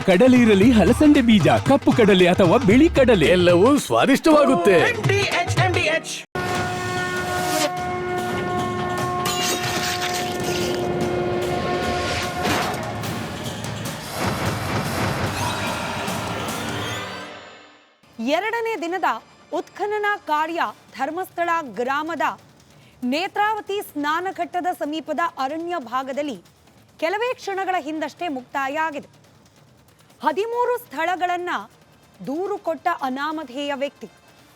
ಕಡಲೆ ಇರಲಿ, ಹಲಸಂದೆ ಬೀಜ, ಕಪ್ಪು ಕಡಲೆ ಅಥವಾ ಬಿಳಿ ಕಡಲೆ, ಎಲ್ಲವೂ ಸ್ವಾದಿಷ್ಟವಾಗುತ್ತೆ. ಎರಡನೇ ದಿನದ ಉತ್ಖನನ ಕಾರ್ಯ ಧರ್ಮಸ್ಥಳ ಗ್ರಾಮದ ನೇತ್ರಾವತಿ ಸ್ನಾನಘಟ್ಟದ ಸಮೀಪದ ಅರಣ್ಯ ಭಾಗದಲ್ಲಿ ಕೆಲವೇ ಕ್ಷಣಗಳ ಹಿಂದಷ್ಟೇ ಮುಕ್ತಾಯ ಆಗಿದೆ. 13 ಸ್ಥಳಗಳನ್ನ ದೂರು ಕೊಟ್ಟ ಅನಾಮಧೇಯ ವ್ಯಕ್ತಿ,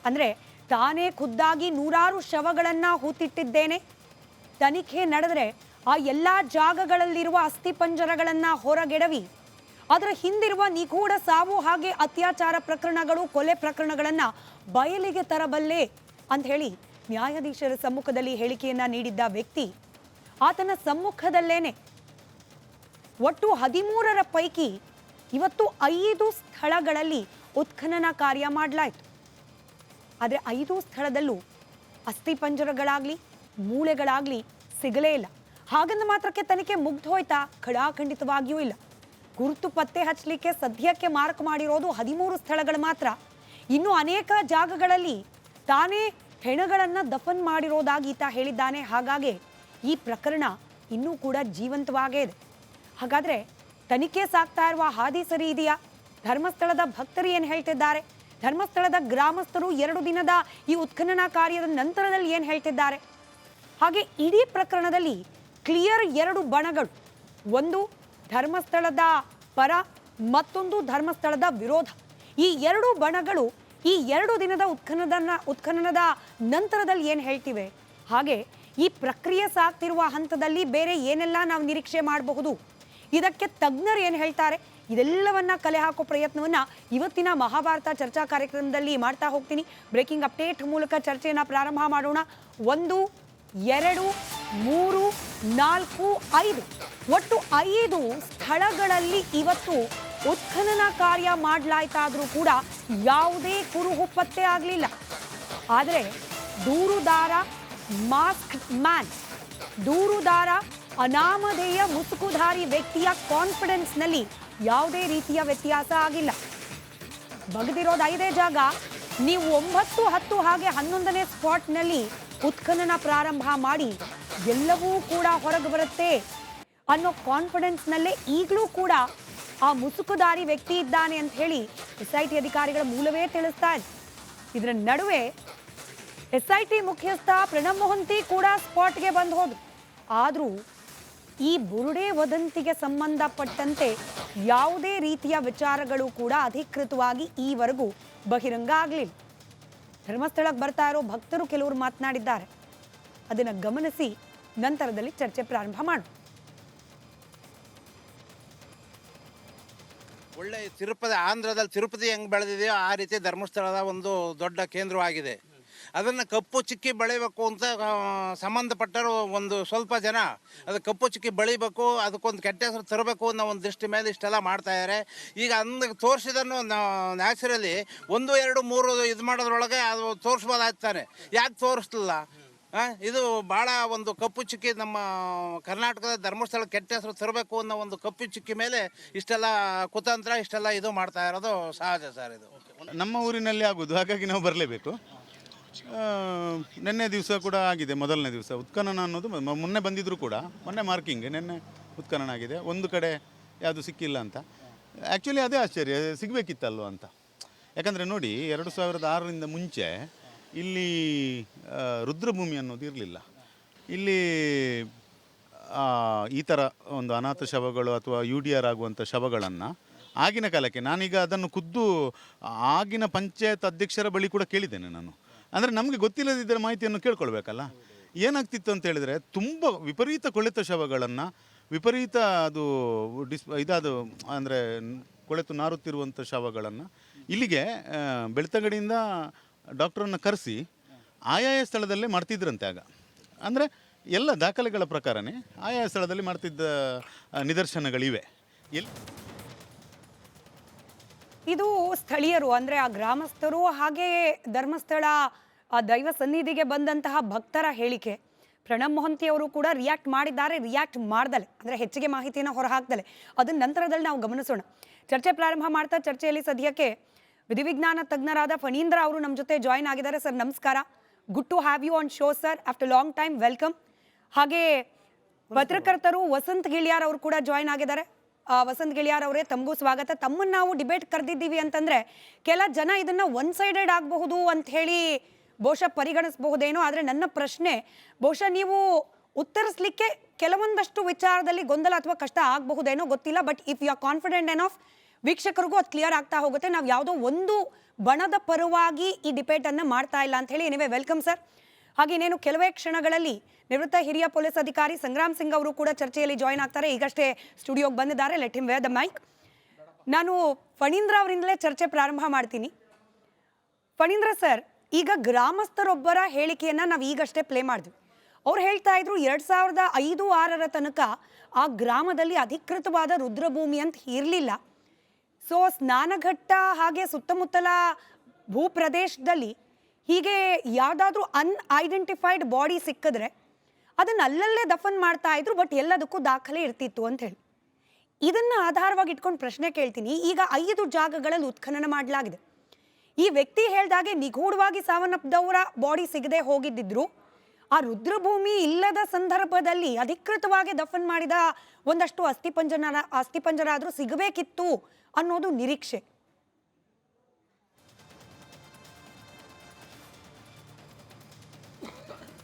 ಅಂದ್ರೆ ತಾನೇ ಖುದ್ದಾಗಿ ನೂರಾರು ಶವಗಳನ್ನ ಹೂತಿಟ್ಟಿದ್ದೇನೆ, ತನಿಖೆ ನಡೆದರೆ ಆ ಎಲ್ಲಾ ಜಾಗಗಳಲ್ಲಿರುವ ಅಸ್ಥಿಪಂಜರಗಳನ್ನ ಹೊರಗೆಡವಿ ಅದರ ಹಿಂದಿರುವ ನಿಗೂಢ ಸಾವು ಹಾಗೆ ಅತ್ಯಾಚಾರ ಪ್ರಕರಣಗಳು, ಕೊಲೆ ಪ್ರಕರಣಗಳನ್ನ ಬಯಲಿಗೆ ತರಬಲ್ಲೆ ಅಂತ ಹೇಳಿ ನ್ಯಾಯಾಧೀಶರ ಸಮ್ಮುಖದಲ್ಲಿ ಹೇಳಿಕೆಯನ್ನ ನೀಡಿದ್ದ ವ್ಯಕ್ತಿ, ಆತನ ಸಮ್ಮುಖದಲ್ಲೇನೆ ಒಟ್ಟು 13ರ ಪೈಕಿ ಇವತ್ತು 5 ಸ್ಥಳಗಳಲ್ಲಿ ಉತ್ಖನನ ಕಾರ್ಯ ಮಾಡಲಾಯಿತು. ಆದರೆ 5 ಸ್ಥಳದಲ್ಲೂ ಅಸ್ಥಿಪಂಜರಗಳಾಗ್ಲಿ ಮೂಳೆಗಳಾಗ್ಲಿ ಸಿಗಲೇ ಇಲ್ಲ. ಹಾಗಂದ ಮಾತ್ರಕ್ಕೆ ತನಿಖೆ ಮುಗ್ದೋಯ್ತಾ? ಖಡಾಖಂಡಿತವಾಗಿಯೂ ಇಲ್ಲ. ಗುರುತು ಪತ್ತೆ ಹಚ್ಚಲಿಕ್ಕೆ ಸದ್ಯಕ್ಕೆ ಮಾರ್ಕ್ ಮಾಡಿರೋದು 13 ಸ್ಥಳಗಳು ಮಾತ್ರ. ಇನ್ನು ಅನೇಕ ಜಾಗಗಳಲ್ಲಿ ತಾನೇ ಹೆಣಗಳನ್ನ ದಫನ್ ಮಾಡಿರೋದಾಗಿ ಈತ ಹೇಳಿದ್ದಾನೆ. ಹಾಗಾಗಿ ಈ ಪ್ರಕರಣ ಇನ್ನೂ ಕೂಡ ಜೀವಂತವಾಗೇ ಇದೆ. ಹಾಗಾದ್ರೆ ತನಿಖೆ ಸಾಗ್ತಾ ಇರುವ ಹಾದಿ ಸರಿ ಇದೆಯಾ? ಧರ್ಮಸ್ಥಳದ ಭಕ್ತರು ಏನು ಹೇಳ್ತಿದ್ದಾರೆ? ಧರ್ಮಸ್ಥಳದ ಗ್ರಾಮಸ್ಥರು 2 ದಿನದ ಈ ಉತ್ಖನನ ಕಾರ್ಯದ ನಂತರದಲ್ಲಿ ಏನು ಹೇಳ್ತಿದ್ದಾರೆ? ಹಾಗೆ ಇಡೀ ಪ್ರಕರಣದಲ್ಲಿ ಕ್ಲಿಯರ್ 2 ಬಣಗಳು, ಒಂದು ಧರ್ಮಸ್ಥಳದ ಪರ, ಮತ್ತೊಂದು ಧರ್ಮಸ್ಥಳದ ವಿರೋಧ. ಈ 2 ಬಣಗಳು ಈ 2 ದಿನದ ಉತ್ಖನನದ ನಂತರದಲ್ಲಿ ಏನು ಹೇಳ್ತಿವೆ? ಹಾಗೆ ಈ ಪ್ರಕ್ರಿಯೆ ಸಾಗ್ತಿರುವ ಹಂತದಲ್ಲಿ ಬೇರೆ ಏನೆಲ್ಲ ನಾವು ನಿರೀಕ್ಷೆ ಮಾಡಬಹುದು, ಇದಕ್ಕೆ ತಜ್ಞರು ಏನು ಹೇಳ್ತಾರೆ, ಇದೆಲ್ಲವನ್ನ ಕಲೆ ಹಾಕೋ ಪ್ರಯತ್ನವನ್ನ ಇವತ್ತಿನ ಮಹಾಭಾರತ ಚರ್ಚಾ ಕಾರ್ಯಕ್ರಮದಲ್ಲಿ ಮಾಡ್ತಾ ಹೋಗ್ತೀನಿ. ಬ್ರೇಕಿಂಗ್ ಅಪ್ಡೇಟ್ ಮೂಲಕ ಚರ್ಚೆಯನ್ನು ಪ್ರಾರಂಭ ಮಾಡೋಣ. 1, 2, 3, 4, 5 ಒಟ್ಟು 5 ಸ್ಥಳಗಳಲ್ಲಿ ಇವತ್ತು ಉತ್ಖನನ ಕಾರ್ಯ ಮಾಡಲಾಯ್ತಾದ್ರೂ ಕೂಡ ಯಾವುದೇ ಕುರುಹು ಪತ್ತೆ ಆಗಲಿಲ್ಲ. ಆದರೆ ದೂರುದಾರ ಮಾಸ್ಕ್ ಮ್ಯಾನ್, ದೂರುದಾರ ಅನಾಮಧೇಯ ಮುಸುಕುಧಾರಿ ವ್ಯಕ್ತಿಯ ಕಾನ್ಫಿಡೆನ್ಸ್ನಲ್ಲಿ ಯಾವುದೇ ರೀತಿಯ ವ್ಯತ್ಯಾಸ ಆಗಿಲ್ಲ. ಬಗದಿರೋದು 5 ಜಾಗ. ನೀವು 9, 10 ಹಾಗೆ 11ನೇ ಸ್ಪಾಟ್ನಲ್ಲಿ ಉತ್ಖನನ ಪ್ರಾರಂಭ ಮಾಡಿ ಎಲ್ಲವೂ ಕೂಡ ಹೊರಗೆ ಬರುತ್ತೆ ಅನ್ನೋ ಕಾನ್ಫಿಡೆನ್ಸ್ನಲ್ಲೇ ಈಗಲೂ ಕೂಡ ಆ ಮುಸುಕುದಾರಿ ವ್ಯಕ್ತಿ ಇದ್ದಾನೆ ಅಂತ ಹೇಳಿ SIT ಅಧಿಕಾರಿಗಳ ಮೂಲವೇ ತಿಳಿಸ್ತಾ ಇದೆ. ಇದರ ನಡುವೆ SIT ಮುಖ್ಯಸ್ಥ ಪ್ರಣಬ್ ಮೊಹಂತಿ ಕೂಡ ಸ್ಪಾಟ್ಗೆ ಬಂದು ಹೋದ್ರು. ಆದರೂ ಈ ಬುರುಡೆ ವದಂತಿಗೆ ಸಂಬಂಧಪಟ್ಟಂತೆ ಯಾವುದೇ ರೀತಿಯ ವಿಚಾರಗಳು ಕೂಡ ಅಧಿಕೃತವಾಗಿ ಈವರೆಗೂ ಬಹಿರಂಗ ಆಗಲಿಲ್ಲ. ಧರ್ಮಸ್ಥಳಕ್ಕೆ ಬರ್ತಾ ಇರೋ ಭಕ್ತರು ಕೆಲವರು ಮಾತನಾಡಿದ್ದಾರೆ. ಅದನ್ನು ಗಮನಿಸಿ ನಂತರದಲ್ಲಿ ಚರ್ಚೆ ಪ್ರಾರಂಭ ಮಾಡೋಣ. ಒಳ್ಳೆ ತಿರುಪತಿ, ಆಂಧ್ರದಲ್ಲಿ ತಿರುಪತಿ ಹೆಂಗೆ ಬೆಳೆದಿದೆಯೋ ಆ ರೀತಿ ಧರ್ಮಸ್ಥಳದ ಒಂದು ದೊಡ್ಡ ಕೇಂದ್ರವಾಗಿದೆ. ಅದನ್ನು ಕಪ್ಪು ಚಿಕ್ಕಿ ಬೆಳಿಬೇಕು ಅಂತ ಸಂಬಂಧಪಟ್ಟರು ಒಂದು ಸ್ವಲ್ಪ ಜನ ಅದು ಕಪ್ಪು ಚಿಕ್ಕಿ ಬೆಳಿಬೇಕು, ಅದಕ್ಕೊಂದು ಕೆಟ್ಟ ಹೆಸರು ತರಬೇಕು ಅನ್ನೋ ಒಂದು ದೃಷ್ಟಿ ಮೇಲೆ ಇಷ್ಟೆಲ್ಲ ಮಾಡ್ತಾಯಿದ್ದಾರೆ. ಈಗ ಅಂದ ತೋರಿಸಿದನ್ನು ನ್ಯಾಚುರಲಿ 1, 2, 3 ಇದು ಮಾಡೋದ್ರೊಳಗೆ ಅದು ತೋರಿಸ್ಬೋದಾಗ್ತಾನೆ, ಯಾಕೆ ತೋರಿಸ್ಲಿಲ್ಲ? ಇದು ಭಾಳ ಒಂದು ಕಪ್ಪು ಚಿಕ್ಕಿ ನಮ್ಮ ಕರ್ನಾಟಕದ ಧರ್ಮಸ್ಥಳ ಕೆಟ್ಟ ಹೆಸರು ತರಬೇಕು ಅನ್ನೋ ಒಂದು ಕಪ್ಪು ಚಿಕ್ಕಿ ಮೇಲೆ ಇಷ್ಟೆಲ್ಲ ಕುತಂತ್ರ, ಇಷ್ಟೆಲ್ಲ ಇದು ಮಾಡ್ತಾ ಇರೋದು ಸಹಜ ಸರ್. ಇದು ನಮ್ಮ ಊರಿನಲ್ಲಿ ಆಗೋದು, ಹಾಗಾಗಿ ನಾವು ಬರಲೇಬೇಕು. ನಿನ್ನೆ ದಿವಸ ಕೂಡ ಆಗಿದೆ, ಮೊದಲನೇ ದಿವಸ ಉತ್ಖನನ ಅನ್ನೋದು. ಮೊನ್ನೆ ಬಂದಿದ್ರು ಕೂಡ, ಮೊನ್ನೆ ಮಾರ್ಕಿಂಗ್, ನಿನ್ನೆ ಉತ್ಖನನ ಆಗಿದೆ. ಒಂದು ಕಡೆ ಯಾವುದು ಸಿಕ್ಕಿಲ್ಲ ಅಂತ. ಆ್ಯಕ್ಚುಲಿ ಅದೇ ಆಶ್ಚರ್ಯ, ಸಿಗಬೇಕಿತ್ತಲ್ವ ಅಂತ. ಯಾಕಂದರೆ ನೋಡಿ, 2006ರಿಂದ ಮುಂಚೆ ಇಲ್ಲಿ ರುದ್ರಭೂಮಿ ಅನ್ನೋದು ಇರಲಿಲ್ಲ. ಇಲ್ಲಿ ಈ ಥರ ಒಂದು ಅನಾಥ ಶವಗಳು ಅಥವಾ UDR ಆಗುವಂಥ ಶವಗಳನ್ನು ಆಗಿನ ಕಾಲಕ್ಕೆ, ನಾನೀಗ ಅದನ್ನು ಖುದ್ದು ಆಗಿನ ಪಂಚಾಯತ್ ಅಧ್ಯಕ್ಷರ ಬಳಿ ಕೂಡ ಕೇಳಿದ್ದೇನೆ ನಾನು. ಅಂದರೆ ನಮಗೆ ಗೊತ್ತಿಲ್ಲದಿದ್ದರೆ ಮಾಹಿತಿಯನ್ನು ಕೇಳ್ಕೊಳ್ಬೇಕಲ್ಲ. ಏನಾಗ್ತಿತ್ತು ಅಂತ ಹೇಳಿದರೆ, ತುಂಬ ವಿಪರೀತ ಕೊಳೆತ ಶವಗಳನ್ನು, ವಿಪರೀತ ಅದು ಇದಾದ ಅಂದರೆ ಕೊಳೆತು ನಾರುತ್ತಿರುವಂಥ ಶವಗಳನ್ನು ಇಲ್ಲಿಗೆ ಬೆಳ್ತಂಗಡಿಯಿಂದ ಡಾಕ್ಟ್ರನ್ನು ಕರೆಸಿ ಆಯಾಯ ಸ್ಥಳದಲ್ಲೇ ಮಾಡ್ತಿದ್ರಂತೆ ಆಗ. ಅಂದರೆ ಎಲ್ಲ ದಾಖಲೆಗಳ ಪ್ರಕಾರನೇ ಆಯಾಯ ಸ್ಥಳದಲ್ಲಿ ಮಾಡ್ತಿದ್ದ ನಿದರ್ಶನಗಳಿವೆ. ಇದು ಸ್ಥಳೀಯರು ಅಂದರೆ ಆ ಗ್ರಾಮಸ್ಥರು ಹಾಗೆ ಧರ್ಮಸ್ಥಳ ಆ ದೈವ ಸನ್ನಿಧಿಗೆ ಬಂದಂತಹ ಭಕ್ತರ ಹೇಳಿಕೆ. ಪ್ರಣಬ್ ಮೊಹಂತಿ ಅವರು ಕೂಡ ರಿಯಾಕ್ಟ್ ಮಾಡಿದ್ದಾರೆ, ರಿಯಾಕ್ಟ್ ಮಾಡ್ದಲೆ ಅಂದರೆ ಹೆಚ್ಚಿಗೆ ಮಾಹಿತಿಯನ್ನು ಹೊರಹಾಕ್ದಲೆ ಅದನ್ನ ನಂತರದಲ್ಲಿ ನಾವು ಗಮನಿಸೋಣ. ಚರ್ಚೆ ಪ್ರಾರಂಭ ಮಾಡ್ತಾ ಚರ್ಚೆಯಲ್ಲಿ ಸದ್ಯಕ್ಕೆ ವಿಧಿವಿಜ್ಞಾನ ತಜ್ಞರಾದ ಫಣೀಂದ್ರ ಅವರು ನಮ್ಮ ಜೊತೆ ಜಾಯಿನ್ ಆಗಿದ್ದಾರೆ. ಸರ್ ನಮಸ್ಕಾರ, good to have you on show sir, after long time, welcome. ಹಾಗೆ ಪತ್ರಕರ್ತರು ವಸಂತ್ ಗಿಳಿಯಾರ್ ಅವರು ಕೂಡ ಜಾಯಿನ್ ಆಗಿದ್ದಾರೆ. ವಸಂತ್ ಗಿಳಿಯಾರ್ ಅವರೇ, ತಮಗೂ ಸ್ವಾಗತ. ತಮ್ಮನ್ನು ನಾವು ಡಿಬೇಟ್ ಕರೆದಿದ್ದೀವಿ ಅಂತಂದ್ರೆ ಕೆಲ ಜನ ಇದನ್ನ ಒನ್ ಸೈಡೆಡ್ ಆಗಬಹುದು ಅಂತ ಹೇಳಿ ಬಹುಶಃ ಪರಿಗಣಿಸಬಹುದೇನೋ. ಆದರೆ ನನ್ನ ಪ್ರಶ್ನೆ, ಬಹುಶಃ ನೀವು ಉತ್ತರಿಸಲಿಕ್ಕೆ ಕೆಲವೊಂದಷ್ಟು ವಿಚಾರದಲ್ಲಿ ಗೊಂದಲ ಅಥವಾ ಕಷ್ಟ ಆಗಬಹುದೇನೋ ಗೊತ್ತಿಲ್ಲ. But if you are confident enough, ವೀಕ್ಷಕರಿಗೂ ಅದು ಕ್ಲಿಯರ್ ಆಗ್ತಾ ಹೋಗುತ್ತೆ. ನಾವು ಯಾವುದೋ ಒಂದು ಬಣದ ಪರವಾಗಿ ಈ ಡಿಬೇಟನ್ನು ಮಾಡ್ತಾ ಇಲ್ಲ ಅಂತ ಹೇಳಿ. Anyway welcome sir. ಹಾಗೆ ಇನ್ನೇನು ಕೆಲವೇ ಕ್ಷಣಗಳಲ್ಲಿ ನಿವೃತ್ತ ಹಿರಿಯ ಪೊಲೀಸ್ ಅಧಿಕಾರಿ ಸಂಗ್ರಾಮ್ ಸಿಂಗ್ ಅವರು ಕೂಡ ಚರ್ಚೆಯಲ್ಲಿ ಜಾಯಿನ್ ಆಗ್ತಾರೆ. ಈಗಷ್ಟೇ ಸ್ಟುಡಿಯೋಗೆ ಬಂದಿದ್ದಾರೆ. Let him wear the mic. ನಾನು ಫಣೀಂದ್ರ ಅವರಿಂದಲೇ ಚರ್ಚೆ ಪ್ರಾರಂಭ ಮಾಡ್ತೀನಿ. ಫಣೀಂದ್ರ ಸರ್, ಈಗ ಗ್ರಾಮಸ್ಥರೊಬ್ಬರ ಹೇಳಿಕೆಯನ್ನು ನಾವು ಈಗಷ್ಟೇ ಪ್ಲೇ ಮಾಡಿದ್ವಿ. ಅವ್ರು ಹೇಳ್ತಾ ಇದ್ರು 2005-6 ತನಕ ಆ ಗ್ರಾಮದಲ್ಲಿ ಅಧಿಕೃತವಾದ ರುದ್ರಭೂಮಿ ಅಂತ ಇರಲಿಲ್ಲ. ಸೊ ಸ್ನಾನಘಟ್ಟ ಹಾಗೆ ಸುತ್ತಮುತ್ತಲ ಭೂಪ್ರದೇಶದಲ್ಲಿ ಹೀಗೆ ಯಾವುದಾದ್ರೂ ಅನ್ಐಡೆಂಟಿಫೈಡ್ ಬಾಡಿ ಸಿಕ್ಕಿದ್ರೆ ಅದನ್ನು ಅಲ್ಲಲ್ಲೇ ದಫನ್ ಮಾಡ್ತಾ ಇದ್ರು, ಬಟ್ ಎಲ್ಲದಕ್ಕೂ ದಾಖಲೆ ಇರ್ತಿತ್ತು ಅಂತ ಹೇಳಿ. ಇದನ್ನು ಆಧಾರವಾಗಿ ಇಟ್ಕೊಂಡು ಪ್ರಶ್ನೆ ಕೇಳ್ತೀನಿ. ಈಗ 5 ಜಾಗಗಳಲ್ಲಿ ಉತ್ಖನನ ಮಾಡಲಾಗಿದೆ. ಈ ವ್ಯಕ್ತಿ ಹೇಳ್ದಾಗೆ ನಿಗೂಢವಾಗಿ ಸಾವನ್ನಪ್ಪಿದವರ ಬಾಡಿ ಸಿಗದೆ ಹೋಗಿದ್ದಿದ್ರು, ಆ ರುದ್ರಭೂಮಿ ಇಲ್ಲದ ಸಂದರ್ಭದಲ್ಲಿ ಅಧಿಕೃತವಾಗಿ ದಫನ್ ಮಾಡಿದ ಒಂದಷ್ಟು ಅಸ್ಥಿಪಂಜರ ಆದರೂ ಸಿಗಬೇಕಿತ್ತು ಅನ್ನೋದು ನಿರೀಕ್ಷೆ.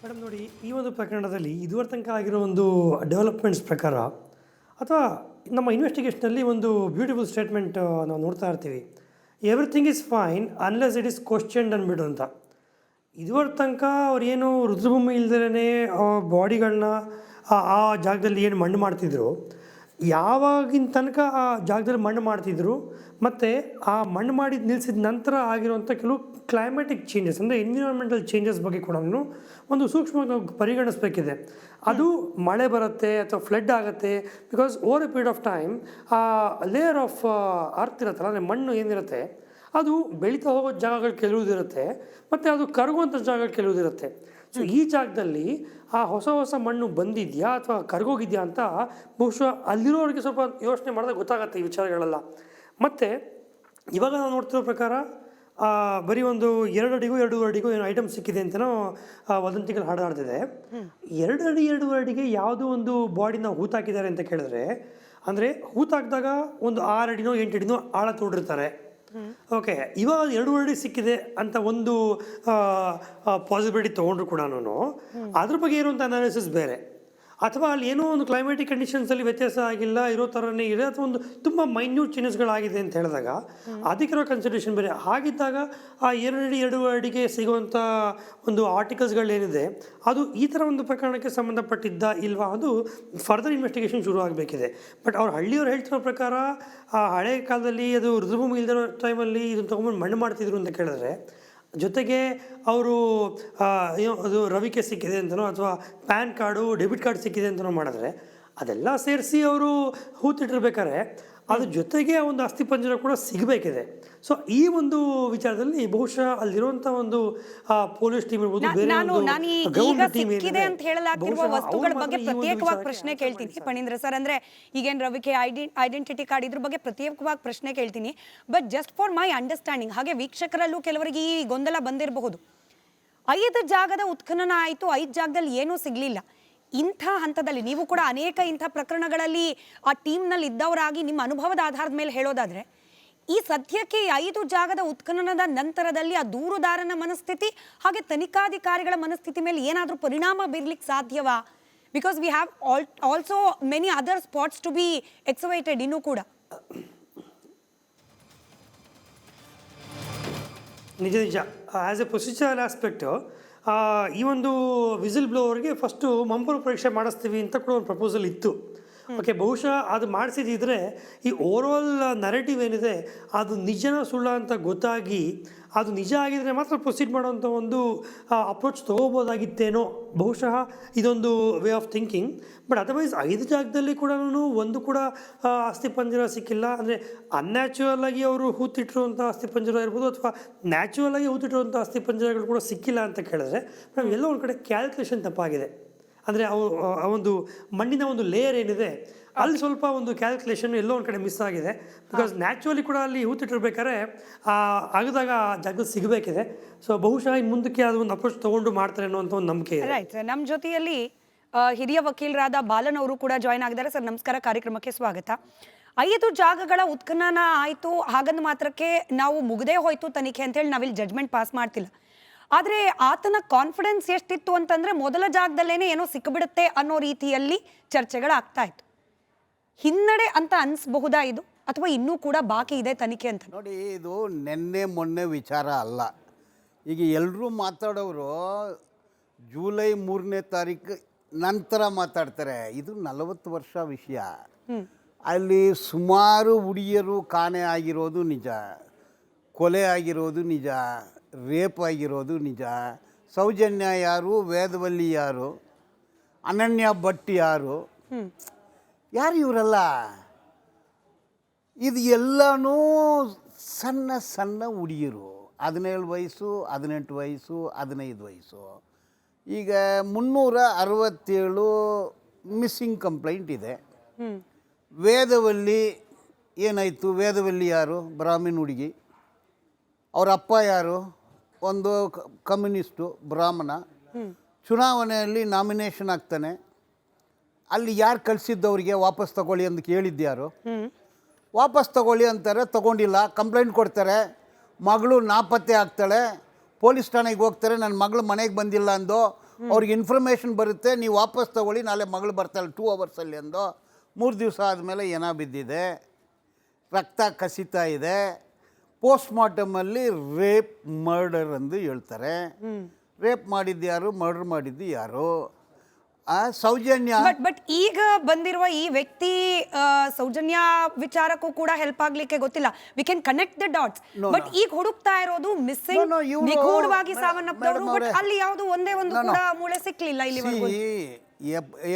ಮೇಡಮ್ ನೋಡಿ, ಈ ಒಂದು ಪ್ರಕರಣದಲ್ಲಿ ಇದುವರೆ ತನಕ ಆಗಿರೋ ಒಂದು ಡೆವಲಪ್ಮೆಂಟ್ಸ್ ಪ್ರಕಾರ ಅಥವಾ ನಮ್ಮ ಇನ್ವೆಸ್ಟಿಗೇಷನಲ್ಲಿ ಒಂದು ಬ್ಯೂಟಿಫುಲ್ ಸ್ಟೇಟ್ಮೆಂಟ್ ನಾವು ನೋಡ್ತಾ ಇರ್ತೀವಿ, everything is fine unless it is questioned ಅಂದ್ಬಿಡು ಅಂತ. ಇದುವರೆ ತನಕ ಅವ್ರೇನು ರುದ್ರಭೂಮಿ ಇಲ್ದೇ ಬಾಡಿಗಳನ್ನ ಆ ಜಾಗದಲ್ಲಿ ಏನು ಮಣ್ಣು ಮಾಡ್ತಿದ್ರು, ಯಾವಾಗಿನ ತನಕ ಆ ಜಾಗದಲ್ಲಿ ಮಣ್ಣು ಮಾಡ್ತಿದ್ರು ಮತ್ತು ಆ ಮಣ್ಣು ಮಾಡಿ ನಿಲ್ಲಿಸಿದ ನಂತರ ಆಗಿರುವಂಥ ಕೆಲವು ಕ್ಲೈಮ್ಯಾಟಿಕ್ ಚೇಂಜಸ್ ಅಂದರೆ ಎನ್ವಿರಾನ್ಮೆಂಟಲ್ ಚೇಂಜಸ್ ಬಗ್ಗೆ ಕೂಡ ಒಂದು ಸೂಕ್ಷ್ಮವಾಗಿ ನಾವು ಪರಿಗಣಿಸಬೇಕಿದೆ. ಅದು ಮಳೆ ಬರುತ್ತೆ ಅಥವಾ ಫ್ಲಡ್ ಆಗುತ್ತೆ, because over A period of time ಆ ಲೇಯರ್ ಆಫ್ ಅರ್ತ್ ಇರುತ್ತಲ್ಲ, ಅಂದರೆ ಮಣ್ಣು ಏನಿರುತ್ತೆ ಅದು ಬೆಳೀತಾ ಹೋಗೋ ಜಾಗಗಳು ಕೆಲವುದಿರುತ್ತೆ ಮತ್ತು ಅದು ಕರಗುವಂಥ ಜಾಗಗಳು ಕೆಲವುದಿರುತ್ತೆ. ಸೊ ಈ ಜಾಗದಲ್ಲಿ ಆ ಹೊಸ ಮಣ್ಣು ಬಂದಿದೆಯಾ ಅಥವಾ ಕರಗೋಗಿದೆಯಾ ಅಂತ ಬಹುಶಃ ಅಲ್ಲಿರೋರಿಗೆ ಸ್ವಲ್ಪ ಯೋಚನೆ ಮಾಡಿದಾಗ ಗೊತ್ತಾಗತ್ತೆ ಈ ವಿಚಾರಗಳೆಲ್ಲ. ಮತ್ತು ಇವಾಗ ನಾವು ನೋಡ್ತಿರೋ ಪ್ರಕಾರ ಬರೀ ಒಂದು 2 ಅಡಿಗೂ 2 ಅಡಿಗೂ ಏನು ಐಟಮ್ ಸಿಕ್ಕಿದೆ ಅಂತಲೂ ವದಂತಿಗಳು ಹಾಡಾಡ್ತಿದೆ. 2 ಅಡಿ 2 ಅಡಿಗೆ ಯಾವುದೋ ಒಂದು ಬಾಡಿನ ಹೂತಾಕಿದ್ದಾರೆ ಅಂತ ಕೇಳಿದ್ರೆ, ಅಂದರೆ ಹೂತಾಕಿದಾಗ ಒಂದು 6 ಅಡಿನೋ 8 ಅಡಿನೋ ಆಳ ತೋಡಿರ್ತಾರೆ. ಓಕೆ, ಇವಾಗ 2 ಅಡಿ ಸಿಕ್ಕಿದೆ ಅಂತ ಒಂದು ಪಾಸಿಬಿಲಿಟಿ ತೊಗೊಂಡ್ರು ಕೂಡ ಅದ್ರ ಬಗ್ಗೆ ಇರುವಂಥ ಅನಾಲಿಸಿಸ್ ಬೇರೆ, ಅಥವಾ ಅಲ್ಲಿ ಏನೋ ಒಂದು ಕ್ಲೈಮ್ಯಾಟಿಕ್ ಕಂಡೀಷನ್ಸಲ್ಲಿ ವ್ಯತ್ಯಾಸ ಆಗಿಲ್ಲ, ಇರೋ ಥರನೇ ಇದೆ, ಅಥವಾ ಒಂದು ತುಂಬ ಮೈನ್ಯೂಟ್ ಚೇಂಜಸ್ಗಳಾಗಿದೆ ಅಂತ ಹೇಳಿದಾಗ ಅದಕ್ಕಿರೋ ಕನ್ಸಿಡರೇಷನ್ ಬೇರೆ. ಹಾಗಿದ್ದಾಗ ಆ 2 ಅಡಿ 2 ಅಡಿಗೆ ಸಿಗುವಂಥ ಒಂದು ಆರ್ಟಿಕಲ್ಸ್ಗಳೇನಿದೆ ಅದು ಈ ಥರ ಒಂದು ಪ್ರಕರಣಕ್ಕೆ ಸಂಬಂಧಪಟ್ಟಿದ್ದ ಇಲ್ವಾ, ಅದು ಫರ್ದರ್ ಇನ್ವೆಸ್ಟಿಗೇಷನ್ ಶುರು ಆಗಬೇಕಿದೆ. ಬಟ್ ಅವ್ರು ಹಳ್ಳಿಯವ್ರು ಹೇಳ್ತಿರೋ ಪ್ರಕಾರ ಆ ಹಳೆ ಕಾಲದಲ್ಲಿ ಅದು ರುದ್ರಭೂಮಿ ಇಲ್ದಿರೋ ಟೈಮಲ್ಲಿ ಇದನ್ನು ತೊಗೊಂಡು ಮಣ್ಣು ಮಾಡ್ತಿದ್ರು ಅಂತ ಕೇಳಿದ್ರೆ, ಜೊತೆಗೆ ಅವರು ಅದು ರವಿಕೆ ಸಿಕ್ಕಿದೆ ಅಂತನೋ ಅಥವಾ ಪ್ಯಾನ್ ಕಾರ್ಡು ಡೆಬಿಟ್ ಕಾರ್ಡ್ ಸಿಕ್ಕಿದೆ ಅಂತನೋ ಮಾಡಿದ್ರೆ, ಅದೆಲ್ಲ ಸೇರಿಸಿ ಅವರು ಹೂತಿಟ್ಟಿರ್ಬೇಕಾದ್ರೆ ಅದ್ರ ಜೊತೆಗೆ ಒಂದು ಅಸ್ಥಿಪಂಜರ ಕೂಡ ಸಿಗಬೇಕಿದೆ. ಸೊ ಈ ಒಂದು ವಿಚಾರದಲ್ಲಿ ಬಹುಶಃ ಅಲ್ಲಿರುವಂಥ ಒಂದು ಪೊಲೀಸ್ ಟೀಮ್ ಇರ್ಬೋದು, ಬೇರೆ ಸಿಕ್ಕಿದೆ ಅಂತ ಹೇಳಲಾಗ್ತಿರುವ ವಸ್ತುಗಳ ಬಗ್ಗೆ ಪ್ರತ್ಯೇಕವಾಗಿ ಪ್ರಶ್ನೆ ಕೇಳ್ತೀನಿ ಫಣೀಂದ್ರ ಸರ್. ಅಂದ್ರೆ ಈಗೇನು ರವಿಕೆ ಐಡೆಂಟಿಟಿ ಕಾರ್ಡ್ ಇದ್ರ ಬಗ್ಗೆ ಪ್ರತ್ಯೇಕವಾಗಿ ಪ್ರಶ್ನೆ ಕೇಳ್ತೀನಿ. But just for my understanding, ಹಾಗೆ ವೀಕ್ಷಕರಲ್ಲೂ ಕೆಲವರಿಗೆ ಈ ಗೊಂದಲ ಬಂದಿರಬಹುದು. 5 ಜಾಗದ ಉತ್ಖನನ ಆಯಿತು, 5 ಜಾಗದಲ್ಲಿ ಏನೂ ಸಿಗಲಿಲ್ಲ. ಇಂಥ ಹಂತದಲ್ಲಿ ನೀವು ಕೂಡ ಅನೇಕ ಇಂಥ ಪ್ರಕರಣಗಳಲ್ಲಿ ಆ ಟೀಮ್ನಲ್ಲಿ ಇದ್ದವರಾಗಿ ನಿಮ್ಮ ಅನುಭವದ ಆಧಾರದ ಮೇಲೆ ಹೇಳೋದಾದರೆ, ಈ ಸದ್ಯಕ್ಕೆ 5 ಜಾಗದ ಉತ್ಖನನದ ನಂತರದಲ್ಲಿ ಆ ದೂರುದಾರನ ಮನಸ್ಥಿತಿ ಹಾಗೆ ತನಿಖಾಧಿಕಾರಿಗಳ ಮನಸ್ಥಿತಿ ಮೇಲೆ ಏನಾದರೂ ಪರಿಣಾಮ ಬೀರ್ಲಿಕ್ಕೆ ಸಾಧ್ಯವಾ? Because we have also many other spots to be excavated ಇನ್ನೂ ಕೂಡ. ನಿಜ ಆ್ಯಸ್ ಎ ಪ್ರೊಸೀಜರಲ್ ಆಸ್ಪೆಕ್ಟು ಈ ಒಂದು ವಿಸಿಲ್ ಬ್ಲೋವರ್ಗೆ ಫಸ್ಟು ಮಂಪರು ಪರೀಕ್ಷೆ ಮಾಡಿಸ್ತೀವಿ ಅಂತ ಕೂಡ ಒಂದು ಪ್ರಪೋಸಲ್ ಇತ್ತು. ಓಕೆ, ಬಹುಶಃ ಅದು ಮಾಡಿಸಿದ್ರೆ ಈ ಓವರಾಲ್ ನರೇಟಿವ್ ಏನಿದೆ ಅದು ನಿಜನ ಸುಳ್ಳ ಅಂತ ಗೊತ್ತಾಗಿ ಅದು ನಿಜ ಆಗಿದ್ರೆ ಮಾತ್ರ ಪ್ರೊಸೀಡ್ ಮಾಡೋವಂಥ ಒಂದು ಅಪ್ರೋಚ್ ತೊಗೋಬೋದಾಗಿತ್ತೇನೋ ಬಹುಶಃ ಇದೊಂದು way of thinking. But otherwise 5 ಜಾಗದಲ್ಲಿ ಕೂಡ ಒಂದು ಕೂಡ ಅಸ್ಥಿಪಂಜರ ಸಿಕ್ಕಿಲ್ಲ. ಅಂದರೆ ಅನ್ಯಾಚುರಲ್ ಆಗಿ ಅವರು ಹೂತಿಟ್ಟಿರುವಂಥ ಅಸ್ಥಿಪಂಜರ ಇರ್ಬೋದು ಅಥವಾ ನ್ಯಾಚುರಲ್ ಆಗಿ ಹೂತಿಟ್ಟಿರುವಂಥ ಅಸ್ಥಿಪಂಜರಗಳು ಕೂಡ ಸಿಕ್ಕಿಲ್ಲ ಅಂತ ಕೇಳಿದ್ರೆ ನಾವು ಎಲ್ಲೋ ಒಂದು ಕಡೆ ಕ್ಯಾಲ್ಕುಲೇಷನ್ ತಪ್ಪಾಗಿದೆ. ಅಂದರೆ ಆ ಒಂದು ಮಣ್ಣಿನ ಒಂದು ಲೇಯರ್ ಏನಿದೆ ಅಲ್ಲಿ ಸ್ವಲ್ಪ ಒಂದು ಕ್ಯಾಲ್ಕುಲೇಷನ್ ಎಲ್ಲೋ ಒಂದು ಕಡೆ ಮಿಸ್ ಆಗಿದೆ. ಬಿಕಾಸ್ ನ್ಯಾಚುರಲಿ ಕೂಡ ಅಲ್ಲಿ ಹೂತಿಟ್ಟಿರ್ಬೇಕಾದ್ರೆ ಆಗದಾಗ ಜಾಗ ಸಿಗಬೇಕಿದೆ. ಸೊ ಬಹುಶಃ ಇನ್ನು ಮುಂದಕ್ಕೆ ಅದು ಒಂದು ಅಪ್ರೋಚ್ ತೊಗೊಂಡು ಮಾಡ್ತಾರೆ ಅನ್ನೋಂಥ ಒಂದು ನಂಬಿಕೆ ಇದೆ. ರೈಟ್ ಸರ್, ನಮ್ಮ ಜೊತೆಯಲ್ಲಿ ಹಿರಿಯ ವಕೀಲರಾದ ಬಾಲನ್ ಅವರು ಕೂಡ ಜಾಯ್ನ್ ಆಗಿದ್ದಾರೆ. ಸರ್ ನಮಸ್ಕಾರ, ಕಾರ್ಯಕ್ರಮಕ್ಕೆ ಸ್ವಾಗತ. 5 ಜಾಗಗಳ ಉತ್ಖನನ ಆಯಿತು, ಹಾಗಂದ ಮಾತ್ರಕ್ಕೆ ನಾವು ಮುಗದೇ ಹೋಯ್ತು ತನಿಖೆ ಅಂತೇಳಿ ನಾವಿಲ್ಲಿ ಜಡ್ಜ್ಮೆಂಟ್ ಪಾಸ್ ಮಾಡ್ತಿಲ್ಲ. ಆದರೆ ಆತನ ಕಾನ್ಫಿಡೆನ್ಸ್ ಎಷ್ಟಿತ್ತು ಅಂತಂದರೆ ಮೊದಲ ಜಾಗದಲ್ಲೇನೆ ಏನೋ ಸಿಕ್ಕಿಬಿಡುತ್ತೆ ಅನ್ನೋ ರೀತಿಯಲ್ಲಿ ಚರ್ಚೆಗಳಾಗ್ತಾ ಇತ್ತು. ಹಿನ್ನಡೆ ಅಂತ ಅನಿಸಬಹುದಾ ಇದು, ಅಥವಾ ಇನ್ನೂ ಕೂಡ ಬಾಕಿ ಇದೆ ತನಿಖೆ ಅಂತ? ನೋಡಿ, ಇದು ನೆನ್ನೆ ಮೊನ್ನೆ ವಿಚಾರ ಅಲ್ಲ. ಈಗ ಎಲ್ಲರೂ ಮಾತಾಡೋರು ಜುಲೈ 3ನೇ ತಾರೀಕು ನಂತರ ಮಾತಾಡ್ತಾರೆ. ಇದು 40 ವರ್ಷ ವಿಷಯ. ಅಲ್ಲಿ ಸುಮಾರು ಹುಡುಗಿಯರು ಕಾಣೆ ಆಗಿರೋದು ನಿಜ, ಕೊಲೆ ಆಗಿರೋದು ನಿಜ, ರೇಪ್ ಆಗಿರೋದು ನಿಜ. ಸೌಜನ್ಯ ಯಾರು, ವೇದವಲ್ಲಿ ಯಾರು, ಅನನ್ಯ ಭಟ್ ಯಾರು, ಯಾರು ಇವರೆಲ್ಲ? ಇದು ಎಲ್ಲನೂ ಸಣ್ಣ ಸಣ್ಣ ಹುಡುಗಿಯರು, 17 ವಯಸ್ಸು, 18 ವಯಸ್ಸು, 15 ವಯಸ್ಸು. ಈಗ 367 ಮಿಸ್ಸಿಂಗ್ ಕಂಪ್ಲೇಂಟ್ ಇದೆ. ವೇದವಲ್ಲಿ ಏನಾಯಿತು? ವೇದವಲ್ಲಿ ಯಾರು? ಬ್ರಾಹ್ಮಣ ಹುಡುಗಿ. ಅವ್ರ ಅಪ್ಪ ಯಾರು? ಒಂದು ಕಮ್ಯುನಿಸ್ಟು ಬ್ರಾಹ್ಮಣ. ಚುನಾವಣೆಯಲ್ಲಿ ನಾಮಿನೇಷನ್ ಆಗ್ತಾನೆ. ಅಲ್ಲಿ ಯಾರು ಕಳಿಸಿದ್ದವ್ರಿಗೆ ವಾಪಸ್ ತಗೊಳ್ಳಿ ಅಂತ ಕೇಳಿದ್ಯಾರು? ವಾಪಸ್ ತಗೊಳ್ಳಿ ಅಂತಾರೆ, ತಗೊಂಡಿಲ್ಲ. ಕಂಪ್ಲೇಂಟ್ ಕೊಡ್ತಾರೆ, ಮಗಳು ನಾಪತ್ತೆ ಆಗ್ತಾಳೆ. ಪೊಲೀಸ್ ಠಾಣೆಗೆ ಹೋಗ್ತಾರೆ, ನನ್ನ ಮಗಳು ಮನೆಗೆ ಬಂದಿಲ್ಲ ಅಂದು. ಅವ್ರಿಗೆ ಇನ್ಫಾರ್ಮೇಷನ್ ಬರುತ್ತೆ, ನೀವು ವಾಪಸ್ ತಗೊಳ್ಳಿ, ನಾಳೆ ಮಗಳು ಬರ್ತಾಳೆ 2 ಅವರ್ಸಲ್ಲಿ ಅಂದು. 3 ದಿವಸ ಆದಮೇಲೆ ಏನ ಬಿದ್ದಿದೆ, ರಕ್ತ ಕಸಿತಾ ಇದೆ. ಪೋಸ್ಟ್ಮಾರ್ಟಮಲ್ಲಿ ರೇಪ್ ಮರ್ಡರ್ ಎಂದು ಹೇಳ್ತಾರೆ. ರೇಪ್ ಮಾಡಿದ್ದು ಯಾರು, ಮರ್ಡರ್ ಮಾಡಿದ್ದು ಯಾರು? ಸೌಜನ್ಯ. ಬಟ್ ಈಗ ಬಂದಿರುವ ಈ ವ್ಯಕ್ತಿ ಸೌಜನ್ಯ ವಿಚಾರಕ್ಕೂ ಕೂಡ ಹೆಲ್ಪ್ ಆಗ್ಲಿಕ್ಕೆ ಗೊತ್ತಿಲ್ಲ. We can connect the dots. But ಈಗ ಹುಡುಕ್ತಾ ಇರೋದು ಮಿಸ್ಸಿಂಗ್, ನಿಗೂಢವಾಗಿ ಸಾವನ್ನಪ್ಪಿದವರು. ಬಟ್ ಅಲ್ಲಿ ಯಾವುದು ಒಂದೇ ಒಂದು ಕೂಡ ಮೂಳೆ ಸಿಕ್ಲಿಲ್ಲ ಇಲ್ಲಿವರೆಗೂ.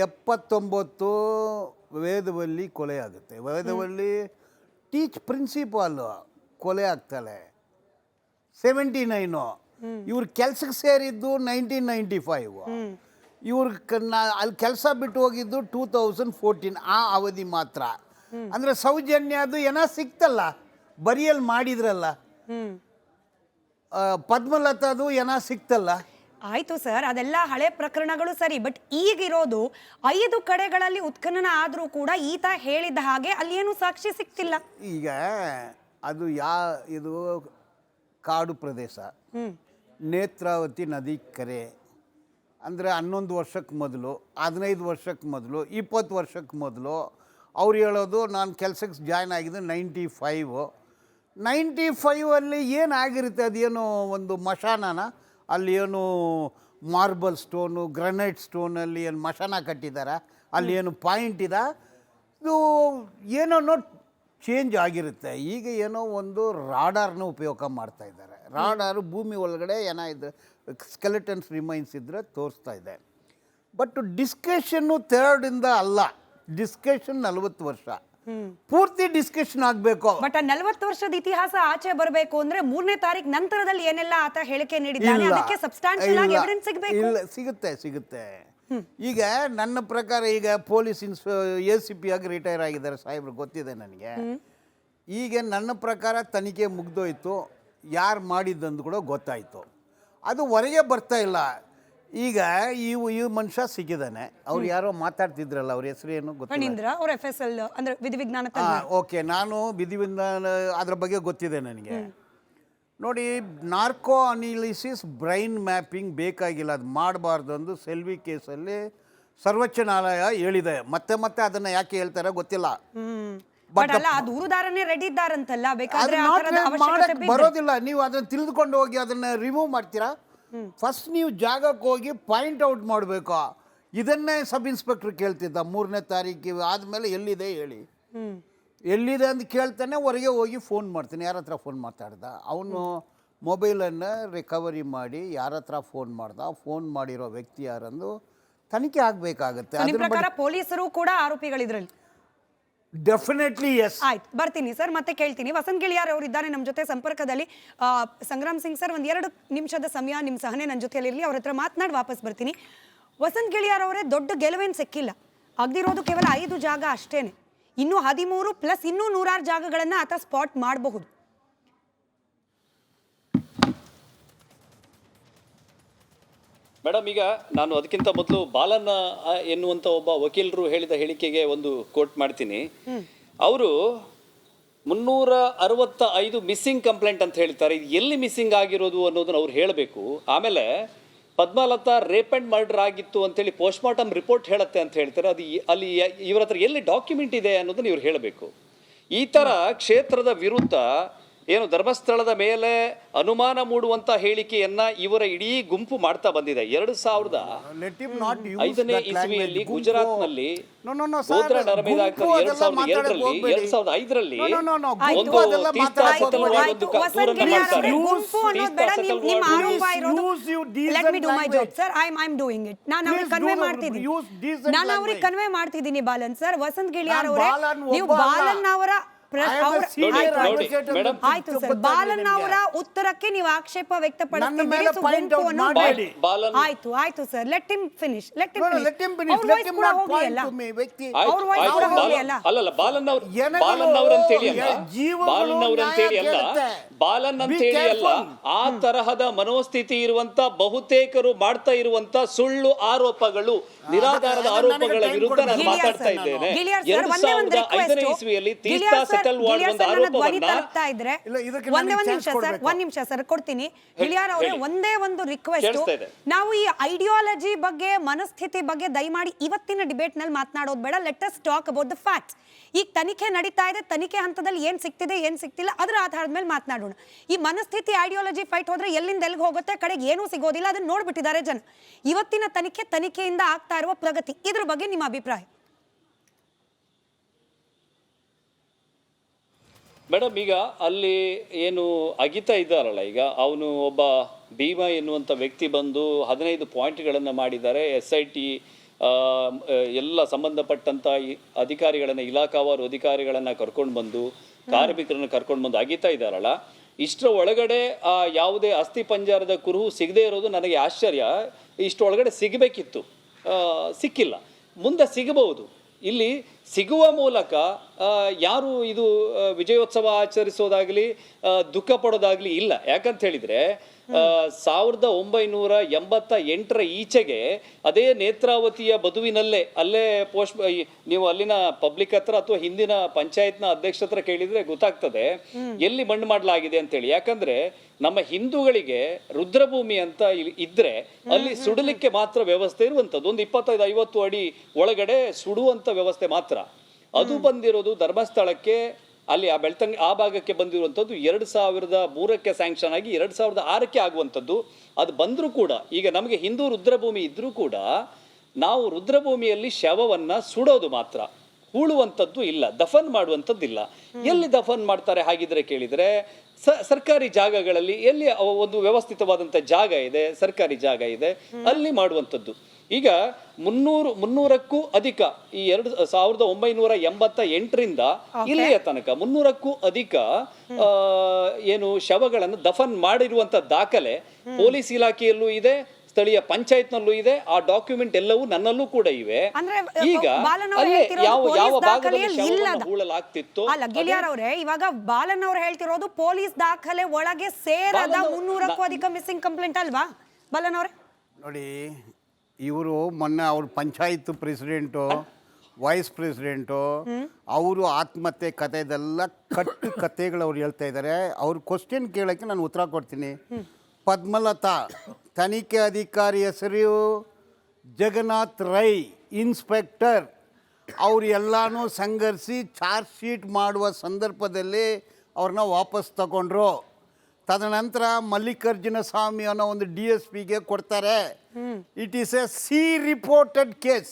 79 ವೇದವಲ್ಲಿ ಕೊಲೆ ಆಗುತ್ತೆ. ವೇದವಲ್ಲಿ ಟೀಚ್ ಪ್ರಿನ್ಸಿಪಾಲ್ ಕೊಲೆ ಆಗ್ತಾಳೆ 79. ಇವ್ರ ಕೆಲ್ಸಕ್ಕೆ ಸೇರಿದ್ದು 1995. ಇವ್ರ ಅಲ್ಲಿ ಕೆಲಸ ಬಿಟ್ಟು ಹೋಗಿದ್ದು 2014. ಆ ಅವಧಿ ಮಾತ್ರ. ಅಂದರೆ ಸೌಜನ್ಯದು ಏನೋ ಸಿಕ್ತಲ್ಲ, ಬರಿಯಲ್ಲಿ ಮಾಡಿದ್ರಲ್ಲ. ಪದ್ಮಲತಾದು ಏನೋ ಸಿಕ್ತಲ್ಲ. ಆಯ್ತು ಸರ್, ಅದೆಲ್ಲ ಹಳೆ ಪ್ರಕರಣಗಳು ಸರಿ. ಬಟ್ ಈಗಿರೋದು 5 ಕಡೆಗಳಲ್ಲಿ ಉತ್ಖನನ ಆದರೂ ಕೂಡ ಈತ ಹೇಳಿದ ಹಾಗೆ ಅಲ್ಲಿ ಏನು ಸಾಕ್ಷಿ ಸಿಕ್ತಿಲ್ಲ. ಈಗ ಅದು ಇದು ಕಾಡು ಪ್ರದೇಶ, ನೇತ್ರಾವತಿ ನದಿ ಕೆರೆ. ಅಂದರೆ 11 ವರ್ಷಕ್ಕೆ ಮೊದಲು, 15 ವರ್ಷಕ್ಕೆ ಮೊದಲು, 20 ವರ್ಷಕ್ಕೆ ಮೊದಲು. ಅವ್ರು ಹೇಳೋದು ನಾನು ಕೆಲಸಕ್ಕೆ ಜಾಯ್ನ್ ಆಗಿದ್ದು 95. ಏನಾಗಿರುತ್ತೆ? ಅದೇನು ಒಂದು ಮಶಾನನ? ಅಲ್ಲಿ ಏನು ಮಾರ್ಬಲ್ ಸ್ಟೋನು, ಗ್ರನೈಟ್ ಸ್ಟೋನಲ್ಲಿ ಏನು ಮಶಾನ ಕಟ್ಟಿದ್ದಾರೆ? ಅಲ್ಲಿ ಏನು ಪಾಯಿಂಟ್ ಇದೆ? ಇದು ಏನೋ ಚೇಂಜ್ ಆಗಿರುತ್ತೆ. ಈಗ ಏನೋ ಒಂದು ರಾಡಾರ್ನ ಉಪಯೋಗ ಮಾಡ್ತಾ ಇದ್ದಾರೆ. ರಾಡಾರು ಭೂಮಿ ಒಳಗಡೆ ಏನೋ ಇದ್ರೆ ಸ್ಕೆಲೆಟನ್ಸ್ ರಿಮೈನ್ಸ್ ಇದ್ದರೆ ತೋರಿಸ್ತಾ ಇದೆ. ಬಟ್ ಡಿಸ್ಕಷನ್ನು 3ರಿಂದ ಅಲ್ಲ, ಡಿಸ್ಕಷನ್ 40 ವರ್ಷ ಪೂರ್ತಿ ಡಿಸ್ಕಷನ್ ಆಗಬೇಕು. ಬಟ್ 40 ವರ್ಷದ ಇತಿಹಾಸ ಆಚೆ ಬರಬೇಕು ಅಂದ್ರೆ 3ನೇ ತಾರೀಕು ನಂತರದಲ್ಲಿ ಏನೆಲ್ಲ ಆತ ಹೇಳಿಕೆ ನೀಡಿದ್ದಾನೆ ಅದಕ್ಕೆ ಸಬ್ಸ್ಟಾನ್ಷಿಯಲ್ ಆಗಿ ಎವಿಡೆನ್ಸ್ ಸಿಗಬೇಕು. ಇಲ್ಲ, ಸಿಗುತ್ತೆ. ಈಗ ನನ್ನ ಪ್ರಕಾರ ಈಗ ಪೊಲೀಸ್ ACP ಆಗಿ ರಿಟೈರ್ ಆಗಿದ್ದಾರೆ ಸಾಹೇಬ್ರು, ಗೊತ್ತಿದೆ ನನಗೆ. ಈಗ ನನ್ನ ಪ್ರಕಾರ ತನಿಖೆ ಮುಗ್ದೋಯ್ತು, ಯಾರು ಮಾಡಿದ್ದಂದು ಕೂಡ ಗೊತ್ತಾಯಿತು. ಅದು ಹೊರಗೆ ಬರ್ತಾ ಇಲ್ಲ. ಈಗ ಈ ಮನುಷ್ಯ ಸಿಕ್ಕಿದ್ದಾನೆ. ಅವ್ರು ಯಾರೋ ಮಾತಾಡ್ತಿದ್ರಲ್ಲ, ಅವ್ರ ಹೆಸರು ಏನು ಗೊತ್ತಿಲ್ಲ. ಅವ್ರ FSL ಅಂದ್ರೆ ವಿಧಿವಿಜ್ಞಾನ. ಓಕೆ, ನಾನು ವಿಧಿವಿಜ್ಞಾನ ಅದ್ರ ಬಗ್ಗೆ ಗೊತ್ತಿದೆ ನನಗೆ. ನೋಡಿ, ನಾರ್ಕೋ ಅನಾಲಿಸಿಸ್ ಬ್ರೈನ್ ಮ್ಯಾಪಿಂಗ್ ಬೇಕಾಗಿಲ್ಲ, ಅದು ಮಾಡಬಾರ್ದು ಅಂದು ಸೆಲ್ವಿ ಕೇಸಲ್ಲಿ ಸರ್ವೋಚ್ಚ ನ್ಯಾಯಾಲಯ ಹೇಳಿದೆ. ಮತ್ತೆ ಅದನ್ನು ಯಾಕೆ ಹೇಳ್ತಾರೆ ಗೊತ್ತಿಲ್ಲ. ಬಟ್ ಅಲ್ಲ, ಆ ದೂರುದಾರನೇ ರೆಡಿ ಇದ್ದಾರಂತಲ್ಲ, ಬೇಕಾದ್ರೆ ಬರೋದಿಲ್ಲ. ನೀವು ಅದನ್ನು ತಿಳಿದುಕೊಂಡು ಹೋಗಿ ಅದನ್ನು ರಿಮೂವ್ ಮಾಡ್ತೀರಾ? ಫಸ್ಟ್ ನೀವು ಜಾಗಕ್ಕೆ ಹೋಗಿ ಪಾಯಿಂಟ್ ಔಟ್ ಮಾಡಬೇಕು. ಇದನ್ನೇ ಸಬ್ ಇನ್ಸ್ಪೆಕ್ಟರ್ ಕೇಳ್ತಿದ್ದ 3ನೇ ತಾರೀಕಿಗೆ ಆದಮೇಲೆ ಎಲ್ಲಿದೆ ಹೇಳಿ, ಎಲ್ಲಿದೆ ಅಂತ ಕೇಳ್ತಾನೆ. ಹೊರಗೆ ಹೋಗಿ ಫೋನ್ ಮಾಡ್ತಾನೆ. ಯಾರ ಹತ್ರ ಫೋನ್ ಮಾತಾಡ್ದ? ಅವನು ಮೊಬೈಲನ್ನು ರಿಕವರಿ ಮಾಡಿ ಯಾರ ಹತ್ರ ಫೋನ್ ಮಾಡ್ದ, ಫೋನ್ ಮಾಡಿರೋ ವ್ಯಕ್ತಿ ಯಾರಂದು ತನಿಖೆ ಆಗಬೇಕಾಗತ್ತೆ. ಅದರ ಪ್ರಕಾರ ಪೊಲೀಸರು ಕೂಡ ಆರೋಪಿಗಳಿದ್ರಲ್ಲಿ. Definitely yes. ಆಯ್ತು, ಬರ್ತೀನಿ ಸರ್, ಮತ್ತೆ ಕೇಳ್ತೀನಿ. ವಸಂತ್ ಗಿಳಿಯಾರ್ ಅವರು ಇದ್ದಾರೆ ನಮ್ಮ ಜೊತೆ ಸಂಪರ್ಕದಲ್ಲಿ. ಸಂಗ್ರಾಮ್ ಸಿಂಗ್ ಸರ್, 1-2 ನಿಮಿಷದ ಸಮಯ ನಿಮ್ಮ ಸಹನೆ ನನ್ನ ಜೊತೆಯಲ್ಲಿ ಇರಲಿ, ಅವ್ರ ಹತ್ರ ಮಾತನಾಡಿ ವಾಪಸ್ ಬರ್ತೀನಿ. ವಸಂತ್ ಗಿಳಿಯಾರ್ ಅವರೇ ದೊಡ್ಡ ಗೆಲುವೇನು ಸಿಕ್ಕಿಲ್ಲ, ಆಗದಿರೋದು ಕೇವಲ 5 ಜಾಗ ಅಷ್ಟೇನೆ. ಇನ್ನು 13 ಪ್ಲಸ್ ಇನ್ನೂ 106 ಜಾಗಗಳನ್ನ ಆತ ಸ್ಪಾಟ್ ಮಾಡಬಹುದು. ಮೇಡಮ್, ಈಗ ನಾನು ಅದಕ್ಕಿಂತ ಮೊದಲು ಬಾಲನ್ನ ಎನ್ನುವಂಥ ಒಬ್ಬ ವಕೀಲರು ಹೇಳಿದ ಹೇಳಿಕೆಗೆ ಒಂದು ಕೋಟ್ ಮಾಡ್ತೀನಿ. ಅವರು 365 ಮಿಸ್ಸಿಂಗ್ ಕಂಪ್ಲೇಂಟ್ ಅಂತ ಹೇಳ್ತಾರೆ. ಇದು ಎಲ್ಲಿ ಮಿಸ್ಸಿಂಗ್ ಆಗಿರೋದು ಅನ್ನೋದನ್ನ ಅವ್ರು ಹೇಳಬೇಕು. ಆಮೇಲೆ ಪದ್ಮಲತಾ ರೇಪ್ ಆ್ಯಂಡ್ ಮರ್ಡರ್ ಆಗಿತ್ತು ಅಂತೇಳಿ ಪೋಸ್ಟ್ ಮಾರ್ಟಮ್ ರಿಪೋರ್ಟ್ ಹೇಳುತ್ತೆ ಅಂತ ಹೇಳ್ತಾರೆ. ಅದು ಅಲ್ಲಿ ಇವರ ಹತ್ರ ಎಲ್ಲಿ ಡಾಕ್ಯುಮೆಂಟ್ ಇದೆ ಅನ್ನೋದನ್ನ ಇವ್ರು ಹೇಳಬೇಕು. ಈ ಥರ ಕ್ಷೇತ್ರದ ವಿರುದ್ಧ ಏನು ಧರ್ಮಸ್ಥಳದ ಮೇಲೆ ಅನುಮಾನ ಮೂಡುವಂತ ಹೇಳಿಕೆಯನ್ನ ಇವರ ಇಡೀ ಗುಂಪು ಮಾಡ್ತಾ ಬಂದಿದೆ. 2005ನೇ ಇಸ್ವಿಯಲ್ಲಿ ಗುಜರಾತ್ನಲ್ಲಿ ಗೋಧ್ರಾ ನರಮೇಧ 2002ರಲ್ಲಿ ಒಂದು ತೀರ್ಥ ಸೆಟಲ್ಮೆಂಟ್ ಒಂದು ದೂರನ್ನ ಮಾಡ್ತಾರೆ. ನಾನು ಅವ್ರಿಗೆ ಕನ್ವೆ ಮಾಡ್ತಿದ್ದೀನಿ ಬಾಲನ್ ಸರ್. ವಸಂತ್ ಗಿಳಿಯಾರ್ ಅವರೇ, ನೀವು ಬಾಲನ್ ಅವರ ಆಯ್ತು ಸರ್, ಬಾಲನ್ ಅವರ ಉತ್ತರಕ್ಕೆ ನೀವು ಆಕ್ಷೇಪ ವ್ಯಕ್ತಪಡಿಸ್ತಿದ್ದೀರಿ. ಆಯ್ತು ಆಯ್ತು ಸರ್, ಲೆಟ್ ಹಿಮ್ ಫಿನಿಶ್. ಅಲ್ಲಲ್ಲ, ಬಾಲನ್ ಅವರಂತೇಳಿ ಅಲ್ಲ, ಬಾಲನ್ ಅಂತೇಳಿ ಅಲ್ಲ, ಆ ತರಹದ ಮನೋಸ್ಥಿತಿ ಇರುವಂತ ಬಹುತೇಕರು ಮಾಡ್ತಾ ಇರುವಂತ ಸುಳ್ಳು ಆರೋಪಗಳು, ನಿರಾಧಾರದ ಆರೋಪಗಳ ವಿರುದ್ಧ ನಾನು ಮಾತಾಡ್ತಾ ಇದ್ದೇನೆ. 2005ನೇ ಇಸ್ವಿಯಲ್ಲಿ ತೀರ್ಥ ಸೆಟಲ್ ವಾರ್ಡ್ ಒಂದು ಆರೋಪವನ್ನ ಒಂದ್ ನಿಮಿಷ ಸರ್ ಕೊಡ್ತೀನಿ. ಗಿಳಿಯಾರ್ ಅವರೇ, ಒಂದೇ ಒಂದು ರಿಕ್ವೆಸ್ಟ್, ನಾವು ಈ ಐಡಿಯಾಲಜಿ ಬಗ್ಗೆ, ಮನಸ್ಥಿತಿ ಬಗ್ಗೆ ದಯಮಾಡಿ ಇವತ್ತಿನ ಡಿಬೇಟ್ ನಲ್ಲಿ ಮಾತನಾಡೋದು ಬೇಡ. Let us talk about the facts. ಈಗ ತನಿಖೆ ನಡೀತಾ ಇದೆ, ತನಿಖೆ ಹಂತದಲ್ಲಿ ಏನ್ ಸಿಗ್ತಿದೆ ಏನ್ ಸಿಗ್ತಿಲ್ಲ ಅದರ ಆಧಾರದ ಮೇಲೆ ಮಾತನಾಡೋಣ. ಈ ಮನಸ್ಥಿತಿ ಐಡಿಯಾಲಜಿ ಫೈಟ್ ಹೋದ್ರೆ ಎಲ್ಲಿಂದ ಎಲ್ಲಿಗೆ ಹೋಗುತ್ತೆ, ಕಡೆಗೆ ಏನೂ ಸಿಗೋದಿಲ್ಲ. ಅದನ್ನ ನೋಡ್ಬಿಟ್ಟಿದ್ದಾರೆ ಜನ. ಇವತ್ತಿನ ತನಿಖೆಯಿಂದ ಆಗ್ತಾ ಇರುವ ಪ್ರಗತಿ, ಇದ್ರ ಬಗ್ಗೆ ನಿಮ್ಮ ಅಭಿಪ್ರಾಯ? ಮೇಡಮ್, ಈಗ ಅಲ್ಲಿ ಏನು ಅಗಿತಾ ಇದ್ದಾರಲ್ಲ, ಈಗ ಅವನು ಒಬ್ಬ ಭೀಮಾ ಎನ್ನುವಂಥ ವ್ಯಕ್ತಿ ಬಂದು 15 ಪಾಯಿಂಟ್ಗಳನ್ನು ಮಾಡಿದ್ದಾರೆ. SIT ಎಲ್ಲ ಸಂಬಂಧಪಟ್ಟಂಥ ಅಧಿಕಾರಿಗಳನ್ನು, ಇಲಾಖಾವಾರು ಅಧಿಕಾರಿಗಳನ್ನು ಕರ್ಕೊಂಡು ಬಂದು, ಕಾರ್ಮಿಕರನ್ನು ಕರ್ಕೊಂಡು ಬಂದು ಅಗಿತಾ ಇದ್ದಾರಲ್ಲ. ಇಷ್ಟರ ಒಳಗಡೆ ಯಾವುದೇ ಅಸ್ಥಿ ಪಂಜರದ ಕುರುಹು ಸಿಗದೇ ಇರೋದು ನನಗೆ ಆಶ್ಚರ್ಯ. ಇಷ್ಟರೊಳಗಡೆ ಸಿಗಬೇಕಿತ್ತು, ಸಿಕ್ಕಿಲ್ಲ. ಮುಂದೆ ಸಿಗಬಹುದು. ಇಲ್ಲಿ ಸಿಗುವ ಮೂಲಕ ಯಾರು ಇದು ವಿಜಯೋತ್ಸವ ಆಚರಿಸೋದಾಗಲಿ ದುಃಖ ಪಡೋದಾಗಲಿ ಇಲ್ಲ. ಯಾಕಂತ ಹೇಳಿದರೆ 1988ರ ಈಚೆಗೆ ಅದೇ ನೇತ್ರಾವತಿಯ ಬದುವಿನಲ್ಲೇ ಅಲ್ಲೇ ನೀವು ಅಲ್ಲಿನ ಪಬ್ಲಿಕ್ ಹತ್ರ ಅಥವಾ ಹಿಂದಿನ ಪಂಚಾಯತ್ನ ಅಧ್ಯಕ್ಷ ಹತ್ರ ಕೇಳಿದ್ರೆ ಗೊತ್ತಾಗ್ತದೆ ಎಲ್ಲಿ ಮಣ್ಣು ಮಾಡಲಾಗಿದೆ ಅಂತೇಳಿ. ಯಾಕಂದ್ರೆ ನಮ್ಮ ಹಿಂದೂಗಳಿಗೆ ರುದ್ರಭೂಮಿ ಅಂತ ಇದ್ರೆ ಅಲ್ಲಿ ಸುಡಲಿಕ್ಕೆ ಮಾತ್ರ ವ್ಯವಸ್ಥೆ ಇರುವಂಥದ್ದು. ಒಂದು 25-50 ಅಡಿ ಒಳಗಡೆ ಸುಡುವಂಥ ವ್ಯವಸ್ಥೆ ಮಾತ್ರ. ಅದು ಬಂದಿರೋದು ಧರ್ಮಸ್ಥಳಕ್ಕೆ, ಅಲ್ಲಿ ಆ ಬೆಳ್ತಂಗಿ ಆ ಭಾಗಕ್ಕೆ ಬಂದಿರುವಂಥದ್ದು 2003ಕ್ಕೆ ಸ್ಯಾಂಕ್ಷನ್ ಆಗಿ 2006ಕ್ಕೆ ಆಗುವಂಥದ್ದು. ಅದು ಬಂದರೂ ಕೂಡ ಈಗ ನಮಗೆ ಹಿಂದೂ ರುದ್ರಭೂಮಿ ಇದ್ರೂ ಕೂಡ ನಾವು ರುದ್ರಭೂಮಿಯಲ್ಲಿ ಶವವನ್ನು ಸುಡೋದು ಮಾತ್ರ, ಹೂಳುವಂಥದ್ದು ಇಲ್ಲ, ದಫನ್ ಮಾಡುವಂಥದ್ದಿಲ್ಲ. ಎಲ್ಲಿ ದಫನ್ ಮಾಡ್ತಾರೆ ಹಾಗಿದ್ರೆ ಕೇಳಿದರೆ ಸರ್ಕಾರಿ ಜಾಗಗಳಲ್ಲಿ ಎಲ್ಲಿ ಒಂದು ವ್ಯವಸ್ಥಿತವಾದಂಥ ಜಾಗ ಇದೆ, ಸರ್ಕಾರಿ ಜಾಗ ಇದೆ, ಅಲ್ಲಿ ಮಾಡುವಂಥದ್ದು. ಈಗ 300ಕ್ಕೂ ಅಧಿಕ ಈ 1988ರಿಂದ ಇಲ್ಲಿಯ ತನಕ 300ಕ್ಕೂ ಅಧಿಕ ಏನು ಶವಗಳನ್ನು ದಫನ್ ಮಾಡಿರುವಂಥ ದಾಖಲೆ ಪೊಲೀಸ್ ಇಲಾಖೆಯಲ್ಲೂ ಇದೆ, ಸ್ಥಳೀಯ ಪಂಚಾಯತ್ನಲ್ಲೂ ಇದೆ. ಆ ಡಾಕ್ಯುಮೆಂಟ್ ಎಲ್ಲವೂ ನನ್ನಲ್ಲೂ ಕೂಡ ಇವೆ. ಈಗ ಯಾವ ಭಾಗದಲ್ಲಿ ಹೂಳಲಾಗ್ತಿತ್ತು ಅಲ್ಲ ಗಿಳಿಯಾರ್ ಅವರೇ, ಇವಾಗ ಬಾಲನ್ ಅವ್ರು ಹೇಳ್ತಿರೋದು ಪೊಲೀಸ್ ದಾಖಲೆ ಒಳಗೆ ಸೇರದ 300ಕ್ಕೂ ಅಧಿಕ ಮಿಸ್ಸಿಂಗ್ ಕಂಪ್ಲೇಂಟ್ ಅಲ್ವಾ ಬಾಲನ್ ಅವರೇ? ನೋಡಿ, ಇವರು ಮೊನ್ನೆ ಅವ್ರ ಪಂಚಾಯತ್ ಪ್ರೆಸಿಡೆಂಟು, ವೈಸ್ ಪ್ರೆಸಿಡೆಂಟು, ಅವರು ಆತ್ಮಹತ್ಯೆ ಕಥೆದೆಲ್ಲ ಕಥೆಗಳು ಅವ್ರು ಹೇಳ್ತಾ ಇದ್ದಾರೆ. ಅವ್ರ ಕ್ವಶನ್ ಕೇಳೋಕ್ಕೆ ನಾನು ಉತ್ತರ ಕೊಡ್ತೀನಿ. ಪದ್ಮಲತಾ ತನಿಖೆ ಅಧಿಕಾರಿ ಹೆಸರು ಜಗನ್ನಾಥ್ ರೈ, ಇನ್ಸ್ಪೆಕ್ಟರ್. ಅವರು ಎಲ್ಲನೂ ಸಂಘರ್ಷಿ ಚಾರ್ಜ್ ಶೀಟ್ ಮಾಡುವ ಸಂದರ್ಭದಲ್ಲಿ ಅವ್ರನ್ನ ವಾಪಸ್ ತಗೊಂಡ್ರು. ತದನಂತರ ಮಲ್ಲಿಕಾರ್ಜುನ ಸ್ವಾಮಿ ಅನ್ನೋ ಒಂದು DSPಗೆ ಕೊಡ್ತಾರೆ. It is A C reported case.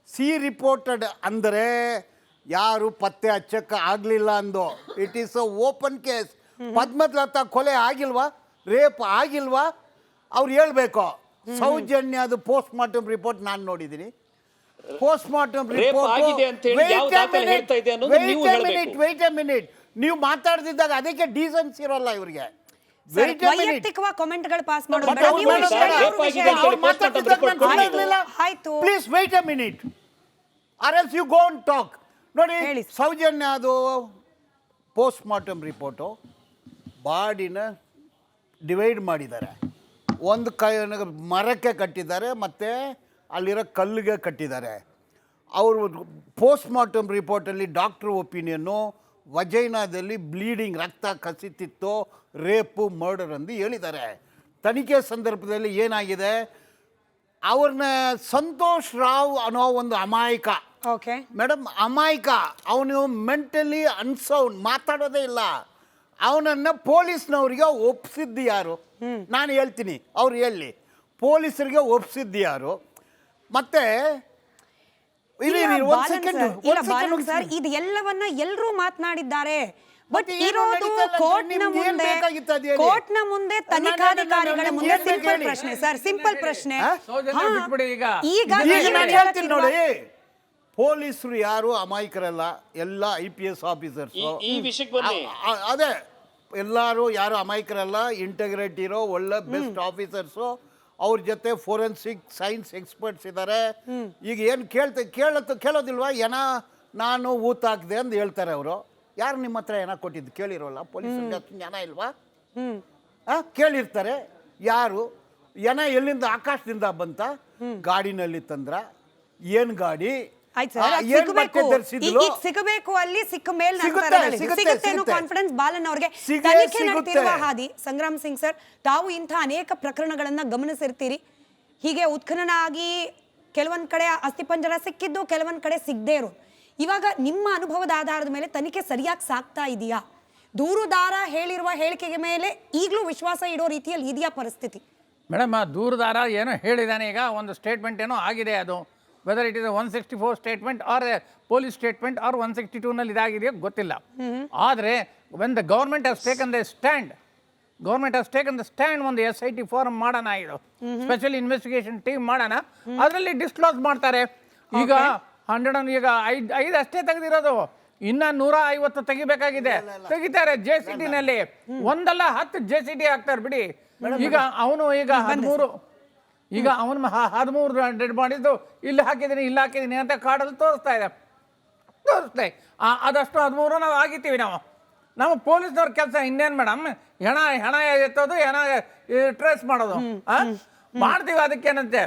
C reported ಅಂದರೆ ಯಾರು ಪತ್ತೆ ಹಚ್ಚಕ್ಕೆ ಆಗಲಿಲ್ಲ ಅಂದು. It is a open case. Padmalatha ಕೊಲೆ ಆಗಿಲ್ವಾ, ರೇಪ್ ಆಗಿಲ್ವಾ, ಅವ್ರು ಹೇಳ್ಬೇಕು. ಸೌಜನ್ಯ ಅದು ಪೋಸ್ಟ್ ಮಾರ್ಟಮ್ ರಿಪೋರ್ಟ್ ನಾನು ನೋಡಿದ್ದೀನಿ. Post mortem report wait a minute ನೀವು ಮಾತಾಡ್ತಿದ್ದಾಗ ಅದಕ್ಕೆ ಡೀಸೆನ್ಸಿ ಇರೋಲ್ಲ ಇವರಿಗೆ. Wait a minute. ವೈಯಕ್ತಿಕವಾಗಿ ಕಾಮೆಂಟ್ಗಳು ಪಾಸ್ ಮಾಡೋದು But ಬೇಡ. ಅವ್ರು ನೀವು ಬೇಡ, ವಿಷಯ, ಬೇಡ. ಅವ್ರ ರೇಪ್ ವಿಷಯ. ಆಗಿದೆ ಅಂತ ಅವ್ರು ಮಾತಾಡ್ತಿದ್ದಾಗ ನಾನು ಸುಮ್ಮನೆ ಇರ್ಲಿಲ್ಲ. ಆಯ್ತು. Please wait a minute. Or else you go and talk. ನೋಡಿ ಹೇಳಿ. ಸೌಜನ್ಯ ಅದು ಪೋಸ್ಟ್ ಮಾರ್ಟಮ್ ರಿಪೋರ್ಟು ಬಾಡಿನ ಡಿವೈಡ್ ಮಾಡಿದ್ದಾರೆ. ಒಂದು ಮರಕ್ಕೆ ಕಟ್ಟಿದ್ದಾರೆ ಮತ್ತು ಅಲ್ಲಿರೋ ಕಲ್ಲಿಗೆ ಕಟ್ಟಿದ್ದಾರೆ. ಅವರು ಪೋಸ್ಟ್ ಮಾರ್ಟಮ್ ರಿಪೋರ್ಟಲ್ಲಿ ಡಾಕ್ಟ್ರ್ ಒಪಿನಿಯನ್ನು ವಜೈನಾದಲ್ಲಿ ಬ್ಲೀಡಿಂಗ್ ರಕ್ತ ಕಸಿತಿತ್ತು, ರೇಪು ಮರ್ಡರ್ ಎಂದು ಹೇಳಿದ್ದಾರೆ. ತನಿಖೆ ಸಂದರ್ಭದಲ್ಲಿ ಏನಾಗಿದೆ, ಅವ್ರನ್ನ ಸಂತೋಷ್ ರಾವ್ ಅನ್ನೋ ಒಂದು ಅಮಾಯಕ ಓಕೆ ಮೇಡಮ್, ಅಮಾಯಕ, ಅವನು ಮೆಂಟಲಿ ಅನ್ಸೌಂಡ್, ಮಾತಾಡೋದೇ ಇಲ್ಲ. ಅವನನ್ನು ಪೊಲೀಸ್ನವ್ರಿಗೆ ಒಪ್ಪಿಸಿದ್ದು ಯಾರು? ನಾನು ಹೇಳ್ತೀನಿ, ಅವ್ರು ಹೇಳಿ. ಪೊಲೀಸರಿಗೆ ಒಪ್ಪಿಸಿದ್ದು ಯಾರು? ಮತ್ತೆ ಸರ್ ಇದು ಎಲ್ಲವನ್ನ ಎಲ್ಲರೂ ಮಾತನಾಡಿದ್ದಾರೆ. ಬಟ್ ಮತ್ತೆ ಏನು ಇರೋದು ನಡೀತಲ್ಲ? ಕೋರ್ಟ್ನ ನಿಮ್ಗೆ ಏನ್ ಮುಂದೆ, ಬೇಕಾಗಿತ್ತು ಅದು ಹೇಳಿ? ಕೋರ್ಟ್ನ ಮುಂದೆ ತನಿಖಾಧಿಕಾರಿಗಳ ನಾನು ಮುಂದೆ ಏನ್ ಸಿಂಪಲ್ ಹೇಳಿ? ಪ್ರಶ್ನೆ ಸರ್, ಸಿಂಪಲ್ ಪ್ರಶ್ನೆ. ಸೌಜನ್ಯ ಹಾ. ಬಿಟ್ಬಿಡಿ ಈಗ. ಈಗ ಈಗ ನೀವು ನಾನು ಹೇಳ್ತೀನಿ ನೋಡಿ, ಹೇಳ್ತಿರುವ- ಪೊಲೀಸರು ಯಾರು ಅಮಾಯಕರಲ್ಲ, ಎಲ್ಲ IPS ಆಫೀಸರ್ಸು. ಈ ವಿಷಯಕ್ಕೆ ಬನ್ನಿ. ಅದೇ ಎಲ್ಲರೂ ಯಾರು ಅಮಾಯಕರಲ್ಲ, ಇಂಟಗ್ರಿಟಿ ಇರೋ ಒಳ್ಳೆ ಬೆಸ್ಟ್ ಆಫೀಸರ್ಸು. ಅವ್ರ ಜೊತೆ ಫೋರೆನ್ಸಿಕ್ ಸೈನ್ಸ್ ಎಕ್ಸ್ಪರ್ಟ್ಸ್ ಇದ್ದಾರೆ. ಈಗ ಏನು ಕೇಳೋದಿಲ್ವಾ? ನಾನು ಊತ ಹಾಕಿದೆ ಅಂತ ಹೇಳ್ತಾರೆ ಅವರು. ಯಾರು ನಿಮ್ಮ ಹತ್ರ ಕೊಟ್ಟಿದ್ದು ಕೇಳಿರೋಲ್ಲ? ಪೊಲೀಸರಿಗೆ ಅಷ್ಟು ಜನ ಇಲ್ವಾ? ಕೇಳಿರ್ತಾರೆ. ಯಾರು ಎಲ್ಲಿಂದ ಆಕಾಶದಿಂದ ಬಂತ? ಗಾಡಿನಲ್ಲಿ ತಂದ್ರ? ಏನು ಗಾಡಿ? ಆಯ್ತು ಸರ್, ಅದು ಏನ್ ಸಿಗಬೇಕು. ಬಟ್ಟೆ ಧರಿಸಿದ್ಲು? ಈಗ ಸಿಗಬೇಕು, ಅಲ್ಲಿ ಸಿಕ್ಕ ಮೇಲೆ ಸಿಗುತ್ತೆ. ಕಾನ್ಫಿಡೆನ್ಸ್ ಬಾಲನ್ ಅವರಿಗೆ. ಸಿಗೇ ತನಿಖೆ ಸಿಗುತ್ತೆ. ನಡೆತಿರುವ ಹಾದಿ. ಸಂಗ್ರಾಮ್ ಸಿಂಗ್ ಸರ್, ತಾವು ಇಂಥ ಅನೇಕ ಪ್ರಕರಣಗಳನ್ನ ಗಮನಿಸಿರ್ತೀರಿ. ಹೀಗೆ ಉತ್ಖನನ ಆಗಿ ಕೆಲವೊಂದ್ ಕಡೆ ಅಸ್ಥಿಪಂಜರ ಸಿಕ್ಕಿದ್ದು, ಕೆಲವೊಂದ್ ಕಡೆ ಸಿಗದೇ ಇರೋದು. ಇವಾಗ ನಿಮ್ಮ ಅನುಭವದ ಆಧಾರದ ಮೇಲೆ ತನಿಖೆ ಸರಿಯಾಗಿ ಸಾಗ್ತಾ ಇದೆಯಾ? ದೂರುದಾರ ಹೇಳಿರುವ ಹೇಳಿಕೆಗೆ ಮೇಲೆ ಈಗಲೂ ವಿಶ್ವಾಸ ಇಡೋ ರೀತಿಯಲ್ಲಿ ಇದೆಯಾ ಪರಿಸ್ಥಿತಿ? ಮೇಡಮ್, ಆ ದೂರುದಾರ ಏನೋ ಹೇಳಿದ್ದಾನೆ, ಈಗ ಒಂದು ಸ್ಟೇಟ್ಮೆಂಟ್ ಏನೋ ಆಗಿದೆ. ಅದು whether it is 164 statement or police statement or 162ನಲ್ಲಿ ಇದಾಗಿದೆಯೋ ಗೊತ್ತಿಲ್ಲ. ಆದರೆ when the government has taken the stand, ಒಂದು SIT ಫಾರಮ್ ಮಾಡೋಣ, ಇದು ಸ್ಪೆಷಲ್ ಇನ್ವೆಸ್ಟಿಗೇಷನ್ ಟೀಮ್ ಮಾಡೋಣ, ಅದರಲ್ಲಿ ಡಿಸ್ಕ್ಲೋಸ್ ಮಾಡ್ತಾರೆ. ಈಗ 100 ಈಗ 5 ಅಷ್ಟೇ ತೆಗೆದಿರೋದು, ಇನ್ನ 150 ತೆಗಿಬೇಕಾಗಿದೆ. ತೆಗಿತಾರೆ JCTನಲ್ಲಿ. ಒಂದಲ್ಲ 10 JCT ಹಾಕ್ತಾರೆ ಬಿಡಿ. ಈಗ ಅವನು ಈಗ 13 ಡೆಡ್ ಮಾಡಿದ್ದು ಇಲ್ಲಿ ಹಾಕಿದ್ದೀನಿ ಅಂತ ಕಾರ್ಡಲ್ಲಿ ತೋರಿಸ್ತೆ. ಅದಷ್ಟು 13 ನಾವು ಆಗಿರ್ತೀವಿ. ನಾವು ಪೊಲೀಸ್ನವ್ರ ಕೆಲಸ ಇನ್ನೇನು ಮೇಡಮ್? ಹೆಣ ಎತ್ತೋದು, ಹೆಣ ಟ್ರೇಸ್ ಮಾಡೋದು ಮಾಡ್ತೀವಿ. ಅದಕ್ಕೇನಂತೆ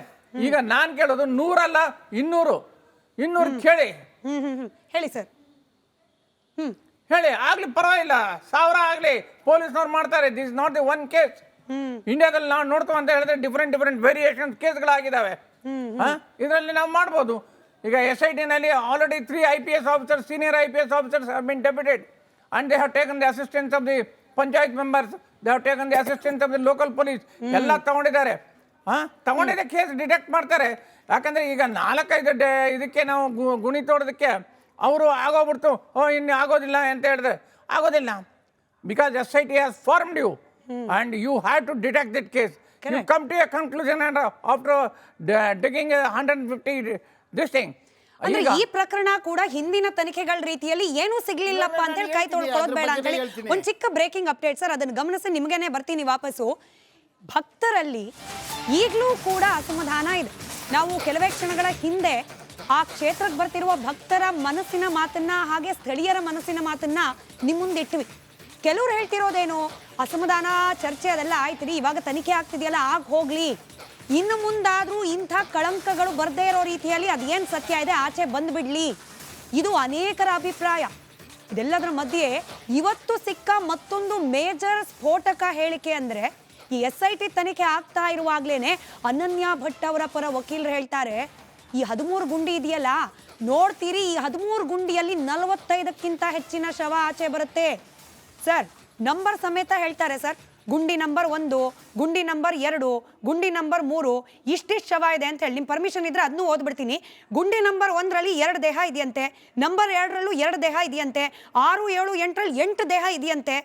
ಈಗ ನಾನು ಕೇಳೋದು 100 ಅಲ್ಲ 200 ಕೇಳಿ. ಹೇಳಿ ಸರ್. ಹೇಳಿ, ಆಗ್ಲಿ ಪರವಾಗಿಲ್ಲ, 1000 ಆಗಲಿ, ಪೊಲೀಸ್ನವ್ರು ಮಾಡ್ತಾರೆ. This is not the one case. ಇಂಡಿಯಾದಲ್ಲಿ ನಾವು ನೋಡ್ತೀವಿ ಅಂತ ಹೇಳಿದ್ರೆ ಡಿಫ್ರೆಂಟ್ ವೇರಿಯೇಷನ್ ಕೇಸ್ಗಳಾಗಿದ್ದಾವೆ. ಇದರಲ್ಲಿ ನಾವು ಮಾಡ್ಬೋದು. ಈಗ SITನಲ್ಲಿ already 3 IPS officers, senior IPS officers have been deputed and they have taken the assistance of the panchayat members, they have taken the assistance of the local police. ಎಲ್ಲ ತಗೊಂಡಿದ್ದಾರೆ. ತಗೊಂಡಿದ್ದೆ ಕೇಸ್ ಡಿಟೆಕ್ಟ್ ಮಾಡ್ತಾರೆ. ಯಾಕಂದರೆ ಈಗ 4-5 ಇದಕ್ಕೆ ನಾವು ಗುಣಿ ತೋಡೋದಕ್ಕೆ ಅವರು ಆಗೋಗ್ಬಿಡ್ತು, ಇನ್ನು ಆಗೋದಿಲ್ಲ ಅಂತ ಹೇಳಿದ್ರೆ ಆಗೋದಿಲ್ಲ. Because SIT has formed you and you had to detect that case. You come to a conclusion and after digging 150 this thing. ಅಂದ್ರೆ ಈ ಪ್ರಕರಣ ಕೂಡ ಹಿಂದಿನ ತನಿಖೆಗಳ ರೀತಿಯಲ್ಲಿ ಏನೂ ಸಿಗ್ಲಿಲ್ಲಪ್ಪ ಅಂತ ಹೇಳಿ ಕೈ ತೊಳ್ಕೊಳ್ಳೋದು ಬೇಡ ಅಂತ ಹೇಳಿ ಒಂದು ಚಿಕ್ಕ ಬ್ರೇಕಿಂಗ್ ಅಪ್ಡೇಟ್ ಸರ್, ಅದನ್ನು ಗಮನಿಸಿ ನಿಮಗೇನೆ ಬರ್ತೀನಿ ವಾಪಸ್ಸು. ಭಕ್ತರಲ್ಲಿ ಈಗಲೂ ಕೂಡ ಅಸಮಾಧಾನ ಇದೆ. ನಾವು ಕೆಲವೇ ಕ್ಷಣಗಳ ಹಿಂದೆ ಆ ಕ್ಷೇತ್ರಕ್ಕೆ ಬರ್ತಿರುವ ಭಕ್ತರ ಮನಸ್ಸಿನ ಮಾತನ್ನ, ಹಾಗೆ ಸ್ಥಳೀಯರ ಮನಸ್ಸಿನ ಮಾತನ್ನ ನಿಮ್ಮ ಮುಂದೆ ಇಟ್ವಿ. ಕೆಲವ್ರು ಹೇಳ್ತಿರೋದೇನು, ಅಸಮಾಧಾನ ಚರ್ಚೆ ಅದೆಲ್ಲ ಆಯ್ತು, ಇವಾಗ ತನಿಖೆ ಆಗ್ತಿದೆಯಲ್ಲ ಆಗ ಹೋಗ್ಲಿ, ಇನ್ನು ಮುಂದಾದ್ರೂ ಇಂಥ ಕಳಂಕಗಳು ಬರ್ದೇ ಇರೋ ರೀತಿಯಲ್ಲಿ ಅದೇನು ಸತ್ಯ ಇದೆ ಆಚೆ ಬಂದ್ಬಿಡ್ಲಿ, ಇದು ಅನೇಕರ ಅಭಿಪ್ರಾಯ. ಇದೆಲ್ಲದರ ಮಧ್ಯೆ ಇವತ್ತು ಸಿಕ್ಕ ಮತ್ತೊಂದು ಮೇಜರ್ ಸ್ಫೋಟಕ ಹೇಳಿಕೆ ಅಂದ್ರೆ, ಈ SIT ತನಿಖೆ ಆಗ್ತಾ ಇರುವಾಗ್ಲೇನೆ ಅನನ್ಯ ಭಟ್ ಅವರ ಪರ ವಕೀಲರು ಹೇಳ್ತಾರೆ, ಈ 13 ಗುಂಡಿ ಇದೆಯಲ್ಲ ನೋಡ್ತೀರಿ, ಈ 13 ಗುಂಡಿಯಲ್ಲಿ 45ಕ್ಕಿಂತ ಹೆಚ್ಚಿನ ಶವ ಆಚೆ ಬರುತ್ತೆ ಸರ್. ನಂಬರ್ ಸಮೇತ ಹೇಳ್ತಾರೆ ಸರ್. ಗುಂಡಿ ನಂಬರ್ 1, ಗುಂಡಿ ನಂಬರ್ 2, ಗುಂಡಿ ನಂಬರ್ 3 ಇಷ್ಟಿಷ್ಟು ಶವ ಇದೆ ಅಂತ ಹೇಳಿ. ನಿಮ್ಮ ಪರ್ಮಿಷನ್ ಇದ್ರೆ ಅದನ್ನು ಓದ್ಬಿಡ್ತೀನಿ. ಗುಂಡಿ ನಂಬರ್ 1ರಲ್ಲಿ 2 ದೇಹ ಇದೆಯಂತೆ, ನಂಬರ್ 2ರಲ್ಲೂ 2 ದೇಹ ಇದೆಯಂತೆ, 6, 7, 8ರಲ್ಲಿ 8 ದೇಹ ಇದೆಯಂತೆ.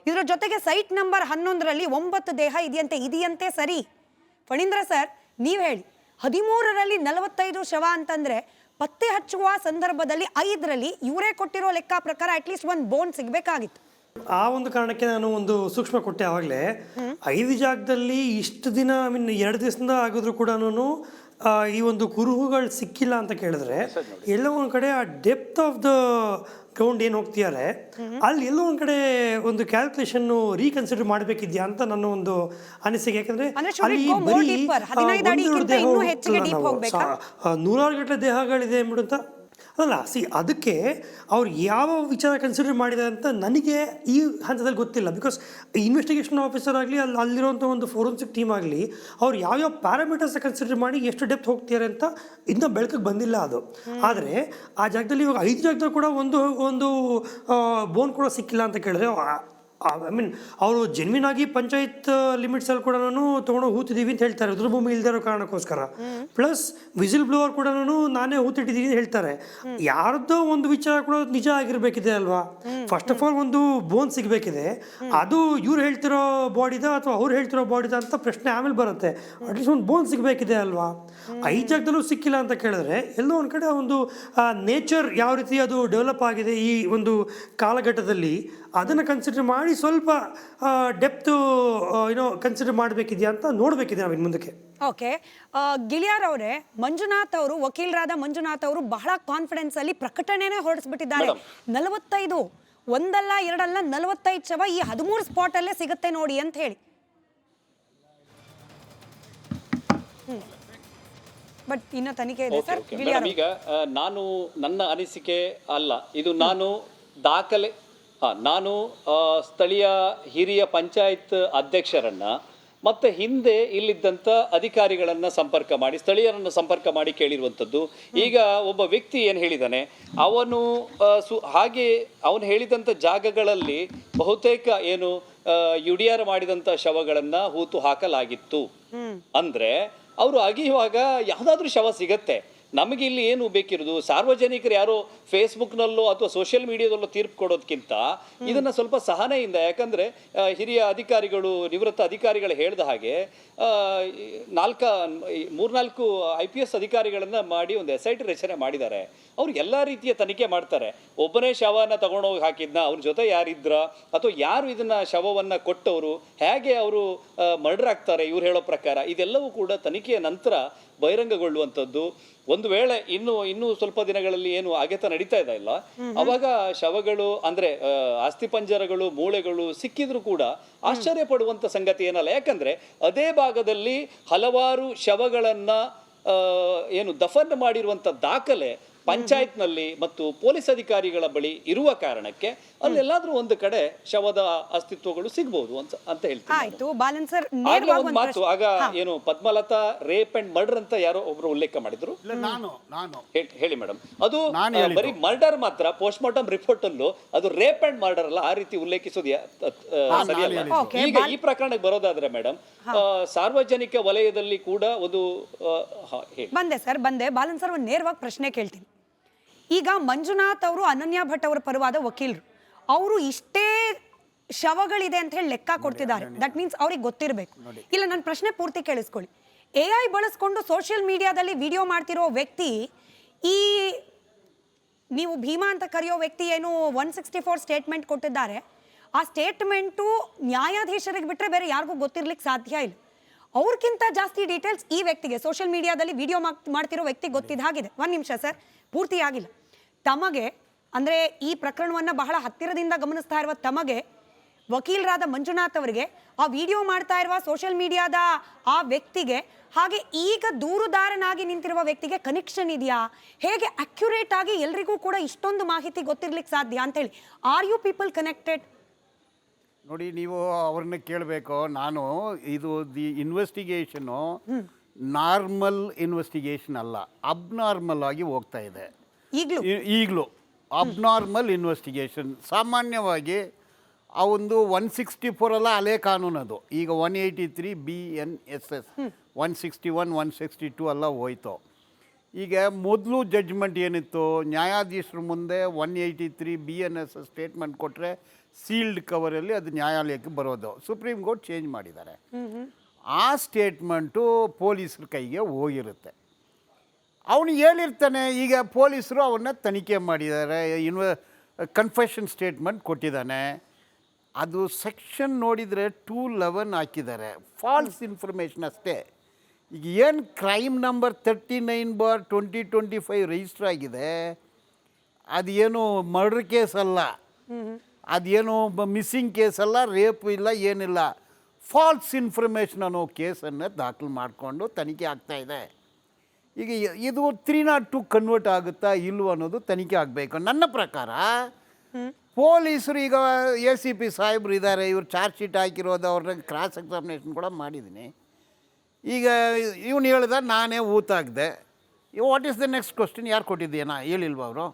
ಇದರ ಜೊತೆಗೆ ಸೈಟ್ ನಂಬರ್ 11ರಲ್ಲಿ 9 ದೇಹ ಇದೆಯಂತೆ. ಸರಿ ಫಣೀಂದ್ರ ಸರ್, ನೀವು ಹೇಳಿ, 13ರಲ್ಲಿ 45 ಶವ ಅಂತಂದ್ರೆ ಪತ್ತೆ ಹಚ್ಚುವ ಸಂದರ್ಭದಲ್ಲಿ 5ರಲ್ಲಿ ಇವರೇ ಕೊಟ್ಟಿರೋ ಲೆಕ್ಕ ಪ್ರಕಾರ ಅಟ್ಲೀಸ್ಟ್ ಒಂದು ಬೋನ್ ಸಿಗಬೇಕಾಗಿತ್ತು. ಆ ಒಂದು ಕಾರಣಕ್ಕೆ ನಾನು ಒಂದು ಸೂಕ್ಷ್ಮ ಕೊಟ್ಟೆ ಆವಾಗಲೇ 5 ಜಾಗದಲ್ಲಿ ಇಷ್ಟು ದಿನ ಐ ಮೀನ್ 2 ದಿವಸದಿಂದ ಆಗಿದ್ರು ಕೂಡ ಈ ಒಂದು ಕುರುಹುಗಳು ಸಿಕ್ಕಿಲ್ಲ ಅಂತ ಕೇಳಿದ್ರೆ ಎಲ್ಲೋ ಒಂದು ಕಡೆ ಆ ಡೆಪ್ತ್ ಆಫ್ ದ ಗ್ರೌಂಡ್ ಏನು ಹೋಗ್ತಿದ್ದಾರೆ ಅಲ್ಲಿ ಎಲ್ಲೋ ಒಂದು ಕಡೆ ಒಂದು ಕ್ಯಾಲ್ಕುಲೇಷನ್ ರೀಕನ್ಸಿಡರ್ ಮಾಡಬೇಕಿದ್ಯಾ ಅಂತ ನನ್ನ ಒಂದು ಅನಿಸಿಕೆ. ಯಾಕಂದ್ರೆ ಅಲ್ಲಿ ಬರೀ 15 ಅಡಿಗಿಂತ ಇನ್ನೂ ಹೆಚ್ಚಿಗೆ deep ಹೋಗ್ಬೇಕಾ? 100 ಗಟ್ಟಲೆ ದೇಹಗಳಿದೆ ಎಂಬುದಂತ ಅಲ್ಲ. ಅದಕ್ಕೆ ಅವ್ರು ಯಾವ ವಿಚಾರ ಕನ್ಸಿಡರ್ ಮಾಡಿದ್ದಾರೆ ಅಂತ ನನಗೆ ಈ ಹಂತದಲ್ಲಿ ಗೊತ್ತಿಲ್ಲ. ಬಿಕಾಸ್ ಇನ್ವೆಸ್ಟಿಗೇಷನ್ ಆಫೀಸರ್ ಆಗಲಿ ಅಲ್ಲಿರುವಂಥ ಒಂದು ಫೋರೆನ್ಸಿಕ್ ಟೀಮ್ ಆಗಲಿ ಅವ್ರು ಯಾವ್ಯಾವ ಪ್ಯಾರಾಮೀಟರ್ಸ್ ಕನ್ಸಿಡರ್ ಮಾಡಿ ಎಷ್ಟು ಡೆಪ್ತ್ ಹೋಗ್ತಿದ್ದಾರೆ ಅಂತ ಇನ್ನೂ ಬೆಳಕಿಗೆ ಬಂದಿಲ್ಲ ಅದು. ಆದರೆ ಆ ಜಾಗದಲ್ಲಿ ಇವಾಗ 5 ಜಾಗದಲ್ಲಿ ಕೂಡ ಒಂದು ಬೋನ್ ಕೂಡ ಸಿಕ್ಕಿಲ್ಲ ಅಂತ ಕೇಳಿದ್ರೆ ಐ ಮೀನ್ ಅವರು ಜೆನ್ವಿನ್ ಆಗಿ ಪಂಚಾಯತ್ ಲಿಮಿಟ್ಸಲ್ಲಿ ಕೂಡ ತೊಗೊಂಡು ಹೂತಿದ್ದೀವಿ ಅಂತ ಹೇಳ್ತಾರೆ, ರುದ್ರಭೂಮಿ ಇಲ್ದೇ ಇರೋ ಕಾರಣಕ್ಕೋಸ್ಕರ. ಪ್ಲಸ್ ವಿಸಿಲ್ ಬ್ಲೋವರ್ ಕೂಡ ನಾನೇ ಹೂತಿಟ್ಟಿದ್ದೀನಿ ಅಂತ ಹೇಳ್ತಾರೆ. ಯಾರದ್ದೋ ಒಂದು ವಿಚಾರ ಕೂಡ ನಿಜ ಆಗಿರಬೇಕಿದೆ ಅಲ್ವಾ. ಫಸ್ಟ್ ಆಫ್ ಆಲ್ ಒಂದು ಬೋನ್ ಸಿಗಬೇಕಿದೆ, ಅದು ಇವ್ರು ಹೇಳ್ತಿರೋ ಬಾಡಿದ ಅಥವಾ ಅವ್ರು ಹೇಳ್ತಿರೋ ಬಾಡಿದ ಅಂತ ಪ್ರಶ್ನೆ ಆಮೇಲೆ ಬರುತ್ತೆ. ಅಟ್ಲೀಸ್ಟ್ ಒಂದು ಬೋನ್ ಸಿಗಬೇಕಿದೆ ಅಲ್ವಾ. 5 ಜಾಗದಲ್ಲೂ ಸಿಕ್ಕಿಲ್ಲ ಅಂತ ಕೇಳಿದ್ರೆ ಎಲ್ಲೋ ಒಂದು ಕಡೆ ಒಂದು ನೇಚರ್ ಯಾವ ರೀತಿ ಅದು ಡೆವಲಪ್ ಆಗಿದೆ ಈ ಒಂದು ಕಾಲಘಟ್ಟದಲ್ಲಿ ಅದನ್ನು ಕನ್ಸಿಡರ್ ಮಾಡಿ ಸ್ವಲ್ಪ ಡೆಪ್ತು ಕನ್ಸಿಡರ್ ಮಾಡಬೇಕಿದೆಯಾ ಅಂತ ನೋಡಬೇಕಿದೆ ನಾವು ಇನ್ನು ಮುಂದಕ್ಕೆ. ಓಕೆ, ಗಿಳಿಯಾರ್ ಅವರೇ, ಮಂಜುನಾಥ್ ಅವರು, ವಕೀಲರಾದ ಮಂಜುನಾಥ್ ಅವರು ಬಹಳ ಕಾನ್ಫಿಡೆನ್ಸ್ ಅಲ್ಲಿ ಪ್ರಕಟಣೆನೇ ಹೊರಡಿಸ್ಬಿಟ್ಟಿದ್ದಾರೆ. 45 ಒಂದಲ್ಲ ಎರಡಲ್ಲ 45 ಶವ ಈ 13 ಸ್ಪಾಟ್ ಅಲ್ಲೇ ಸಿಗುತ್ತೆ ನೋಡಿ ಅಂತ ಹೇಳಿ. ಬಟ್ ಇನ್ನು ತನಿಖೆ ಇದೆ ಸರ್. ಈಗ ನಾನು ನನ್ನ ಅನಿಸಿಕೆ ಅಲ್ಲ ಇದು, ನಾನು ಸ್ಥಳೀಯ ಹಿರಿಯ ಪಂಚಾಯತ್ ಅಧ್ಯಕ್ಷರನ್ನ ಮತ್ತೆ ಹಿಂದೆ ಇಲ್ಲಿದ್ದಂಥ ಅಧಿಕಾರಿಗಳನ್ನ ಸಂಪರ್ಕ ಮಾಡಿ, ಸ್ಥಳೀಯರನ್ನು ಸಂಪರ್ಕ ಮಾಡಿ ಕೇಳಿರುವಂಥದ್ದು. ಈಗ ಒಬ್ಬ ವ್ಯಕ್ತಿ ಏನು ಹೇಳಿದ್ದಾನೆ, ಅವನು ಹಾಗೆ ಅವನು ಹೇಳಿದಂಥ ಜಾಗಗಳಲ್ಲಿ ಬಹುತೇಕ ಏನು UDR ಮಾಡಿದಂಥ ಶವಗಳನ್ನು ಹೂತು ಹಾಕಲಾಗಿತ್ತು. ಅಂದ್ರೆ ಅವರು ಅಗಿಯುವಾಗ ಯಾವುದಾದ್ರೂ ಶವ ಸಿಗತ್ತೆ. ನಮಗೆ ಇಲ್ಲಿ ಏನು ಬೇಕಿರೋದು, ಸಾರ್ವಜನಿಕರು ಯಾರೋ ಫೇಸ್ಬುಕ್ನಲ್ಲೋ ಅಥವಾ ಸೋಷಿಯಲ್ ಮೀಡಿಯಾದಲ್ಲೋ ತೀರ್ಪು ಕೊಡೋದಕ್ಕಿಂತ ಇದನ್ನು ಸ್ವಲ್ಪ ಸಹನೆಯಿಂದ, ಯಾಕಂದರೆ ಹಿರಿಯ ಅಧಿಕಾರಿಗಳು, ನಿವೃತ್ತ ಅಧಿಕಾರಿಗಳು ಹೇಳಿದ ಹಾಗೆ 3-4 IPS ಅಧಿಕಾರಿಗಳನ್ನು ಮಾಡಿ ಒಂದು SIT ರಚನೆ ಮಾಡಿದ್ದಾರೆ. ಅವ್ರು ಎಲ್ಲ ರೀತಿಯ ತನಿಖೆ ಮಾಡ್ತಾರೆ. ಒಬ್ಬನೇ ಶವನ ತಗೊಂಡೋಗಿ ಹಾಕಿದ್ನ, ಅವ್ರ ಜೊತೆ ಯಾರಿದ್ರ, ಅಥವಾ ಯಾರು ಇದನ್ನ ಶವವನ್ನು ಕೊಟ್ಟವರು, ಹೇಗೆ ಅವರು ಮರ್ಡರ್ ಆಗ್ತಾರೆ ಇವ್ರು ಹೇಳೋ ಪ್ರಕಾರ, ಇದೆಲ್ಲವೂ ಕೂಡ ತನಿಖೆಯ ನಂತರ ಬಹಿರಂಗಗೊಳ್ಳುವಂಥದ್ದು. ಒಂದು ವೇಳೆ ಇನ್ನೂ ಸ್ವಲ್ಪ ದಿನಗಳಲ್ಲಿ ಏನು ಅಗೆತ ನಡೀತಾ ಇಲ್ಲ, ಅವಾಗ ಶವಗಳು ಅಂದ್ರೆ ಅಸ್ಥಿಪಂಜರಗಳು, ಮೂಳೆಗಳು ಸಿಕ್ಕಿದ್ರು ಕೂಡ ಆಶ್ಚರ್ಯ ಪಡುವಂತ ಸಂಗತಿ ಏನಲ್ಲ. ಯಾಕಂದ್ರೆ ಅದೇ ಭಾಗದಲ್ಲಿ ಹಲವಾರು ಶವಗಳನ್ನ ಏನು ದಫನ್ ಮಾಡಿರುವಂತ ದಾಖಲೆ ಪಂಚಾಯತ್ನಲ್ಲಿ ಮತ್ತು ಪೊಲೀಸ್ ಅಧಿಕಾರಿಗಳ ಬಳಿ ಇರುವ ಕಾರಣಕ್ಕೆ ಅಲ್ಲೆಲ್ಲಾದ್ರೂ ಒಂದು ಕಡೆ ಶವದ ಅಸ್ತಿತ್ವಗಳು ಸಿಗಬಹುದು ಅಂತ ಹೇಳ್ತೀನಿ. ಆಯ್ತು ಬಾಲನ್ ಸರ್, ಒಂದು ಮಾತು ಆಗ ಏನು ಪದ್ಮಲತಾ ರೇಪ್ ಅಂಡ್ ಮರ್ಡರ್ ಅಂತ ಯಾರೋ ಒಬ್ರು ಉಲ್ಲೇಖ ಮಾಡಿದ್ರು. ಹೇಳಿ ಮೇಡಮ್, ಅದು ಬರೀ ಮರ್ಡರ್ ಮಾತ್ರ. ಪೋಸ್ಟ್ ಮಾರ್ಟಮ್ ರಿಪೋರ್ಟ್ ಅಲ್ಲೂ ಅದು ರೇಪ್ ಅಂಡ್ ಮರ್ಡರ್ ಅಲ್ಲ, ಆ ರೀತಿ ಉಲ್ಲೇಖಿಸೋದು ಸರಿಯಲ್ಲ. ಈಗ ಈ ಪ್ರಕರಣಕ್ಕೆ ಬರೋದಾದ್ರೆ ಮೇಡಮ್, ಸಾರ್ವಜನಿಕ ವಲಯದಲ್ಲಿ ಕೂಡ ಒಂದು ಬಂದೆ ಬಾಲನ್ ಸರ್, ಒಂದು ನೇರವಾಗಿ ಪ್ರಶ್ನೆ ಕೇಳ್ತೀನಿ. ಈಗ ಮಂಜುನಾಥ್ ಅವರು ಅನನ್ಯ ಭಟ್ ಅವರ ಪರವಾದ ವಕೀಲರು, ಅವರು ಇಷ್ಟೇ ಶವಗಳಿದೆ ಅಂತ ಹೇಳಿ ಲೆಕ್ಕ ಕೊಡ್ತಿದ್ದಾರೆ. ದಟ್ ಮೀನ್ಸ್ ಅವ್ರಿಗೆ ಗೊತ್ತಿರಬೇಕು. ಇಲ್ಲ, ನನ್ನ ಪ್ರಶ್ನೆ ಪೂರ್ತಿ ಕೇಳಿಸ್ಕೊಳ್ಳಿ. AI ಬಳಸ್ಕೊಂಡು ಸೋಷಿಯಲ್ ಮೀಡಿಯಾದಲ್ಲಿ ವಿಡಿಯೋ ಮಾಡ್ತಿರೋ ವ್ಯಕ್ತಿ, ಈ ನೀವು ಭೀಮಾ ಅಂತ ಕರೆಯೋ ವ್ಯಕ್ತಿ ಏನು 164 ಸ್ಟೇಟ್ಮೆಂಟ್ ಕೊಟ್ಟಿದ್ದಾರೆ, ಆ ಸ್ಟೇಟ್ಮೆಂಟು ನ್ಯಾಯಾಧೀಶರಿಗೆ ಬಿಟ್ಟರೆ ಬೇರೆ ಯಾರಿಗೂ ಗೊತ್ತಿರ್ಲಿಕ್ಕೆ ಸಾಧ್ಯ ಇಲ್ಲ. ಅವ್ರಿಗಿಂತ ಜಾಸ್ತಿ ಡೀಟೇಲ್ಸ್ ಈ ವ್ಯಕ್ತಿಗೆ, ಸೋಷಿಯಲ್ ಮೀಡಿಯಾದಲ್ಲಿ ವಿಡಿಯೋ ಮಾಡ್ತಿರೋ ವ್ಯಕ್ತಿಗೆ ಗೊತ್ತಿದ್ದ ಹಾಗಿದೆ. 1 ನಿಮಿಷ ಸರ್, ಪೂರ್ತಿ ಆಗಿಲ್ಲ. ತಮಗೆ ಅಂದರೆ ಈ ಪ್ರಕರಣವನ್ನು ಬಹಳ ಹತ್ತಿರದಿಂದ ಗಮನಿಸ್ತಾ ಇರುವ ತಮಗೆ, ವಕೀಲರಾದ ಮಂಜುನಾಥ್ ಅವರಿಗೆ, ಆ ವಿಡಿಯೋ ಮಾಡ್ತಾ ಇರುವ ಸೋಷಿಯಲ್ ಮೀಡಿಯಾದ ಆ ವ್ಯಕ್ತಿಗೆ, ಹಾಗೆ ಈಗ ದೂರುದಾರನಾಗಿ ನಿಂತಿರುವ ವ್ಯಕ್ತಿಗೆ ಕನೆಕ್ಷನ್ ಇದೆಯಾ? ಹೇಗೆ ಅಕ್ಯುರೇಟ್ ಆಗಿ ಎಲ್ರಿಗೂ ಕೂಡ ಇಷ್ಟೊಂದು ಮಾಹಿತಿ ಗೊತ್ತಿರ್ಲಿಕ್ಕೆ ಸಾಧ್ಯ ಅಂತೇಳಿ? Are you people connected? ನೋಡಿ, ನೀವು ಅವ್ರನ್ನ ಕೇಳಬೇಕು. ನಾನು ಇದು ಇನ್ವೆಸ್ಟಿಗೇಷನು ನಾರ್ಮಲ್ ಇನ್ವೆಸ್ಟಿಗೇಷನ್ ಅಲ್ಲ, ಅಬ್ನಾರ್ಮಲ್ ಆಗಿ ಹೋಗ್ತಾ ಇದೆ ಈಗಲೂ. ಅಬ್ನಾರ್ಮಲ್ ಇನ್ವೆಸ್ಟಿಗೇಷನ್ ಸಾಮಾನ್ಯವಾಗಿ ಆ ಒಂದು 164 ಅಲ್ಲ, ಹಳೆ ಕಾನೂನು ಅದು. ಈಗ 183 BNSS, 161, 162 ಎಲ್ಲ ಹೋಯ್ತು. ಈಗ ಮೊದಲು ಜಡ್ಜ್ಮೆಂಟ್ ಏನಿತ್ತು, ನ್ಯಾಯಾಧೀಶರ ಮುಂದೆ 183 BNSS ಸ್ಟೇಟ್ಮೆಂಟ್ ಕೊಟ್ಟರೆ ಸೀಲ್ಡ್ ಕವರಲ್ಲಿ ಅದು ನ್ಯಾಯಾಲಯಕ್ಕೆ ಬರೋದು. ಸುಪ್ರೀಂ ಕೋರ್ಟ್ ಚೇಂಜ್ ಮಾಡಿದ್ದಾರೆ. ಆ ಸ್ಟೇಟ್ಮೆಂಟು ಪೊಲೀಸರ ಕೈಗೆ ಹೋಗಿರುತ್ತೆ. ಅವನು ಹೇಳಿರ್ತಾನೆ. ಈಗ ಪೊಲೀಸರು ಅವನ್ನ ತನಿಖೆ ಮಾಡಿದ್ದಾರೆ, ಕನ್ಫೆಷನ್ ಸ್ಟೇಟ್ಮೆಂಟ್ ಕೊಟ್ಟಿದ್ದಾನೆ. ಅದು ಸೆಕ್ಷನ್ ನೋಡಿದರೆ 211 ಹಾಕಿದ್ದಾರೆ, ಫಾಲ್ಸ್ ಇನ್ಫಾರ್ಮೇಷನ್ ಅಷ್ಟೇ. ಈಗ ಏನು ಕ್ರೈಮ್ ನಂಬರ್ 39/2025 ರಿಜಿಸ್ಟರ್ ಆಗಿದೆ, ಅದೇನು ಮರ್ಡರ್ ಕೇಸ್ ಅಲ್ಲ, ಅದೇನು ಮಿಸ್ಸಿಂಗ್ ಕೇಸ್ ಅಲ್ಲ, ರೇಪ್ ಇಲ್ಲ, ಏನಿಲ್ಲ. ಫಾಲ್ಸ್ ಇನ್ಫಾರ್ಮೇಷನ್ ಅನ್ನೋ ಕೇಸನ್ನು ದಾಖಲು ಮಾಡಿಕೊಂಡು ತನಿಖೆ ಆಗ್ತಾಯಿದೆ. ಈಗ ಇದು 302 ಕನ್ವರ್ಟ್ ಆಗುತ್ತಾ ಇಲ್ವೋ ಅನ್ನೋದು ತನಿಖೆ ಆಗಬೇಕು. ನನ್ನ ಪ್ರಕಾರ ಪೊಲೀಸರು ಈಗ ACP ಸಾಹೇಬ್ರು ಇದ್ದಾರೆ, ಇವ್ರು ಚಾರ್ಜ್ ಶೀಟ್ ಹಾಕಿರೋದು, ಅವ್ರನ್ನ ಕ್ರಾಸ್ ಎಕ್ಸಾಮಿನೇಷನ್ ಕೂಡ ಮಾಡಿದ್ದೀನಿ. ಈಗ ಇವನು ಹೇಳ್ದ ನಾನೇ ಊತಾಗ್ದೆ. What is the next question? ಯಾರು ಕೊಟ್ಟಿದ್ದೀನಾ ಹೇಳಿಲ್ವ ಅವರು?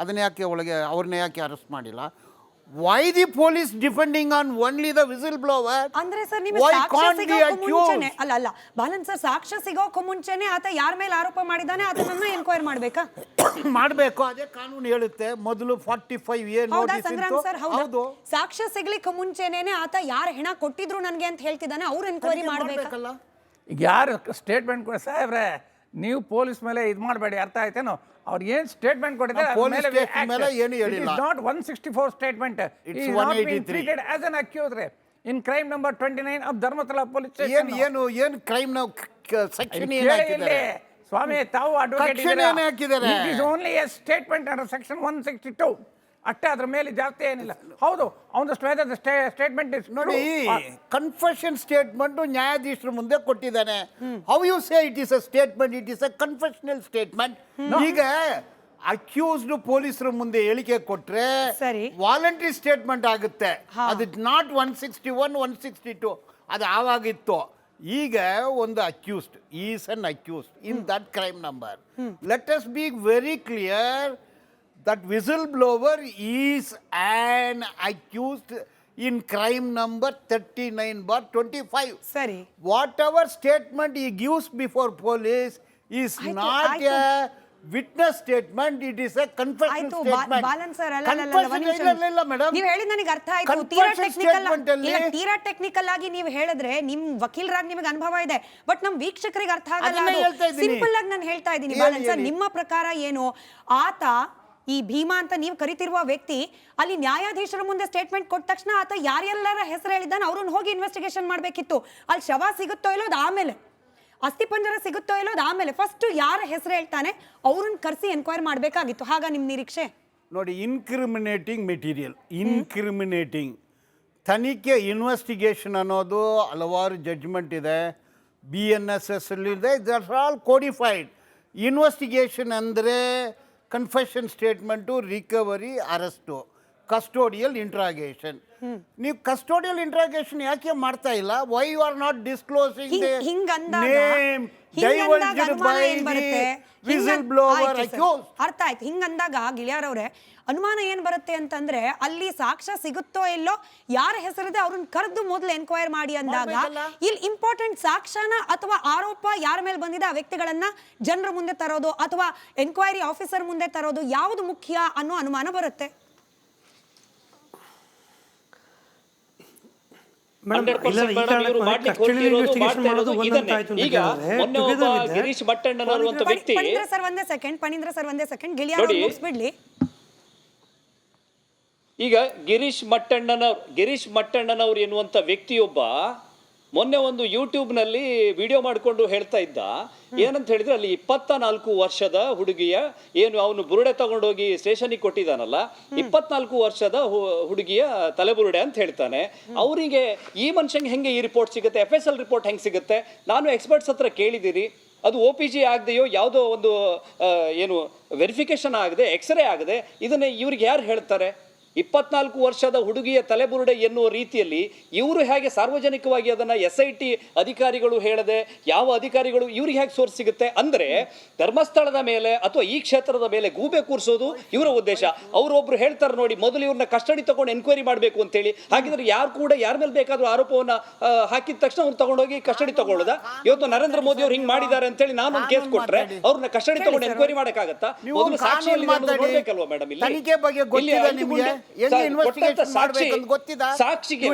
ಅದನ್ನ ಯಾಕೆ ಒಳಗೆ ಅವ್ರನ್ನ ಯಾಕೆ ಅರೆಸ್ಟ್ ಮಾಡಿಲ್ಲ? Why the police depending on only the whistle blower? ಅಂದ್ರೆ ಸರ್ ನಿಮಗೆ ಸಾಕ್ಷ್ಯ ಸಿಗೋಕ್ಕೂ ಮುಂಚೆನೆ ಅಲ್ಲ ಬಾಲನ್ ಸರ್, ಸಾಕ್ಷ್ಯ ಸಿಗೋಕ್ಕೂ ಮುಂಚೆನೆ ಆತ ಯಾರ ಮೇಲೆ ಆರೋಪ ಮಾಡಿದಾನೆ ಅದನ್ನ ಎನ್ಕ್ವೈರಿ ಮಾಡ್ಬೇಕಾ? ಮಾಡಬೇಕು, ಅದೇ ಕಾನೂನು ಹೇಳುತ್ತೆ. ಮೊದಲು 45A ನೋಟಿಸ್ ಸಂಗ್ರಾಮ್ ಸರ್, ಹೌದು, ಸಾಕ್ಷ್ಯ ಸಿಗ್ಲಿಕ್ಕೆ ಮುಂಚೆನೇನೆ ಆತ ಯಾರ ಹೆಣ ಕೊಟ್ಟಿದ್ರು ನನಗೆ ಅಂತ ಹೇಳ್ತಿದ್ದಾನೆ, ಅವ್ರು ಎನ್ಕ್ವೈರಿ ಮಾಡ್ಬೇಕಲ್ಲ. ಈಗ ಯಾರು ಸ್ಟೇಟ್ಮೆಂಟ್ ಕೊಡ ಸಾಹೇಬ್ರೆ, ನೀವು ಪೊಲೀಸ್ ಮೇಲೆ ಇದು ಮಾಡಬೇಡಿ, ಅರ್ಥ ಆಯ್ತೇನೋ? ಅವ್ರು ಏನು ಸ್ಟೇಟ್ಮೆಂಟ್ ಕೊಟ್ಟಿದ್ದಾರೆ not 164 statement, treated as an accused in crime number 29 of Dharmasthala police station. ಏನು ಕ್ರೈಮ್ ಸೆಕ್ಷನ್ ಏನಾಗಿದೆ ಸ್ವಾಮಿ? ತಾವು ಅಡ್ವೊಕೇಟ್ ಇದ್ದೀರಾ? It is only A statement under section 162 ಅಷ್ಟೇ, ಅದ್ರ ಮೇಲೆ ಜಾಸ್ತಿ ಏನಿಲ್ಲ. ಹೌದು, ಅವನು ಸ್ಟೇಟ್ಮೆಂಟ್ ನೋಡಿ, ಕನ್ಫೆಷನ್ ಸ್ಟೇಟ್ಮೆಂಟ್ ನ್ಯಾಯಾಧೀಶರ ಮುಂದೆ ಕೊಟ್ಟಿದ್ದಾನೆ. How you say it is a statement? It is a confessional statement. ಈಗ ಅಕ್ಯೂಸ್ಡ್ ಪೊಲೀಸರ ಮುಂದೆ ಹೇಳಿಕೆ ಕೊಟ್ರೆ ವಾಲಂಟರಿ ಸ್ಟೇಟ್ಮೆಂಟ್ ಆಗುತ್ತೆ. ಅದು ನಾಟ್ 161, 162 ಅದು ಆವಾಗಿತ್ತು. ಈಗ ಒಂದು accused is an accused in that crime number. Let us be very clear that whistleblower is an accused in crime number 39/25. Sari. Whatever statement he gives before police is not a witness statement, it is a confession statement. Balan sir, ನೀವು ಹೇಳಿದ ನನಗೆ ಅರ್ಥ ಆಯ್ತು. ತೀರಾ technical ಆಗಿ ನೀವು ಹೇಳಿದ್ರೆ ನಿಮ್ ವಕೀಲರಾಗಿ ನಿಮಗೆ ಅನುಭವ ಇದೆ, ಬಟ್ ನಮ್ ವೀಕ್ಷಕರಿಗೆ ಅರ್ಥ ಆಗಲ್ಲ. ಸಿಂಪಲ್ ಆಗಿ ನಾನು ಹೇಳ್ತಾ ಇದ್ದೀನಿ ಬಾಲನ್ ಸರ್, ನಿಮ್ಮ ಪ್ರಕಾರ ಏನು? ಆತ ಈ ಭೀಮಾ ಅಂತ ನೀವು ಕರಿತಿರುವ ವ್ಯಕ್ತಿ ಅಲ್ಲಿ ನ್ಯಾಯಾಧೀಶರ ಮುಂದೆ ಸ್ಟೇಟ್ಮೆಂಟ್ ಕೊಟ್ಟ ತಕ್ಷಣ ಆತ ಯಾರೆಲ್ಲರ ಹೆಸರು ಹೇಳಿದ್ದಾನೆ ಅವ್ರನ್ನ ಹೋಗಿ ಇನ್ವೆಸ್ಟಿಗೇಷನ್ ಮಾಡಬೇಕಿತ್ತು. ಅಲ್ಲಿ ಶವ ಸಿಗುತ್ತೋ ಇಲ್ಲೋದು ಆಮೇಲೆ, ಅಸ್ಥಿಪಂಜರ ಸಿಗುತ್ತೋ ಇಲ್ಲೋದು ಆಮೇಲೆ, ಫಸ್ಟ್ ಯಾರ ಹೆಸರು ಹೇಳ್ತಾನೆ ಅವ್ರನ್ನ ಕರೆಸಿ ಎನ್ಕ್ವೈರಿ ಮಾಡಬೇಕಾಗಿತ್ತು. ಹಾಗ ನಿಮ್ಮ ನಿರೀಕ್ಷೆ? ನೋಡಿ, ಇನ್ಕ್ರಿಮಿನೇಟಿಂಗ್ ಮೆಟೀರಿಯಲ್, ಇನ್ಕ್ರಿಮಿನೇಟಿಂಗ್ ತನಿಖೆ, ಇನ್ವೆಸ್ಟಿಗೇಷನ್ ಅನ್ನೋದು ಹಲವಾರು ಜಡ್ಜ್ಮೆಂಟ್ ಇದೆ, BNSS ಇದೆ, ದಟ್ಸ್ ಆಲ್ ಕೋಡಿಫೈಡ್. ಇನ್ವೆಸ್ಟಿಗೇಷನ್ ಅಂದರೆ confession statement, recovery, arrest, custodial interrogation. ನೀವು ಕಸ್ಟೋಡಿಯಲ್ ಇಂಟ್ರಾಗೇಷನ್ ಯಾಕೆ ಮಾಡ್ತಾ ಇಲ್ಲ? Why you are not disclosing the name divulged by the whistle blower accuse? ಅರ್ಥ ಆಯ್ತು. ಹಿಂಗಂದಾಗ ಗಿಳಿಯಾರ್ ಅವರೇ, ಅನುಮಾನ ಏನ್ ಬರುತ್ತೆ ಅಂತಂದ್ರೆ ಅಲ್ಲಿ ಸಾಕ್ಷ್ಯ ಸಿಗುತ್ತೋ ಇಲ್ಲೋ, ಯಾರ ಹೆಸರಿದೆ ಅವ್ರನ್ನ ಕರೆದು ಮೊದಲು ಎನ್ಕ್ವೈರ್ ಮಾಡಿ ಅಂದಾಗ ಇಲ್ಲಿ ಇಂಪಾರ್ಟೆಂಟ್ ಸಾಕ್ಷ್ಯನ ಅಥವಾ ಆರೋಪ ಯಾರ ಮೇಲೆ ಬಂದಿದೆ ಆ ವ್ಯಕ್ತಿಗಳನ್ನ ಜನರ ಮುಂದೆ ತರೋದು ಅಥವಾ ಎನ್ಕ್ವೈರಿ ಆಫೀಸರ್ ಮುಂದೆ ತರೋದು ಯಾವುದು ಮುಖ್ಯ ಅನ್ನೋ ಅನುಮಾನ ಬರುತ್ತೆ. ಗಿರೀಶ್ ಮಟ್ಟಣ್ಣನವರ ವ್ಯಕ್ತಿ, ಪಣೀಂದ್ರ ಸರ್ ಒಂದೇ ಸೆಕೆಂಡ್ ಗಿಳಿಯಾರ್ ಮುಗಿಸ್ಬಿಡ್ಲಿ. ಈಗ ಗಿರೀಶ್ ಮಟ್ಟಣ್ಣನವ್ರು ಎನ್ನುವಂತ ವ್ಯಕ್ತಿಯೊಬ್ಬ ಮೊನ್ನೆ ಒಂದು ಯೂಟ್ಯೂಬ್ನಲ್ಲಿ ವಿಡಿಯೋ ಮಾಡಿಕೊಂಡು ಹೇಳ್ತಾ ಇದ್ದ, ಏನಂತ ಹೇಳಿದ್ರೆ ಅಲ್ಲಿ 24 ವರ್ಷದ ಹುಡುಗಿಯ ಏನು ಅವನು ಬುರುಡೆ ತಗೊಂಡೋಗಿ ಸ್ಟೇಷನ್ಗೆ ಕೊಟ್ಟಿದ್ದಾನಲ್ಲ, 24 ವರ್ಷದ ಹುಡುಗಿಯ ತಲೆಬುರುಡೆ ಅಂತ ಹೇಳ್ತಾನೆ. ಅವರಿಗೆ ಈ ಮನುಷ್ಯಂಗೆ ಹೆಂಗೆ ಈ ರಿಪೋರ್ಟ್ ಸಿಗುತ್ತೆ? FSL ರಿಪೋರ್ಟ್ ಹೆಂಗೆ ಸಿಗುತ್ತೆ? ನಾನು ಎಕ್ಸ್ಪರ್ಟ್ಸ್ ಹತ್ರ ಕೇಳಿದ್ದೀನಿ, ಅದು OPG ಆಗದೆಯೋ ಯಾವುದೋ ಒಂದು ಏನು ವೆರಿಫಿಕೇಶನ್ ಆಗದೆ, ಎಕ್ಸ್ರೇ ಆಗದೆ, ಇದನ್ನೇ ಇವ್ರಿಗೆ ಯಾರು ಹೇಳ್ತಾರೆ? 24 ವರ್ಷದ ಹುಡುಗಿಯ ತಲೆಬುರುಡೆ ಎನ್ನುವ ರೀತಿಯಲ್ಲಿ ಇವರು ಹೇಗೆ ಸಾರ್ವಜನಿಕವಾಗಿ ಅದನ್ನ SIT ಅಧಿಕಾರಿಗಳು ಹೇಳದೆ ಯಾವ ಅಧಿಕಾರಿಗಳು ಇವ್ರಿಗೆ ಹೇಗೆ ಸೋರ್ಸ್ ಸಿಗುತ್ತೆ? ಅಂದ್ರೆ ಧರ್ಮಸ್ಥಳದ ಮೇಲೆ ಅಥವಾ ಈ ಕ್ಷೇತ್ರದ ಮೇಲೆ ಗೂಬೆ ಕೂರಿಸೋದು ಇವರ ಉದ್ದೇಶ. ಅವರೊಬ್ರು ಹೇಳ್ತಾರೆ ನೋಡಿ, ಮೊದಲು ಇವ್ರನ್ನ ಕಸ್ಟಡಿ ತಗೊಂಡು ಎನ್ಕ್ವೈರಿ ಮಾಡಬೇಕು ಅಂತ ಹೇಳಿ. ಹಾಗಿದ್ರೆ ಯಾರು ಕೂಡ ಯಾರ ಮೇಲೆ ಬೇಕಾದ್ರೂ ಆರೋಪವನ್ನ ಹಾಕಿದ ತಕ್ಷಣ ಅವ್ರು ತಗೊಂಡೋಗಿ ಕಸ್ಟಡಿ ತಗೊಳ್ಳೋದ? ಇವತ್ತು ನರೇಂದ್ರ ಮೋದಿ ಅವ್ರು ಹಿಂಗ್ ಮಾಡಿದ್ದಾರೆ ಅಂತ ಹೇಳಿ ನಾನೊಂದು ಕೇಸ್ ಕೊಟ್ರೆ ಅವ್ರನ್ನ ಕಸ್ಟಡಿ ತಗೊಂಡು ಎನ್ಕ್ವೈರಿ ಮಾಡಕ್ಕಾಗತ್ತಾ? ಮೊದಲು ಸಾಕ್ಷಿಯಲ್ಲಿ ನೋಡ್ಬೇಕಲ್ವಾ ಮೇಡಮ್? ಇಲ್ಲಿ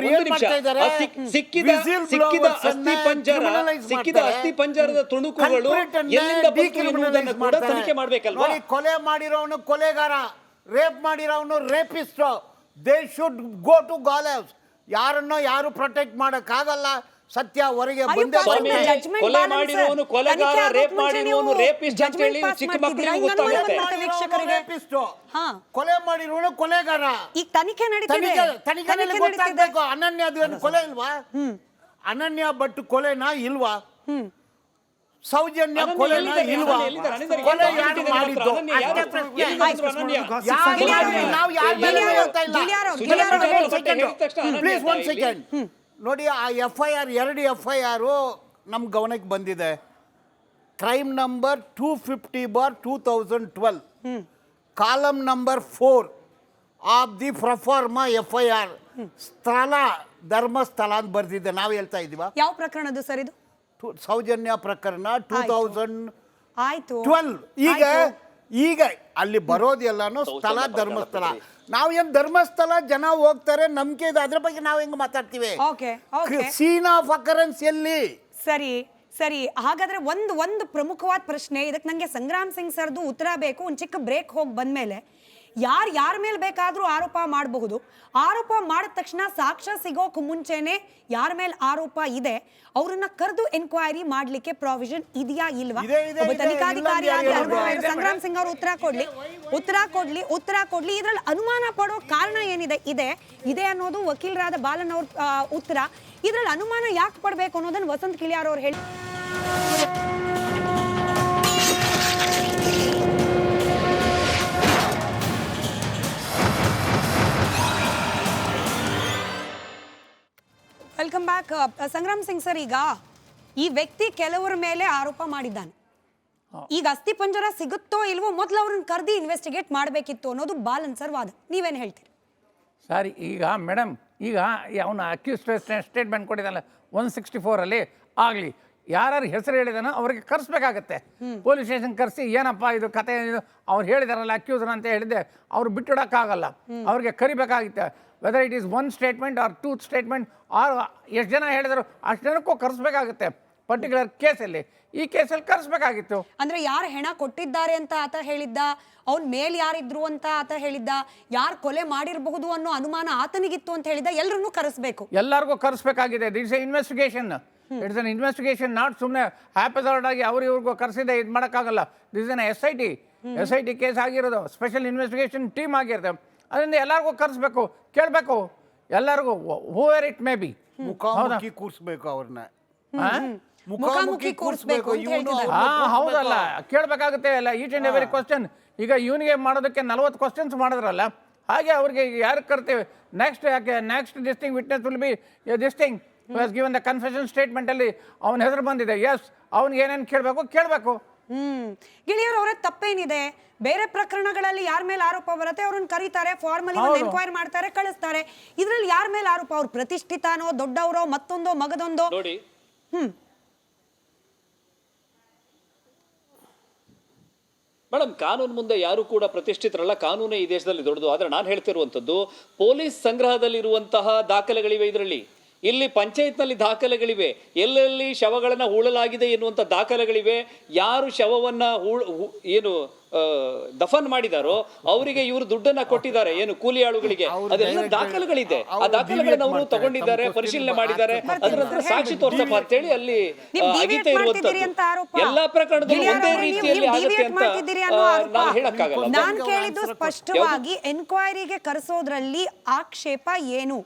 ಅಸ್ಥಿಪಂಜರದ ತುಣುಕುಗಳು ಎಲ್ಲಿಂದ ಬಂತು ಎನ್ನುವುದನ್ನು ಕೂಡ ತನಿಖೆ ಮಾಡಬೇಕಲ್ವಾ? ಕೊಲೆ ಮಾಡಿರೋನು ಕೊಲೆಗಾರ, ರೇಪ್ ಮಾಡಿರೋನು rapist. They should go to gallows. ಯಾರನ್ನೋ ಯಾರು ಪ್ರೊಟೆಕ್ಟ್ ಮಾಡೋಕ್ಕಾಗಲ್ಲ. ಸತ್ಯ ಹೊರಗೆ Are you ಬಂದೇ passing ಸ್ವಾಮಿ, the ಬರುತ್ತೆ. judgment ಕೊಲೆ balance? ಮಾಡಿರೋನು ಕೊಲೆಗಾರ, ತನಿಖೆ ರೇಪ್ ಆಗೋಕ್ ಮುಂಚೆ ಮಾಡಿರೋನು ನೀವು ರೇಪಿಸ್ಟ್ ಅಂತ judgment ಹೇಳಿ pass ಚಿಕ್ಕ ಮಾಡ್ತಿದ್ದೀರಾ? ಮಕ್ಕಳಿಗೆ ಹಿಂಗ್ ಅನುಮಾನ ಗೊತ್ತಾಗುತ್ತೆ. ಬರುತ್ತೆ ವೀಕ್ಷಕರಿಗೆ. ರೇಪಿಸ್ಟು. ಹಾ. ಕೊಲೆ ಮಾಡಿರೋನು ಕೊಲೆಗಾರ. ಈಗ ತನಿಖೆ ನಡೀತಿದೆ. ತನಿಖೆನಲ್ಲಿ ಗೊತ್ತಾಗ್ಬೇಕು. ಅನನ್ಯ ಅದು ಏನು ಕೊಲೆ ಇಲ್ವಾ? ಅನನ್ಯ ಭಟ್ ಕೊಲೆನಾ ಇಲ್ವಾ? ಸೌಜನ್ಯ ಅನನ್ಯ ಕೊಲೆನಾ ಎಲ್ಲಿದ್ದಾರೆ? ಇಲ್ವಾ? ಅನನ್ಯ ಎಲ್ಲಿದ್ದಾರೆ? ಅನನ್ಯ ಕೊಲೆ ಎಲ್ಲಿ ಯಾರು ಮಾಡಿದ್ದಾರೆ? ಮಾಡಿದ್ದು? ಅನನ್ಯ ಯಾರು? ಅಷ್ಟೇ ಪ್ರಶ್ನೆ. ಎಲ್ಲಿದ್ದಾರೆ ಅನನ್ಯ? ನಾವು ಯಾರ ಮೇಲೆ ಹೇಳ್ತಾ ಇಲ್ಲ. ಪ್ಲೀಸ್ ಒನ್ ಸೆಕೆಂಡ್ ನೋಡಿ, ಆ FIR 2 FIR ನಮ್ಮ ಗಮನಕ್ಕೆ ಬಂದಿದೆ. Crime number 250/2012, column number 4 of the proforma FIR. ಸ್ಥಳ ಧರ್ಮಸ್ಥಳ ಅಂತ ಬರ್ದಿದೆ. ನಾವು ಹೇಳ್ತಾ ಇದೀವ ಯಾವ ಪ್ರಕರಣದ್ದು ಸರ್ ಇದು? ಸೌಜನ್ಯ ಪ್ರಕರಣ 2012. ಆಯ್ತು. ಈಗ ಅಲ್ಲಿ ಬರೋದೆಲ್ಲಾನು ಸ್ಥಳ ಧರ್ಮಸ್ಥಳ. ನಾವು ಏನ್ ಧರ್ಮಸ್ಥಳ ಜನ ಹೋಗ್ತಾರೆ, ನಂಬಿಕೆ ಇದೆ, ಅದ್ರ ಬಗ್ಗೆ ನಾವು ಹೆಂಗ್ ಮಾತಾಡ್ತೀವಿ? Okay okay scene of occurrence ಎಲ್ಲಿ? ಸರಿ ಸರಿ, ಹಾಗಾದ್ರೆ ಒಂದು ಪ್ರಮುಖವಾದ ಪ್ರಶ್ನೆ ಇದಕ್ಕೆ ನಂಗೆ ಸಂಗ್ರಾಮ್ ಸಿಂಗ್ ಸರ್ದು ಉತ್ತರ ಬೇಕು. ಒಂದು ಚಿಕ್ಕ ಬ್ರೇಕ್ ಹೋಗಿ ಬಂದ್ಮೇಲೆ ಯಾರ ಮೇಲೆ ಬೇಕಾದ್ರೂ ಆರೋಪ ಮಾಡಬಹುದು. ಆರೋಪ ಮಾಡಿದ ತಕ್ಷಣ ಸಾಕ್ಷ್ಯ ಸಿಗೋಕ್ ಮುಂಚೆನೆ ಯಾರ ಮೇಲೆ ಆರೋಪ ಇದೆ ಅವ್ರನ್ನ ಕರೆದು ಎನ್ಕ್ವೈರಿ ಮಾಡ್ಲಿಕ್ಕೆ ಪ್ರಾವಿಷನ್ ಇದೆಯಾ ಇಲ್ವಾ? ಒಬ್ಬ ತನಿಖಾಧಿಕಾರಿಯಾಗಿ ಸಂಗ್ರಾಮ್ ಸಿಂಗ್ ಅವರು ಉತ್ತರ ಕೊಡ್ಲಿ. ಇದ್ರಲ್ಲಿ ಅನುಮಾನ ಪಡೋ ಕಾರಣ ಏನಿದೆ ಇದೆ ಅನ್ನೋದು ವಕೀಲರಾದ ಬಾಲನ್ ಅವ್ರ ಉತ್ತರ. ಇದ್ರಲ್ಲಿ ಅನುಮಾನ ಯಾಕೆ ಪಡ್ಬೇಕು ಅನ್ನೋದನ್ನ ವಸಂತ್ ಕಿಳಿಯಾರ್ ಅವ್ರು ಹೇಳಿ. Welcome back. Sangram Singh sir, ಈಗ ಈ ವ್ಯಕ್ತಿ ಕೆಲವರ ಮೇಲೆ ಆರೋಪ ಮಾಡಿದ್ದಾನೆ. ಈಗ ಅಸ್ಥಿ ಪಂಜರ ಸಿಗುತ್ತೋ ಇಲ್ವೋ ಮೊದಲು ಅವ್ರನ್ನ ಕರೆದಿ ಇನ್ವೆಸ್ಟಿಗೇಟ್ ಮಾಡಬೇಕಿತ್ತು ಅನ್ನೋದು ಬಾಲನ್ ಸರ್ ವಾದ. ನೀವೇನು ಹೇಳ್ತೀರಿ? ಸರಿ, ಈಗ ಮೇಡಮ್, ಈಗ ಅವನು ಅಕ್ಯೂಸ್ ಸ್ಟೇಟ್ಮೆಂಟ್ ಕೊಟ್ಟಿದ್ದಾನೆ 164 ಆಗಲಿ, ಯಾರು ಹೆಸರು ಹೇಳಿದಾನೋ ಅವ್ರಿಗೆ ಕರೆಸ್ಬೇಕಾಗತ್ತೆ. ಪೊಲೀಸ್ ಸ್ಟೇಷನ್ ಕರೆಸಿ ಏನಪ್ಪ ಇದು ಕತೆ, ಅವ್ರು ಹೇಳಿದಾರಲ್ಲ ಅಕ್ಯೂಸರ್ ಅಂತ ಹೇಳಿದ್ದೆ, ಅವ್ರು ಬಿಟ್ಟಿಡೋಕ್ಕಾಗಲ್ಲ, ಅವ್ರಿಗೆ ಕರಿಬೇಕಾಗಿತ್ತೆ. Whether it is 1 statement or 2 statement or ಎಷ್ಟು ಜನ ಹೇಳಿದ್ರು ಅಷ್ಟು ಜನಕ್ಕೂ ಕರೆಸ್ಬೇಕಾಗುತ್ತೆ. ಪರ್ಟಿಕ್ಯುಲರ್ ಕೇಸಲ್ಲಿ, ಈ ಕೇಸಲ್ಲಿ ಕರೆಸ್ಬೇಕಾಗಿತ್ತು. ಅಂದ್ರೆ ಯಾರು ಹೆಣ ಕೊಟ್ಟಿದ್ದಾರೆ ಅಂತ ಆತ ಹೇಳಿದ್ದ, ಅವ್ನ ಮೇಲ್ ಯಾರಿದ್ರು ಅಂತ ಆತ ಹೇಳಿದ್ದ, ಯಾರು ಕೊಲೆ ಮಾಡಿರಬಹುದು ಅನ್ನೋ ಅನುಮಾನ ಆತನಿಗಿತ್ತು ಅಂತ ಹೇಳಿದ್ದ, ಎಲ್ಲರನ್ನೂ ಕರೆಸ್ಬೇಕು. ಎಲ್ಲರಿಗೂ ಕರೆಸ್ಬೇಕಾಗಿದೆ. This a investigation. It's an investigation, not ಸುಮ್ಮನೆ ಹ್ಯಾಪಜಾರ್ಡ್ ಆಗಿ ಇವ್ರಿಗೂ ಕರೆಸಿದೆ ಇದು ಮಾಡೋಕ್ಕಾಗಲ್ಲ. ದಿಸ್ ಎನ್ SIT ಕೇಸ್ ಆಗಿರೋದು, ಸ್ಪೆಷಲ್ ಇನ್ವೆಸ್ಟಿಗೇಷನ್ ಟೀಮ್ ಆಗಿರುತ್ತೆ. ಅದರಿಂದ ಎಲ್ಲರಿಗೂ ಕರೆಸ್ಬೇಕು, ಕೇಳಬೇಕು ಎಲ್ಲರಿಗೂ, ಹೂವೆರ್ ಇಟ್ ಮೇ ಬಿ. ಮುಖಾಮುಖಿ ಕೂರಿಸ್ಬೇಕು ಅವ್ರನ್ನ, ಮುಖಾಮುಖಿ ಕೂರಿಸ್ಬೇಕು ಅಂತ ಹೇಳ್ತಿದ್ದಾರೆ. ಹೌದಲ್ಲ, ಕೇಳಬೇಕಾಗುತ್ತೆ ಎಲ್ಲ ಈಚ್ ಆ್ಯಂಡ್ ಎವರಿ ಕ್ವಶನ್. ಈಗ ಇವನಿಗೆ ಮಾಡೋದಕ್ಕೆ 40 ಕ್ವಶನ್ಸ್ ಮಾಡಿದ್ರಲ್ಲ, ಹಾಗೆ ಅವ್ರಿಗೆ ಯಾರು ಕರ್ತೀವಿ next this thing witness will be this thing was given the confession statement ಅಲ್ಲಿ ಅವನ ಹೆಸರು ಬಂದಿದೆ. ಎಸ್, ಅವ್ನಿಗೆ ಏನೇನು ಕೇಳಬೇಕು. ಗಿಳಿಯರ್ ಅವರೇ ತಪ್ಪೇನಿದೆ? ಬೇರೆ ಪ್ರಕರಣಗಳಲ್ಲಿ ಯಾರ ಮೇಲೆ ಆರೋಪ ಬರುತ್ತೆ ಅವ್ರನ್ನ ಕರೀತಾರೆ, ಫಾರ್ಮಲಿ ಎನ್ಕ್ವೈರಿ ಮಾಡ್ತಾರೆ, ಕಳಿಸ್ತಾರೆ. ಇದ್ರಲ್ಲಿ ಯಾರ ಮೇಲೆ ಆರೋಪ? ಅವ್ರು ಪ್ರತಿಷ್ಠಿತಾನೋ, ದೊಡ್ಡವರೋ, ಮತ್ತೊಂದೋ, ಮಗದೊಂದೋ? ನೋಡಿ ಮೇಡಮ್, ಕಾನೂನು ಮುಂದೆ ಯಾರು ಕೂಡ ಪ್ರತಿಷ್ಠಿತರಲ್ಲ. ಕಾನೂನೇ ಈ ದೇಶದಲ್ಲಿ ದೊಡ್ಡದು. ಆದರೆ ನಾನು ಹೇಳ್ತಿರುವಂಥದ್ದು, ಪೊಲೀಸ್ ಸಂಗ್ರಹದಲ್ಲಿರುವಂತಹ ದಾಖಲೆಗಳಿವೆ ಇದರಲ್ಲಿ. ಇಲ್ಲಿ ಪಂಚಾಯತ್ನಲ್ಲಿ ದಾಖಲೆಗಳಿವೆ, ಎಲ್ಲೆಲ್ಲಿ ಶವಗಳನ್ನು ಹೂಳಲಾಗಿದೆ ಎನ್ನುವಂಥ ದಾಖಲೆಗಳಿವೆ. ಯಾರು ಶವವನ್ನು ಏನು ದಫನ್ ಮಾಡಿದಾರೋ ಅವರಿಗೆ ಇವರು ದುಡ್ಡನ್ನ ಕೊಟ್ಟಿದ್ದಾರೆ, ಏನು ಕೂಲಿ ಆಳುಗಳಿಗೆ, ಅದೆಲ್ಲ ದಾಖಲೆಗಳಿದೆ. ಆ ದಾಖಲೆಗಳನ್ನು ಅವರು ತಗೊಂಡಿದ್ದಾರೆ, ಪರಿಶೀಲನೆ ಮಾಡಿದ್ದಾರೆ. ಅದರ ನಂತರ ಸಾಕ್ಷಿ ತೋರ್ಸಪ್ಪ ಅಂತೇಳಿ ಅಲ್ಲಿ ಆಗಿತೆ ಇರುವಂತದ್ದು. ಎಲ್ಲಾ ಪ್ರಕರಣದಲ್ಲೂ ಒಂದೇ ರೀತಿಯಲ್ಲಿ ಆಗುತ್ತೆ ಅಂತ ನಾವು ಹೇಳಕ್ಕಾಗಲ್ಲ. ನಾನು ಕೇಳಿದ್ದು ಸ್ಪಷ್ಟವಾಗಿ ಎನ್ಕ್ವೈರಿಗೆ ಕರೆಸೋದ್ರಲ್ಲಿ ಆಕ್ಷೇಪ ಏನು?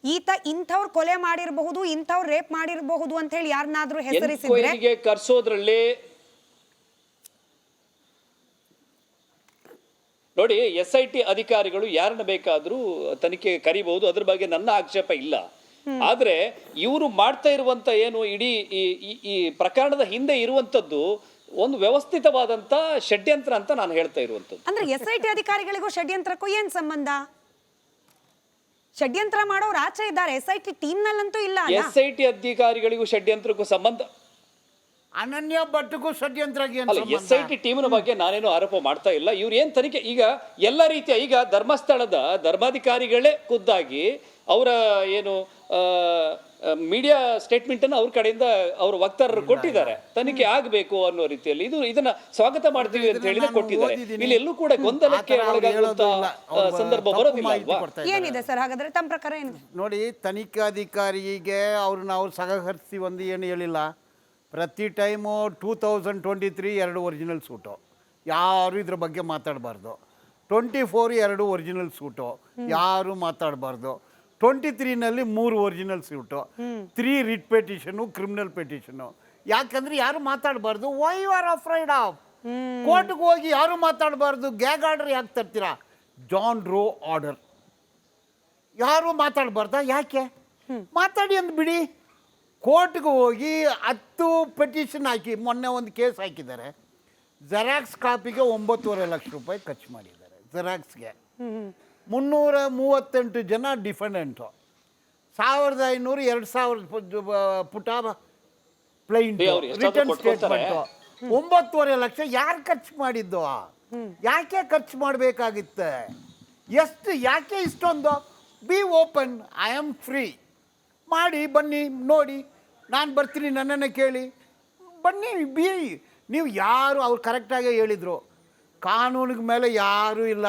ಈತ ಇಂಥವ್ರು ಕೊಲೆ ಮಾಡಿರಬಹುದು, ಇಂಥವ್ರು ರೇಪ್ ಮಾಡಿರಬಹುದು ಅಂತ ಹೇಳಿ ಯಾರನ್ನಾದ್ರೂ ಹೆಸರಿಸಿದ್ರೆ ಕರ್ಸೋದ್ರಲ್ಲಿ ನೋಡಿ, SIT ಅಧಿಕಾರಿಗಳು ಯಾರನ್ನ ಬೇಕಾದ್ರೂ ತನಿಖೆ ಕರಿಬಹುದು, ಅದ್ರ ಬಗ್ಗೆ ನನ್ನ ಆಕ್ಷೇಪ ಇಲ್ಲ. ಆದ್ರೆ ಇವರು ಮಾಡ್ತಾ ಇರುವಂತ ಏನು ಇಡೀ ಈ ಪ್ರಕರಣದ ಹಿಂದೆ ಇರುವಂತದ್ದು ಒಂದು ವ್ಯವಸ್ಥಿತವಾದಂತ ಷಡ್ಯಂತ್ರ ಅಂತ ನಾನು ಹೇಳ್ತಾ ಇರುವಂತದ್ದು. ಅಂದ್ರೆ SIT ಅಧಿಕಾರಿಗಳಿಗೂ ಷಡ್ಯಂತ್ರಕ್ಕೂ ಏನ್ ಸಂಬಂಧ? ಷಡ್ಯಂತ್ರ ಮಾಡೋರು ಆಚೆ ಇದ್ದಾರೆ, SIT ಟೀಮ್ ನಲ್ಲಂತೂ ಇಲ್ಲ. SIT ಅಧಿಕಾರಿಗಳಿಗೂ ಷಡ್ಯಂತ್ರಕ್ಕೂ ಸಂಬಂಧ, ಅನನ್ಯ ಭಟ್ಗೂ ಷಡ್ಯಂತ್ರ SIT ಟೀಮಿನ ಬಗ್ಗೆ ನಾನೇನು ಆರೋಪ ಮಾಡ್ತಾ ಇಲ್ಲ. ಇವ್ರು ಏನ್ ತನಿಖೆ, ಈಗ ಎಲ್ಲ ರೀತಿಯ, ಈಗ ಧರ್ಮಸ್ಥಳದ ಧರ್ಮಾಧಿಕಾರಿಗಳೇ ಖುದ್ದಾಗಿ ಅವರ ಏನು ಮೀಡಿಯಾ ಸ್ಟೇಟ್ಮೆಂಟ್ ಅನ್ನು ಅವ್ರ ಕಡೆಯಿಂದ ಅವ್ರ ವಕ್ತಾರರು ಕೊಟ್ಟಿದ್ದಾರೆ, ತನಿಖೆ ಆಗಬೇಕು ಅನ್ನೋ ರೀತಿಯಲ್ಲಿ. ಇದನ್ನ ಸ್ವಾಗತ ಮಾಡ್ತೀವಿ ಅಂತ ಹೇಳಿ ಕೊಟ್ಟಿದ್ದಾರೆ. ಇಲ್ಲಿ ಎಲ್ಲೂ ಕೂಡ ಗೊಂದಲಕ್ಕೆ ಒಳಗಾಗುವಂತ ಸಂದರ್ಭ ಬರೋದಿಲ್ಲ ಅಲ್ವಾ? ಏನಿದೆ ಸರ್ ಹಾಗಾದ್ರೆ ತಮ್ಮ ಪ್ರಕಾರ ಏನಿದೆ? ನೋಡಿ, ತನಿಖಾಧಿಕಾರಿಗೆ ಅವ್ರನ್ನ ಅವ್ರು ಸಹಕರಿಸಿ ಒಂದು ಏನು ಹೇಳಿಲ್ಲ. ಪ್ರತಿ ಟೈಮು 2023 2 ಒರಿಜಿನಲ್ ಸೂಟು, ಯಾರು ಇದ್ರ ಬಗ್ಗೆ ಮಾತಾಡಬಾರ್ದು. 24 2 ಒರಿಜಿನಲ್ ಸೂಟು, ಯಾರು ಮಾತಾಡಬಾರ್ದು. 23ನಲ್ಲಿ 3 original suit, 3 writ petition, criminal petition. ಯಾಕಂದ್ರೆ ಯಾರು ಮಾತಾಡಬಾರ್ದು. Why you are afraid of? ಕೋರ್ಟ್ಗೆ ಹೋಗಿ ಯಾರು ಮಾತಾಡಬಾರ್ದು. ಗ್ಯಾಗ್ ಆರ್ಡರ್ ಯಾಕೆ ತರ್ತೀರಾ? John rho order. ಯಾರು ಮಾತಾಡಬಾರ್ದ? ಯಾಕೆ? ಮಾತಾಡಿ ಅಂದ್ ಬಿಡಿ. ಕೋರ್ಟ್ಗೆ ಹೋಗಿ 10 ಪೆಟಿಷನ್ ಹಾಕಿ, ಮೊನ್ನೆ ಒಂದು ಕೇಸ್ ಹಾಕಿದ್ದಾರೆ. ಜೆರಾಕ್ಸ್ ಕಾಪಿಗೆ 9.5 ಲಕ್ಷ ರೂಪಾಯಿ ಖರ್ಚು ಮಾಡಿದ್ದಾರೆ. ಜೆರಾಕ್ಸ್ಗೆ 338 ಜನ ಡಿಫೆಂಡೆಂಟು, 1500 2000 ಪುಟ ಪ್ಲೈಂಟ್ ರಿಟರ್ನ್ ಸ್ಟೇಟ್ಮೆಂಟು. 9.5 ಲಕ್ಷ ಯಾರು ಖರ್ಚು ಮಾಡಿದ್ದು? ಯಾಕೆ ಖರ್ಚು ಮಾಡಬೇಕಾಗಿತ್ತೆ? ಎಷ್ಟು? ಯಾಕೆ ಇಷ್ಟೊಂದು? B open, I am free. ಮಾಡಿ ಬನ್ನಿ, ನೋಡಿ, ನಾನು ಬರ್ತೀನಿ, ನನ್ನನ್ನು ಕೇಳಿ ಬನ್ನಿ. ನೀವು ಯಾರು? ಅವ್ರು ಕರೆಕ್ಟಾಗೇ ಹೇಳಿದರು, ಕಾನೂನಿಗೆ ಮೇಲೆ ಯಾರೂ ಇಲ್ಲ.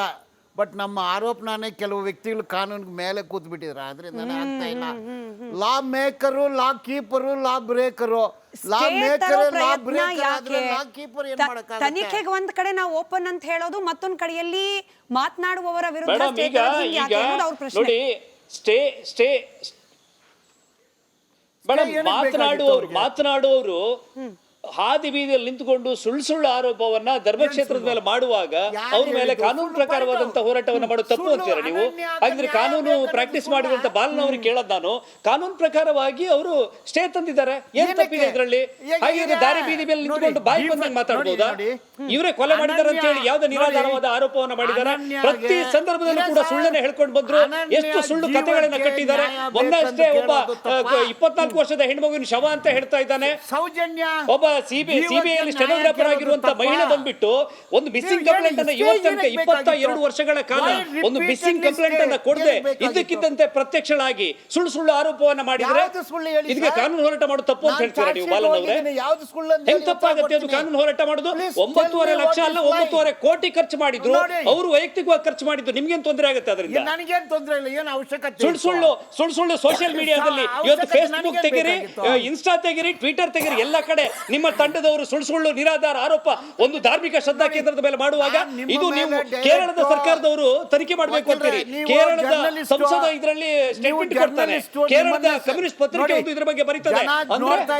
ಬಟ್ ನಮ್ಮ ಆರೋಪನೇ ಕೆಲವು ವ್ಯಕ್ತಿಗಳು ಕಾನೂನಿಗೆ ಮೇಲೆ ಕೂತ್ಬಿಟ್ಟಿದ್ರು. ಆದ್ರಿಂದ ಆಗ್ತಾ ಇಲ್ಲ. ಲಾ ಮೇಕರು, ಲಾ ಕೀಪರು, ಲಾ ಬ್ರೇಕರು. ಲಾ ಮೇಕರ್, ಲಾ ಬ್ರೇಕರ್ ಆದ್ರೆ ಲಾ ಕೀಪರ್ ಏನ್ ಮಾಡಕ್ಕಾಗುತ್ತೆ? ತನಿಖೆಗೆ ಒಂದ್ ಕಡೆ ನಾವು ಓಪನ್ ಅಂತ ಹೇಳೋದು, ಮತ್ತೊಂದ್ ಕಡೆಯಲ್ಲಿ ಮಾತನಾಡುವವರ ವಿರುದ್ಧ ನೋಡಿ, ಮಾತನಾಡುವವರು ಹಾದಿ ಬೀದಿಯಲ್ಲಿ ನಿಂತುಕೊಂಡು ಸುಳ್ಳು ಆರೋಪವನ್ನ ಧರ್ಮಕ್ಷೇತ್ರದ ಮೇಲೆ ಮಾಡುವಾಗ ಅವ್ರ ಮೇಲೆ ಕಾನೂನು ಪ್ರಕಾರವಾದಂತಹ ಹೋರಾಟವನ್ನ ಮಾಡೋದು ತಪ್ಪು ಅಂತೀರಾ ನೀವು? ಹಾಗಿದ್ರೆ ಕಾನೂನು ಪ್ರಾಕ್ಟೀಸ್ ಮಾಡಿರುವಂತ ಬಾಲನವ್ರಿಗೆ ಕೇಳೋದು ನಾನು, ಕಾನೂನು ಪ್ರಕಾರವಾಗಿ ಅವರು ಸ್ಟೇ ತಂದಿದ್ದಾರೆ, ಏನ್ ತಪ್ಪಿದೆ ಇದರಲ್ಲಿ? ಹಾಗಿದ್ರೆ ದಾರಿ ಬೀದಿ ಮೇಲೆ ನಿಂತ್ಕೊಂಡು ಬಾಯಿ ಬಂದಾಗ ಮಾತಾಡ್ಬೋದಾ? ಇವರೇ ಕೊಲೆ ಮಾಡಿದಾರೆ ಅಂತ ಹೇಳಿ ಯಾವ್ದು ನಿರಾಧಾರವಾದ ಆರೋಪವನ್ನ ಮಾಡಿದ್ದಾರೆ. ಪ್ರತಿ ಸಂದರ್ಭದಲ್ಲೂ ಕೂಡ ಸುಳ್ಳನ್ನೇ ಹೇಳ್ಕೊಂಡು ಬಂದ್ರು. ಎಷ್ಟು ಸುಳ್ಳು ಕಥೆಗಳನ್ನ ಕಟ್ಟಿದ್ದಾರೆ. ಮೊನ್ನೆಷ್ಟೇ ಒಬ್ಬ 24 ವರ್ಷದ ಹೆಣ್ಮಗುವಿನ ಶವ ಅಂತ ಹೇಳ್ತಾ ಇದ್ದಾನೆ. ಒಬ್ಬ ಸಿಬಿಐ ಸ್ಟೆನೋಗ್ರಾಫರ್ ಆಗಿರುವಂತ ಮಹಿಳೆ ಬಂದ್ಬಿಟ್ಟು ಒಂದು ಮಿಸ್ಸಿಂಗ್ ಕಂಪ್ಲೇಂಟ್ ಅನ್ನ ಇವತ್ತಂಕ 22 ವರ್ಷಗಳ ಕಾಲ ಒಂದು ಮಿಸ್ಸಿಂಗ್ ಕಂಪ್ಲೇಂಟ್ ಅನ್ನ ಕೊಡದೆ ಇದ್ದಕ್ಕಿದ್ದಂತೆ ಪ್ರತ್ಯಕ್ಷಳಾಗಿ ಸುಳ್ಳು ಆರೋಪವನ್ನ ಮಾಡಿದ್ರೆ ಇದಕ್ಕೆ ಕಾನೂನು ಹೋರಾಟ ಮಾಡೋದು ತಪ್ಪು ಅಂತ ಹೇಳ್ತೀರಾ ನೀವು ಬಾಲನವರೇ? ಹೆಂಗ್ ತಪ್ಪಾಗುತ್ತೆ ಅದು ಕಾನೂನು ಹೋರಾಟ ಮಾಡೋದು? 9.5 ಲಕ್ಷ ಅಲ್ಲ, 9.5 ಕೋಟಿ ಖರ್ಚು ಮಾಡಿದ್ರು. ಅವರು ವೈಯಕ್ತಿಕವಾಗಿ ಖರ್ಚು ಮಾಡಿದ್ರು. ನಿಮ್ಗೇನ್ ತೊಂದರೆ ಆಗುತ್ತೆ ಅದರಿಂದ? ನನಗೇನ್ ತೊಂದರೆ ಇಲ್ಲ. ಏನು ಅವಶ್ಯಕತೆ? ಸುಳ್ಳು ಸೋಷಿಯಲ್ ಮೀಡಿಯಾದಲ್ಲಿ ಇವತ್ತು ಫೇಸ್ಬುಕ್ ತೆಗಿರಿ, ಇನ್ಸ್ಟಾ ತೆಗಿರಿ, ಟ್ವಿಟರ್ ತೆಗಿರಿ, ಎಲ್ಲ ಕಡೆ ನಿಮ್ಮ ತಂಡದವರು ಸುಳ್ಳು ನಿರಾಧಾರ ಆರೋಪ ಒಂದು ಧಾರ್ಮಿಕ ಶ್ರದ್ಧಾ ಕೇಂದ್ರದ ಮೇಲೆ ಮಾಡುವಾಗ ಇದು ನೀವು ಕೇರಳದ ಸರ್ಕಾರದವರು ತನಿಖೆ ಮಾಡಬೇಕು ಅಂತೀರಿ. ಕೇರಳದ ಸಂಸದ ಇದರಲ್ಲಿ ಸ್ಟೇಟ್ಮೆಂಟ್ ಕೊಡ್ತಾನೆ. ಕೇರಳದ ಕಮ್ಯುನಿಸ್ಟ್ ಪತ್ರಿಕೆ ಒಂದು ಇದ್ರ ಬಗ್ಗೆ ಬರೀತದೆ.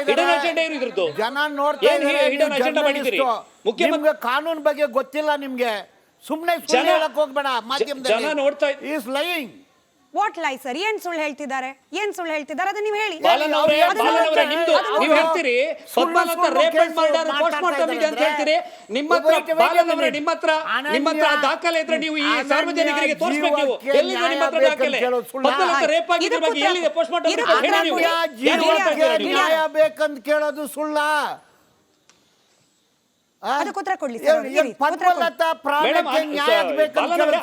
ಹಿಡನ್ ಅಜೆಂಡಾ ಏನು ಇದ್ರದ್ದು? ಜನ ನೋಡ್ತಾ ಇದ್ದಾರೆ. ಹಿಡನ್ ಅಜೆಂಡಾ ಮಾಡಿದಿರಿ. ಮುಖ್ಯಮಂತ್ರಿ ಕಾನೂನು ಬಗ್ಗೆ ಗೊತ್ತಿಲ್ಲ ನಿಮ್ಗೆ. ಸುಮ್ಮನೆ ಸುಳ್ಳು ಹೇಳಕ್ ಹೋಗ್ಬೇಡ. ಮಾಧ್ಯಮದಲ್ಲಿ ಜನ ನೋಡ್ತಾ ಈಸ್ ಲೈಯಿಂಗ್. ವಾಟ್ ಲೈ ಸರ್? ಏನ್ ಸುಳ್ಳು ಹೇಳ್ತಿದ್ದಾರೆ? ಅದನ್ನ ನೀವು ಹೇಳಿ. ನೀವು ಹೇಳ್ತೀರಿ Padmanabha rape and murder post mortem ಇದೆ ಅಂತ ಹೇಳ್ತೀರಿ. ನಿಮ್ಮ ಹತ್ರ ದಾಖಲೆ ಇದ್ರೆ ನೀವು ಈ ಸಾರ್ವಜನಿಕರಿಗೆ ತೋರಿಸಬೇಕು. ನೀವು ಎಲ್ಲಿದೆ ನಿಮ್ಮ ಹತ್ರ ದಾಖಲೆ? ಪದ್ಮನಾಭ ರೇಪ್ ಆಗಿದ್ರ ಬಗ್ಗೆ ಎಲ್ಲಿದೆ ಪೋಸ್ಟ್ ಮಾರ್ಟಮ್ ರಿಪೋರ್ಟ್? ಹೇಳಿ ನೀವು. ನ್ಯಾಯ ಬೇಕಂತ ಕೇಳೋದು ಸುಳ್ಳ? ಅದಕ್ಕೆ ಉತ್ತರ ಕೊಡ್ಲಿ ಸರ್.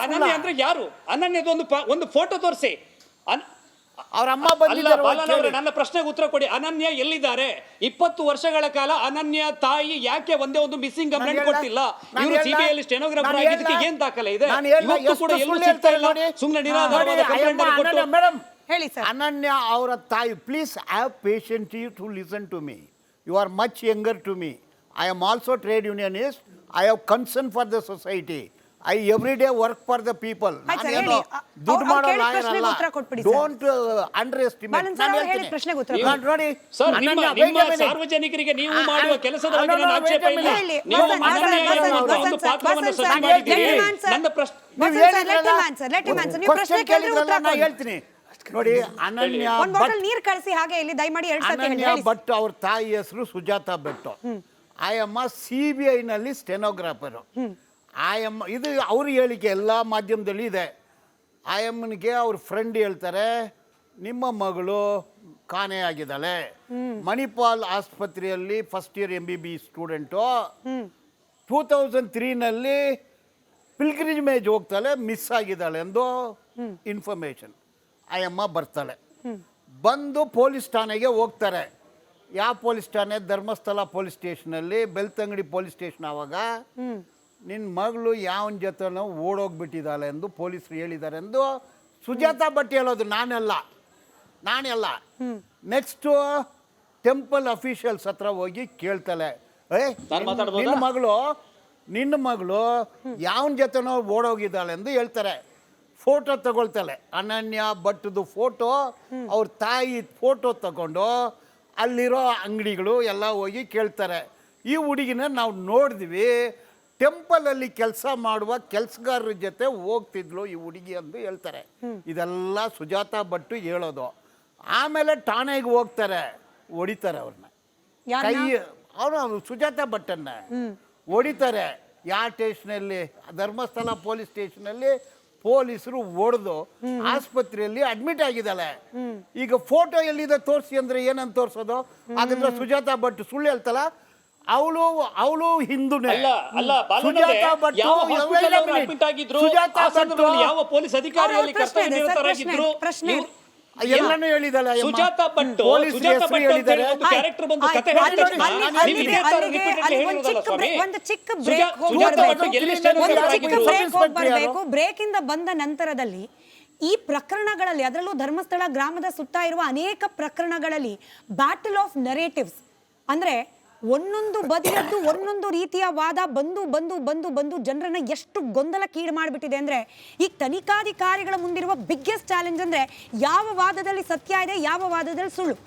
ಅನನ್ಯ ಅಂದ್ರೆ ಯಾರು? ಅನನ್ಯದ ಒಂದು ಫೋಟೋ ತೋರಿಸಿ. ಅವ್ರ ಅಮ್ಮ ಬಂದಿದ್ದಾರೆ. ನನ್ನ ಪ್ರಶ್ನೆಗೆ ಉತ್ತರ ಕೊಡಿ. ಅನನ್ಯ ಎಲ್ಲಿದ್ದಾರೆ? 20 ವರ್ಷಗಳ ಕಾಲ ಅನನ್ಯ ತಾಯಿ ಯಾಕೆ ಒಂದೇ ಒಂದು ಮಿಸ್ಸಿಂಗ್ ಕಂಪ್ಲೇಂಟ್ ಕೊಟ್ಟಿಲ್ಲ? ಇವರು ಸಿಬಿಐ ಅಲ್ಲಿ ಸ್ಟೆನೋಗ್ರಾಫರ್ ಆಗಿದ್ದಕ್ಕೆ ಏನ್ ದಾಖಲೆ ಇದೆ? ಇವತ್ತು ಕೂಡ ಎಲ್ಲೂ ಸಿಗ್ತಾ ಇಲ್ಲ. ಸುಮ್ಮನೆ ನಿರಾಧಾರವಾದ ಕಂಪ್ಲೇಂಟ್ ಕೊಟ್ಟು ಮೇಡಮ್ ಹೇಳಿ ಸರ್. ಅನನ್ಯ ಅವರ ತಾಯಿ, please have patient to listen to me. You are much younger to me. I am also trade unionist. I have concern for the society. I every day work for the people. ದುಡ್ಡು ಮಾಡೋ lawyer ಅಲ್ಲ. Don't underestimate. ನೋಡಿ sir, ನಿಮ್ಮ ಸಾರ್ವಜನಿಕರಿಗೆ ನೀವು ಮಾಡುವ ಕೆಲಸದ ಬಗ್ಗೆ ನನ್ನ ಆಕ್ಷೇಪ ಇಲ್ಲ. ನೀವು ಒಂದು ಪಾತ್ರವನ್ನು ಸೃಷ್ಟಿ ಮಾಡಿದ್ದೀರಿ. ನನ್ನ ಪ್ರಶ್ನೆ ಹೇಳ್ತೀನಿ ನೋಡಿ. ಅನನ್ಯ ಭಟ್ ಅವ್ರ ತಾಯಿ ಹೆಸರು ಸುಜಾತಾ ಭಟ್. ಆಯಮ್ಮ CBI-ನಲ್ಲಿ ಸ್ಟೆನೋಗ್ರಾಫರು. ಆಯಮ್ಮ ಇದು ಅವ್ರ ಹೇಳಿಕೆ ಎಲ್ಲ ಮಾಧ್ಯಮದಲ್ಲಿ ಇದೆ. ಆಯಮ್ಮನಿಗೆ ಅವ್ರ ಫ್ರೆಂಡ್ ಹೇಳ್ತಾರೆ, ನಿಮ್ಮ ಮಗಳು ಕಾಣೆಯಾಗಿದ್ದಾಳೆ. ಮಣಿಪಾಲ್ ಆಸ್ಪತ್ರೆಯಲ್ಲಿ ಫಸ್ಟ್ ಇಯರ್ MBBS ಸ್ಟೂಡೆಂಟು. 2003ನಲ್ಲಿ ಪಿಲ್ಗ್ರಿಮೇಜ್ ಹೋಗ್ತಾಳೆ, ಮಿಸ್ ಆಗಿದ್ದಾಳೆ ಎಂದು ಇನ್ಫಾರ್ಮೇಶನ್. ಆಯಮ್ಮ ಬರ್ತಾಳೆ. ಬಂದು ಪೊಲೀಸ್ ಠಾಣೆಗೆ ಹೋಗ್ತಾರೆ. ಯಾವ ಪೊಲೀಸ್ ಠಾಣೆ? ಧರ್ಮಸ್ಥಳ ಪೊಲೀಸ್ ಸ್ಟೇಷನಲ್ಲಿ, ಬೆಳ್ತಂಗಡಿ ಪೊಲೀಸ್ ಸ್ಟೇಷನ್. ಆವಾಗ ನಿನ್ನ ಮಗಳು ಯಾವನ ಜೊತೆನೋ ಓಡೋಗ್ಬಿಟ್ಟಿದ್ದಾಳೆ ಎಂದು ಪೊಲೀಸರು ಹೇಳಿದ್ದಾರೆ ಎಂದು ಸುಜಾತಾ ಭಟ್ ಹೇಳೋದು, ನಾನೆಲ್ಲ. ನೆಕ್ಸ್ಟು ಟೆಂಪಲ್ ಅಫಿಷಿಯಲ್ಸ್ ಹತ್ರ ಹೋಗಿ ಕೇಳ್ತಾಳೆ, ನಿನ್ನ ಮಗಳು ಯಾವನ ಜೊತೆನೋ ಓಡೋಗಿದ್ದಾಳೆ ಎಂದು ಹೇಳ್ತಾರೆ. ಫೋಟೋ ತಗೊಳ್ತಾಳೆ, ಅನನ್ಯ ಭಟ್ದು ಫೋಟೋ, ಅವ್ರ ತಾಯಿ ಫೋಟೋ ತಗೊಂಡು ಅಲ್ಲಿರೋ ಅಂಗಡಿಗಳು ಎಲ್ಲ ಹೋಗಿ ಕೇಳ್ತಾರೆ. ಈ ಹುಡುಗಿನ ನಾವು ನೋಡಿದ್ವಿ, ಟೆಂಪಲಲ್ಲಿ ಕೆಲಸ ಮಾಡುವ ಕೆಲಸಗಾರರ ಜೊತೆ ಹೋಗ್ತಿದ್ಲು ಈ ಹುಡುಗಿ ಎಂದು ಹೇಳ್ತಾರೆ. ಇದೆಲ್ಲ ಸುಜಾತಾ ಭಟ್ಟು ಹೇಳೋದು. ಆಮೇಲೆ ಠಾಣೆಗೆ ಹೋಗ್ತಾರೆ, ಹೊಡಿತಾರೆ ಅವ್ರನ್ನ, ಕೈ ಅವನು ಸುಜಾತಾ ಭಟ್ಟನ್ನ ಹೊಡಿತಾರೆ. ಯಾವ ಸ್ಟೇಷನಲ್ಲಿ? ಧರ್ಮಸ್ಥಳ ಪೊಲೀಸ್ ಸ್ಟೇಷನಲ್ಲಿ ಪೊಲೀಸರು ಹೊಡೆದು ಆಸ್ಪತ್ರೆಯಲ್ಲಿ ಅಡ್ಮಿಟ್ ಆಗಿದ್ದಾಳೆ. ಈಗ ಫೋಟೋ ಎಲ್ಲಿದೆ ತೋರಿಸಿ ಅಂದ್ರೆ ಏನಂತ ತೋರಿಸೋದು? ಹಾಗಾದ್ರೆ ಸುಜಾತಾ ಭಟ್ ಸುಳ್ಳು ಹೇಳ್ತಲ್ಲ, ಅವಳು ಹಿಂದೂನೇ. ಸುಜಾತಾ ಭಟ್ಟು ಎಲ್ಲಾನು ಹೇಳಿದಾಳೆ. ಸುಜಾತಾ ಭಟ್ಟು ಬ್ರೇಕ್ ಇಂದ ಬಂದ ನಂತರದಲ್ಲಿ ಈ ಪ್ರಕರಣಗಳಲ್ಲಿ, ಅದರಲ್ಲೂ ಧರ್ಮಸ್ಥಳ ಗ್ರಾಮದ ಸುತ್ತ ಇರುವ ಅನೇಕ ಪ್ರಕರಣಗಳಲ್ಲಿ ಬ್ಯಾಟಲ್ ಆಫ್ ನರೇಟಿವ್ಸ್ ಅಂದ್ರೆ ಒಂದೊಂದು ಬದಿಯದ್ದು ಒಂದೊಂದು ರೀತಿಯ ವಾದ ಬಂದು ಬಂದು ಬಂದು ಬಂದು ಜನರನ್ನ ಎಷ್ಟು ಗೊಂದಲಕ್ಕೀಡು ಮಾಡಿಬಿಟ್ಟಿದೆ ಅಂದ್ರೆ, ಈ ತನಿಖಾಧಿಕಾರಿಗಳ ಮುಂದಿರುವ ಬಿಗ್ಗೆಸ್ಟ್ ಚಾಲೆಂಜ್ ಅಂದ್ರೆ ಯಾವ ವಾದದಲ್ಲಿ ಸತ್ಯ ಇದೆ, ಯಾವ ವಾದದಲ್ಲಿ ಸುಳ್ಳು.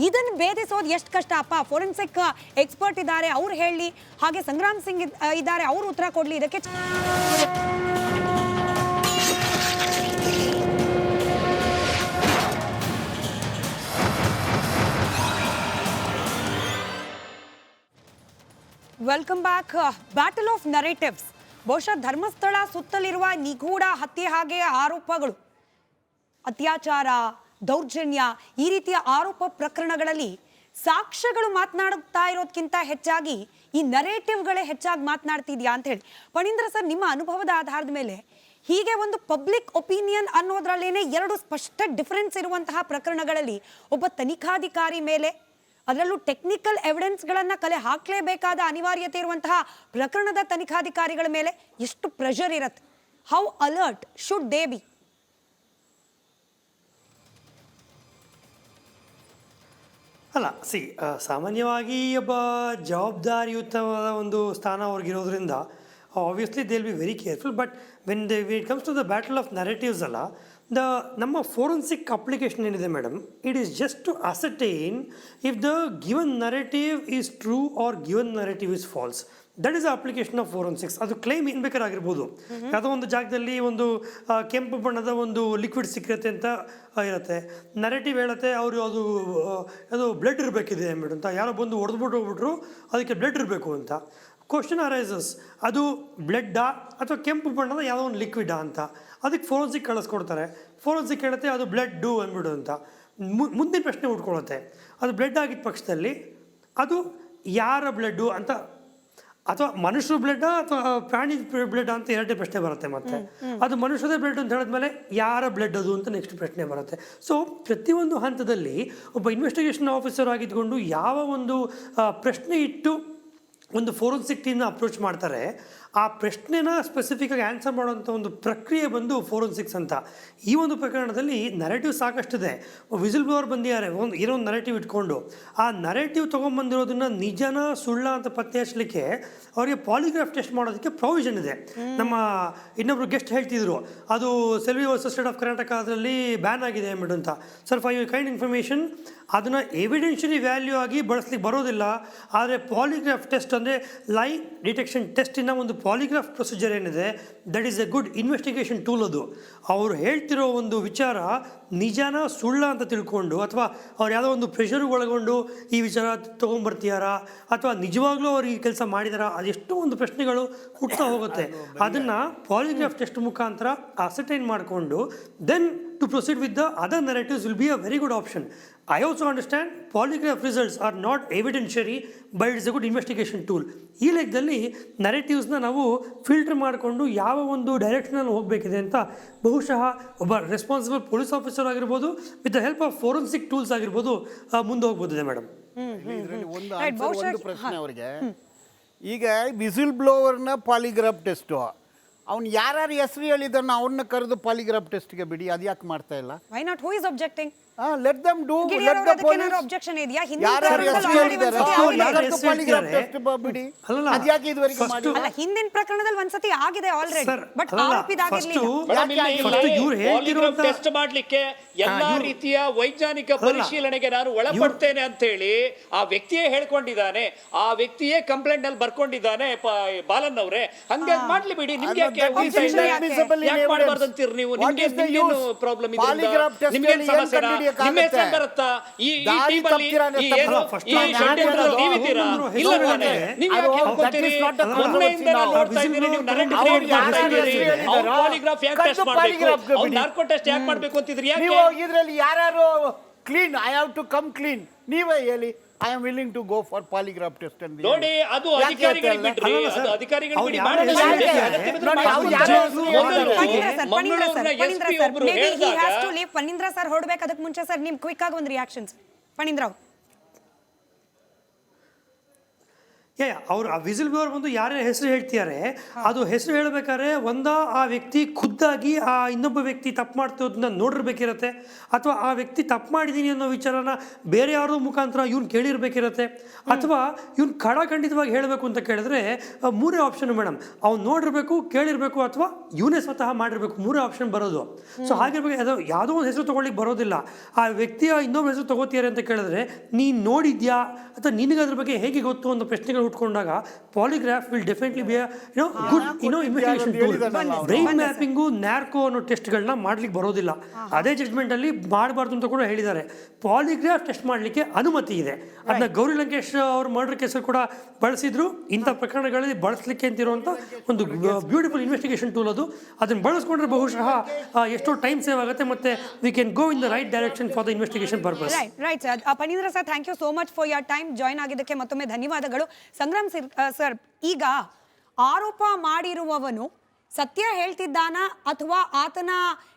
ಇದನ್ನು ಭೇದಿಸೋದು ಎಷ್ಟು ಕಷ್ಟ ಅಪ್ಪ. ಫೋರೆನ್ಸಿಕ್ ಎಕ್ಸ್ಪರ್ಟ್ ಇದ್ದಾರೆ, ಅವ್ರು ಹೇಳಿ, ಹಾಗೆ ಸಂಗ್ರಾಮ್ ಸಿಂಗ್ ಇದ್ದಾರೆ, ಅವರು ಉತ್ತರ ಕೊಡ್ಲಿ ಇದಕ್ಕೆ. Welcome back. Battle of narratives. ಬಹುಶಃ ಧರ್ಮಸ್ಥಳ ಸುತ್ತಲಿರುವ ನಿಗೂಢ ಹತ್ಯೆ ಹಾಗೆ ಆರೋಪಗಳು, ಅತ್ಯಾಚಾರ, ದೌರ್ಜನ್ಯ, ಈ ರೀತಿಯ ಆರೋಪ ಪ್ರಕರಣಗಳಲ್ಲಿ ಸಾಕ್ಷ್ಯಗಳು ಮಾತನಾಡುತ್ತಾ ಇರೋದಕ್ಕಿಂತ ಹೆಚ್ಚಾಗಿ ಈ ನರೇಟಿವ್ಗಳೇ ಹೆಚ್ಚಾಗಿ ಮಾತನಾಡ್ತಿದ್ಯಾ ಅಂತ ಹೇಳಿ. ಫಣೀಂದ್ರ ಸರ್, ನಿಮ್ಮ ಅನುಭವದ ಆಧಾರದ ಮೇಲೆ ಹೀಗೆ ಒಂದು ಪಬ್ಲಿಕ್ ಒಪಿನಿಯನ್ ಅನ್ನೋದ್ರಲ್ಲೇನೆ ಎರಡು ಸ್ಪಷ್ಟ ಡಿಫರೆನ್ಸ್ ಇರುವಂತಹ ಪ್ರಕರಣಗಳಲ್ಲಿ ಒಬ್ಬ ತನಿಖಾಧಿಕಾರಿ ಮೇಲೆ, ಅದರಲ್ಲೂ ಟೆಕ್ನಿಕಲ್ ಎವಿಡೆನ್ಸ್ಗಳನ್ನು ಕಲೆ ಹಾಕಲೇಬೇಕಾದ ಅನಿವಾರ್ಯತೆ ಇರುವಂತಹ ಪ್ರಕರಣದ ತನಿಖಾಧಿಕಾರಿಗಳ ಮೇಲೆ ಎಷ್ಟು ಪ್ರೆಷರ್ ಇರುತ್ತೆ? How alert should they be? ಅಲ್ಲ, ಸಾಮಾನ್ಯವಾಗಿ ಒಬ್ಬ ಜವಾಬ್ದಾರಿಯುತವಾದ ಒಂದು ಸ್ಥಾನ ಅವ್ರಿಗಿರೋದ್ರಿಂದ obviously they will be very careful. But when it comes to the battle of narratives ಅಲ್ಲ, ನಮ್ಮ ಫೋರೆನ್ಸಿಕ್ ಅಪ್ಲಿಕೇಶನ್ ಏನಿದೆ madam, it is just to ascertain if the given narrative is true or given narrative is false. That is the application of forensics. ಅದು claim ಏನು ಬೇಕಾಗಿರ್ಬೋದು. ಯಾವುದೋ ಒಂದು ಜಾಗದಲ್ಲಿ ಒಂದು ಕೆಂಪು ಬಣ್ಣದ ಒಂದು ಲಿಕ್ವಿಡ್ ಸಿಕ್ಕತ್ತೆ ಅಂತ ಇರುತ್ತೆ, ನರೇಟಿವ್ ಹೇಳುತ್ತೆ ಅವರು ಅದು ಬ್ಲಡ್ ಇರಬೇಕಿದೆ ಮೇಡಮ್ ಅಂತ, ಯಾರೋ ಬಂದು ಹೊಡೆದ್ಬಿಟ್ಟು ಹೋಗ್ಬಿಟ್ರು, ಅದಕ್ಕೆ ಬ್ಲಡ್ ಇರಬೇಕು ಅಂತ. ಕ್ವಶನ್ ಅರೈಸಸ್, ಅದು ಬ್ಲಡ್ಡಾ ಅಥವಾ ಕೆಂಪು ಬಣ್ಣದ ಯಾವುದೋ ಒಂದು ಲಿಕ್ವಿಡಾ ಅಂತ. ಅದಕ್ಕೆ ಫೋರೆನ್ಸಿಕ್ ಕಳಿಸ್ಕೊಡ್ತಾರೆ. ಫೋರೆನ್ಸಿಕ್ ಹೇಳುತ್ತೆ ಅದು ಬ್ಲಡ್ಡು ಅಂದ್ಬಿಡು ಅಂತ. ಮುಂದಿನ ಪ್ರಶ್ನೆ ಉಟ್ಕೊಳ್ಳುತ್ತೆ, ಅದು ಬ್ಲಡ್ ಆಗಿದ್ದ ಪಕ್ಷದಲ್ಲಿ ಅದು ಯಾರ ಬ್ಲಡ್ಡು ಅಂತ, ಅಥವಾ ಮನುಷ್ಯರ ಬ್ಲಡ್ಡಾ ಅಥವಾ ಪ್ರಾಣಿ ಬ್ಲಡ್ ಅಂತ ಎರಡೇ ಪ್ರಶ್ನೆ ಬರುತ್ತೆ. ಮತ್ತೆ ಅದು ಮನುಷ್ಯದೇ ಬ್ಲಡ್ ಅಂತ ಹೇಳಿದ್ಮೇಲೆ ಯಾರ ಬ್ಲಡ್ ಅದು ಅಂತ ನೆಕ್ಸ್ಟ್ ಪ್ರಶ್ನೆ ಬರುತ್ತೆ. ಸೊ ಪ್ರತಿಯೊಂದು ಹಂತದಲ್ಲಿ ಒಬ್ಬ ಇನ್ವೆಸ್ಟಿಗೇಷನ್ ಆಫೀಸರ್ ಆಗಿದ್ಕೊಂಡು ಯಾವ ಒಂದು ಪ್ರಶ್ನೆ ಇಟ್ಟು ಒಂದು ಫೋರೆನ್ಸಿಕ್ ಟೀಮ್ನ ಅಪ್ರೋಚ್ ಮಾಡ್ತಾರೆ, ಆ ಪ್ರಶ್ನೆನ ಸ್ಪೆಸಿಫಿಕ್ಕಾಗಿ ಆನ್ಸರ್ ಮಾಡೋಂಥ ಒಂದು ಪ್ರಕ್ರಿಯೆ ಬಂದು ಫೋರೆನ್ಸಿಕ್ಸ್ ಅಂತ. ಈ ಒಂದು ಪ್ರಕರಣದಲ್ಲಿ ನರೇಟಿವ್ ಸಾಕಷ್ಟಿದೆ. ವಿಸಿಲ್ ಬ್ಲೋವರ್ ಬಂದಿದ್ದಾರೆ, ಏನೋ ಒಂದು ನರೇಟಿವ್ ಇಟ್ಕೊಂಡು ಆ ನರೇಟಿವ್ ತೊಗೊಂಬಂದಿರೋದನ್ನ ನಿಜನ ಸುಳ್ಳ ಅಂತ ಪತ್ತೆ ಹಚ್ಚಲಿಕ್ಕೆ ಅವರಿಗೆ ಪಾಲಿಗ್ರಾಫ್ ಟೆಸ್ಟ್ ಮಾಡೋದಕ್ಕೆ ಪ್ರಾವಿಷನ್ ಇದೆ. ನಮ್ಮ ಇನ್ನೊಬ್ರು ಗೆಸ್ಟ್ ಹೇಳ್ತಿದ್ರು, ಅದು Selvi versus state of Karnataka ಅದರಲ್ಲಿ ಬ್ಯಾನ್ ಆಗಿದೆ ಅಂದ್ಬಿಟ್ಟು ಅಂತ. Sir, for your kind information, ಅದನ್ನು ಎವಿಡೆನ್ಷಿಯಲಿ ವ್ಯಾಲ್ಯೂ ಆಗಿ ಬಳಸ್ಲಿಕ್ಕೆ ಬರೋದಿಲ್ಲ. ಆದರೆ ಪಾಲಿಗ್ರಾಫ್ ಟೆಸ್ಟ್ ಅಂದರೆ ಲೈ ಡಿಟೆಕ್ಷನ್ ಟೆಸ್ಟಿನ ಒಂದು ಪಾಲಿಗ್ರಾಫ್ ಪ್ರೊಸೀಜರ್ ಏನಿದೆ, that is A good investigation tool. ಅದು ಅವರು ಹೇಳ್ತಿರೋ ಒಂದು ವಿಚಾರ ನಿಜಾನ ಸುಳ್ಳ ಅಂತ ತಿಳ್ಕೊಂಡು, ಅಥವಾ ಅವ್ರು ಯಾವುದೋ ಒಂದು ಪ್ರೆಷರ್ಗೆ ಒಳಗೊಂಡು ಈ ವಿಚಾರ ತೊಗೊಂಬರ್ತೀಯಾರಾ ಅಥವಾ ನಿಜವಾಗ್ಲೂ ಅವ್ರು ಈ ಕೆಲಸ ಮಾಡಿದಾರಾ, ಅದೆಷ್ಟೋ ಒಂದು ಪ್ರಶ್ನೆಗಳು ಹುಡ್ತಾ ಹೋಗುತ್ತೆ. ಅದನ್ನು ಪಾಲಿಗ್ರಾಫ್ ಟೆಸ್ಟ್ ಮುಖಾಂತರ ಅಸರ್ಟೈನ್ ಮಾಡಿಕೊಂಡು then to proceed with the other narratives will be a very good option. I also understand polygraph results are not evidentiary, but it's a good investigation tool. ಈ ಲೆಕ್ಕದಲ್ಲಿ ನರೇಟಿವ್ಸ್ನ ನಾವು ಫಿಲ್ಟರ್ ಮಾಡಿಕೊಂಡು ಯಾವ ಒಂದು ಡೈರೆಕ್ಷನಲ್ಲಿ ಹೋಗಬೇಕಿದೆ ಅಂತ ಬಹುಶಃ ಒಬ್ಬ ರೆಸ್ಪಾನ್ಸಿಬಲ್ ಪೊಲೀಸ್ ಆಫೀಸರ್ ಆಗಿರ್ಬೋದು with the help of forensic tools ಆಗಿರ್ಬೋದು ಮುಂದೆ ಹೋಗ್ಬೋದಿದೆ ಮೇಡಮ್. ಒಂದು ಪ್ರಶ್ನೆ ಅವರಿಗೆ, ಈಗ ವಿಸಿಲ್ ಬ್ಲೋವರ್ನ ಪಾಲಿಗ್ರಾಫ್ ಟೆಸ್ಟು ಅವ್ನು ಯಾರ್ಯಾರು ಹೆಸರು ಹೇಳಿದನ್ನ ಅವ್ರನ್ನ ಕರೆದು ಪಾಲಿಗ್ರಾಫ್ ಟೆಸ್ಟ್ಗೆ ಬಿಡಿ, ಅದು ಯಾಕೆ ಮಾಡ್ತಾ ಇಲ್ಲ? Why not? Who is objecting? Let them do, let the police. Objection ಇದೆಯಾ? ಯಾರ್ಯಾರು ಹೆಸರು ಹೇಳಿದಾರೆ ಪಾಲಿಗ್ರಾಫ್ ಟೆಸ್ಟ್ ಬಿಡಿ, ಅದು ಯಾಕೆ ಇದುವರೆಗೆ ಮಾಡಿಲ್ಲ? ಅಲ್ಲ, ಹಿಂದಿನ ಪ್ರಕರಣದಲ್ಲಿ ಒಂದ್ಸತಿ ಆಗಿದೆ ಆಲ್ರೆಡಿ, ಬಟ್ ಆರೋಪಿದಾಗಿರ್ಲಿಲ್ಲ. ಪಾಲಿಗ್ರಾಫ್ ಟೆಸ್ಟ್ ಮಾಡ್ಲಿಕ್ಕೆ ಎಲ್ಲಾ ರೀತಿಯ ವೈಜ್ಞಾನಿಕ ಪರಿಶೀಲನೆಗೆ ನಾನು ಒಳಪಡ್ತೇನೆ ಅಂತ ಹೇಳಿ ಆ ವ್ಯಕ್ತಿಯೇ ಹೇಳ್ಕೊಂಡಿದ್ದಾನೆ, ಆ ವ್ಯಕ್ತಿಯೇ ಕಂಪ್ಲೇಂಟ್ ಅಲ್ಲಿ ಬರ್ಕೊಂಡಿದ್ದಾನೆ ಬಾಲನ್ ಅವರೇ. ಹಂಗೆ ಮಾಡ್ಲಿ ಬಿಡಿ, ನಿಮ್ಗೆ ಯಾಕೆ ಮಾಡ್ಬಾರ್ದಂತೀರಿ ನೀವು? ನಿಮ್ಗೇನು ಪ್ರಾಬ್ಲಮ್ ಇದೆ? ನಿಮ್ಗೇನು ಸಮಸ್ಯೆ? ನಿಮ್ಮ ಹೆಸರು ಬರುತ್ತಾ ಈ ಟೀಮಲ್ಲಿ? ನೀವಿದ್ದೀರಾ? ಇಲ್ಲ ತಾನೆ? ನೀವು ಯಾಕೆ ಹೇಳ್ಕೊತೀರಿ? ಮೊನ್ನೆಯಿಂದ ನಾನು ನೋಡ್ತಾ ಇದ್ದೀನಿ ನೀವು ನರೇಟಿವ್ ಕ್ರಿಯೇಟ್ ಮಾಡ್ತಾ ಇದ್ದೀರಿ. ಅವ್ರು ಪಾಲಿಗ್ರಾಫ್ ಯಾಕೆ ಟೆಸ್ಟ್ ಮಾಡಬೇಕು, ಅವ್ರು ನಾರ್ಕೋ ಟೆಸ್ಟ್ ಯಾಕೆ ಮಾಡಬೇಕು ಅಂತಿದ್ರಿ? ಯಾಕೆ ಇದರಲ್ಲಿ ಯಾರು clean? I have to come clean. ನೀವೇ ಹೇಳಿ, I am willing to go for polygraph test ಅಂತ ನೋಡಿ. ಅದು ಅಧಿಕಾರಿಗಳಿಗೆ ಬಿಡ್ರಿ, ಅದು ಅಧಿಕಾರಿಗಳಿಗೆ ಬಿಡಿ. ಪಣೀಂದ್ರ ಸರ್ ಹೊರಡ್ಬೇಕು, ಅದಕ್ಕೆ ಮುಂಚೆ ಸರ್ ನಿಮ್ ಕ್ವಿಕ್ ಆಗಿ ಒಂದು ರಿಯಾಕ್ಷನ್ಸ್ ಪಣೀಂದ್ರ ಅವ್ರು. ಅವರು ಆ ವಿಸಿಲ್ ಬ್ಲೋವರ್ ಬಂದು ಯಾರ್ಯಾರ ಹೆಸರು ಹೇಳ್ತಿದ್ದಾರೆ, ಅದು ಹೆಸರು ಹೇಳ್ಬೇಕಾದ್ರೆ ಆ ವ್ಯಕ್ತಿ ಖುದ್ದಾಗಿ ಆ ಇನ್ನೊಬ್ಬ ವ್ಯಕ್ತಿ ತಪ್ಪು ಮಾಡ್ತಿರೋದನ್ನ ನೋಡಿರ್ಬೇಕಿರತ್ತೆ, ಅಥವಾ ಆ ವ್ಯಕ್ತಿ ತಪ್ಪು ಮಾಡಿದ್ದೀನಿ ಅನ್ನೋ ವಿಚಾರನ ಬೇರೆ ಯಾರೋ ಮುಖಾಂತರ ಇವ್ನು ಕೇಳಿರ್ಬೇಕಿರತ್ತೆ, ಅಥವಾ ಇವ್ನು ಖಡಾಖಂಡಿತವಾಗಿ ಹೇಳಬೇಕು ಅಂತ ಕೇಳಿದ್ರೆ ಮೂರೇ ಆಪ್ಷನ್ ಮೇಡಮ್. ಅವ್ನು ನೋಡಿರ್ಬೇಕು, ಕೇಳಿರ್ಬೇಕು, ಅಥವಾ ಇವನೇ ಸ್ವತಃ ಮಾಡಿರ್ಬೇಕು. ಮೂರೇ ಆಪ್ಷನ್ ಬರೋದು. ಸೊ ಹಾಗಿರ್ಬೇಕು, ಅದು ಯಾವುದೋ ಒಂದು ಹೆಸರು ತೊಗೊಳ್ಳಿಕ್ಕೆ ಬರೋದಿಲ್ಲ. ಆ ವ್ಯಕ್ತಿಯ ಇನ್ನೊಬ್ಬ ಹೆಸರು ತೊಗೋತೀಯಾರೆ ಅಂತ ಕೇಳಿದ್ರೆ ನೀನು ನೋಡಿದ್ಯಾ ಅಥವಾ ನಿನಗೆ ಅದ್ರ ಬಗ್ಗೆ ಹೇಗೆ ಗೊತ್ತು ಅನ್ನೋ ಪ್ರಶ್ನೆಗಳು ಉಟ್ಕೊಂಡಾಗ polygraph will definitely be good investigation tool. Brain mapping, narco ಅನ್ನೋ ಟೆಸ್ಟ್ಗಳನ್ನ ಮಾಡ್ಲಿಕ್ಕೆ ಬರೋದಿಲ್ಲ. ಅದೇ ಜಡ್ಜ್ಮೆಂಟ್ ಅಲ್ಲಿ ಮಾಡಬಾರ್ದು ಅಂತ ಕೂಡ ಹೇಳಿದ್ದಾರೆ. ಪಾಲಿಗ್ರಾಫ್ ಟೆಸ್ಟ್ ಮಾಡಲಿಕ್ಕೆ ಅನುಮತಿ ಇದೆ. ಅದನ್ನ ಗೌರಿ ಲಂಕೇಶ್ ಅವ್ರ ಮರ್ಡರ್ ಕೇಸಲ್ಲಿ ಕೂಡ ಬಳಸಿದ್ರು. ಇಂಥ ಪ್ರಕರಣಗಳಲ್ಲಿ ಬಳಸಲಿಕ್ಕೆ ಅಂತಿರುವಂಥ ಒಂದು ಬ್ಯೂಟಿಫುಲ್ ಇನ್ವೆಸ್ಟಿಗೇಷನ್ ಟೂಲ್ ಅದು. ಅದನ್ನು ಬಳಸ್ಕೊಂಡ್ರೆ ಬಹುಶಃ ಎಷ್ಟೋ ಟೈಮ್ ಸೇವ್ ಆಗುತ್ತೆ, ಮತ್ತೆ we can go in the right direction for the investigation purpose. Right sir. Phanindra sir, thank you so much for your time. Join ಆಗಿದ್ದಕ್ಕೆ ಮತ್ತೊಮ್ಮೆ ಧನ್ಯವಾದಗಳು. ಸಂಗ್ರಾಮ್ ಸರ್, ಈಗ ಆರೋಪ ಮಾಡಿರುವವನು ಸತ್ಯ ಹೇಳ್ತಿದ್ದಾನ ಅಥವಾ ಆತನ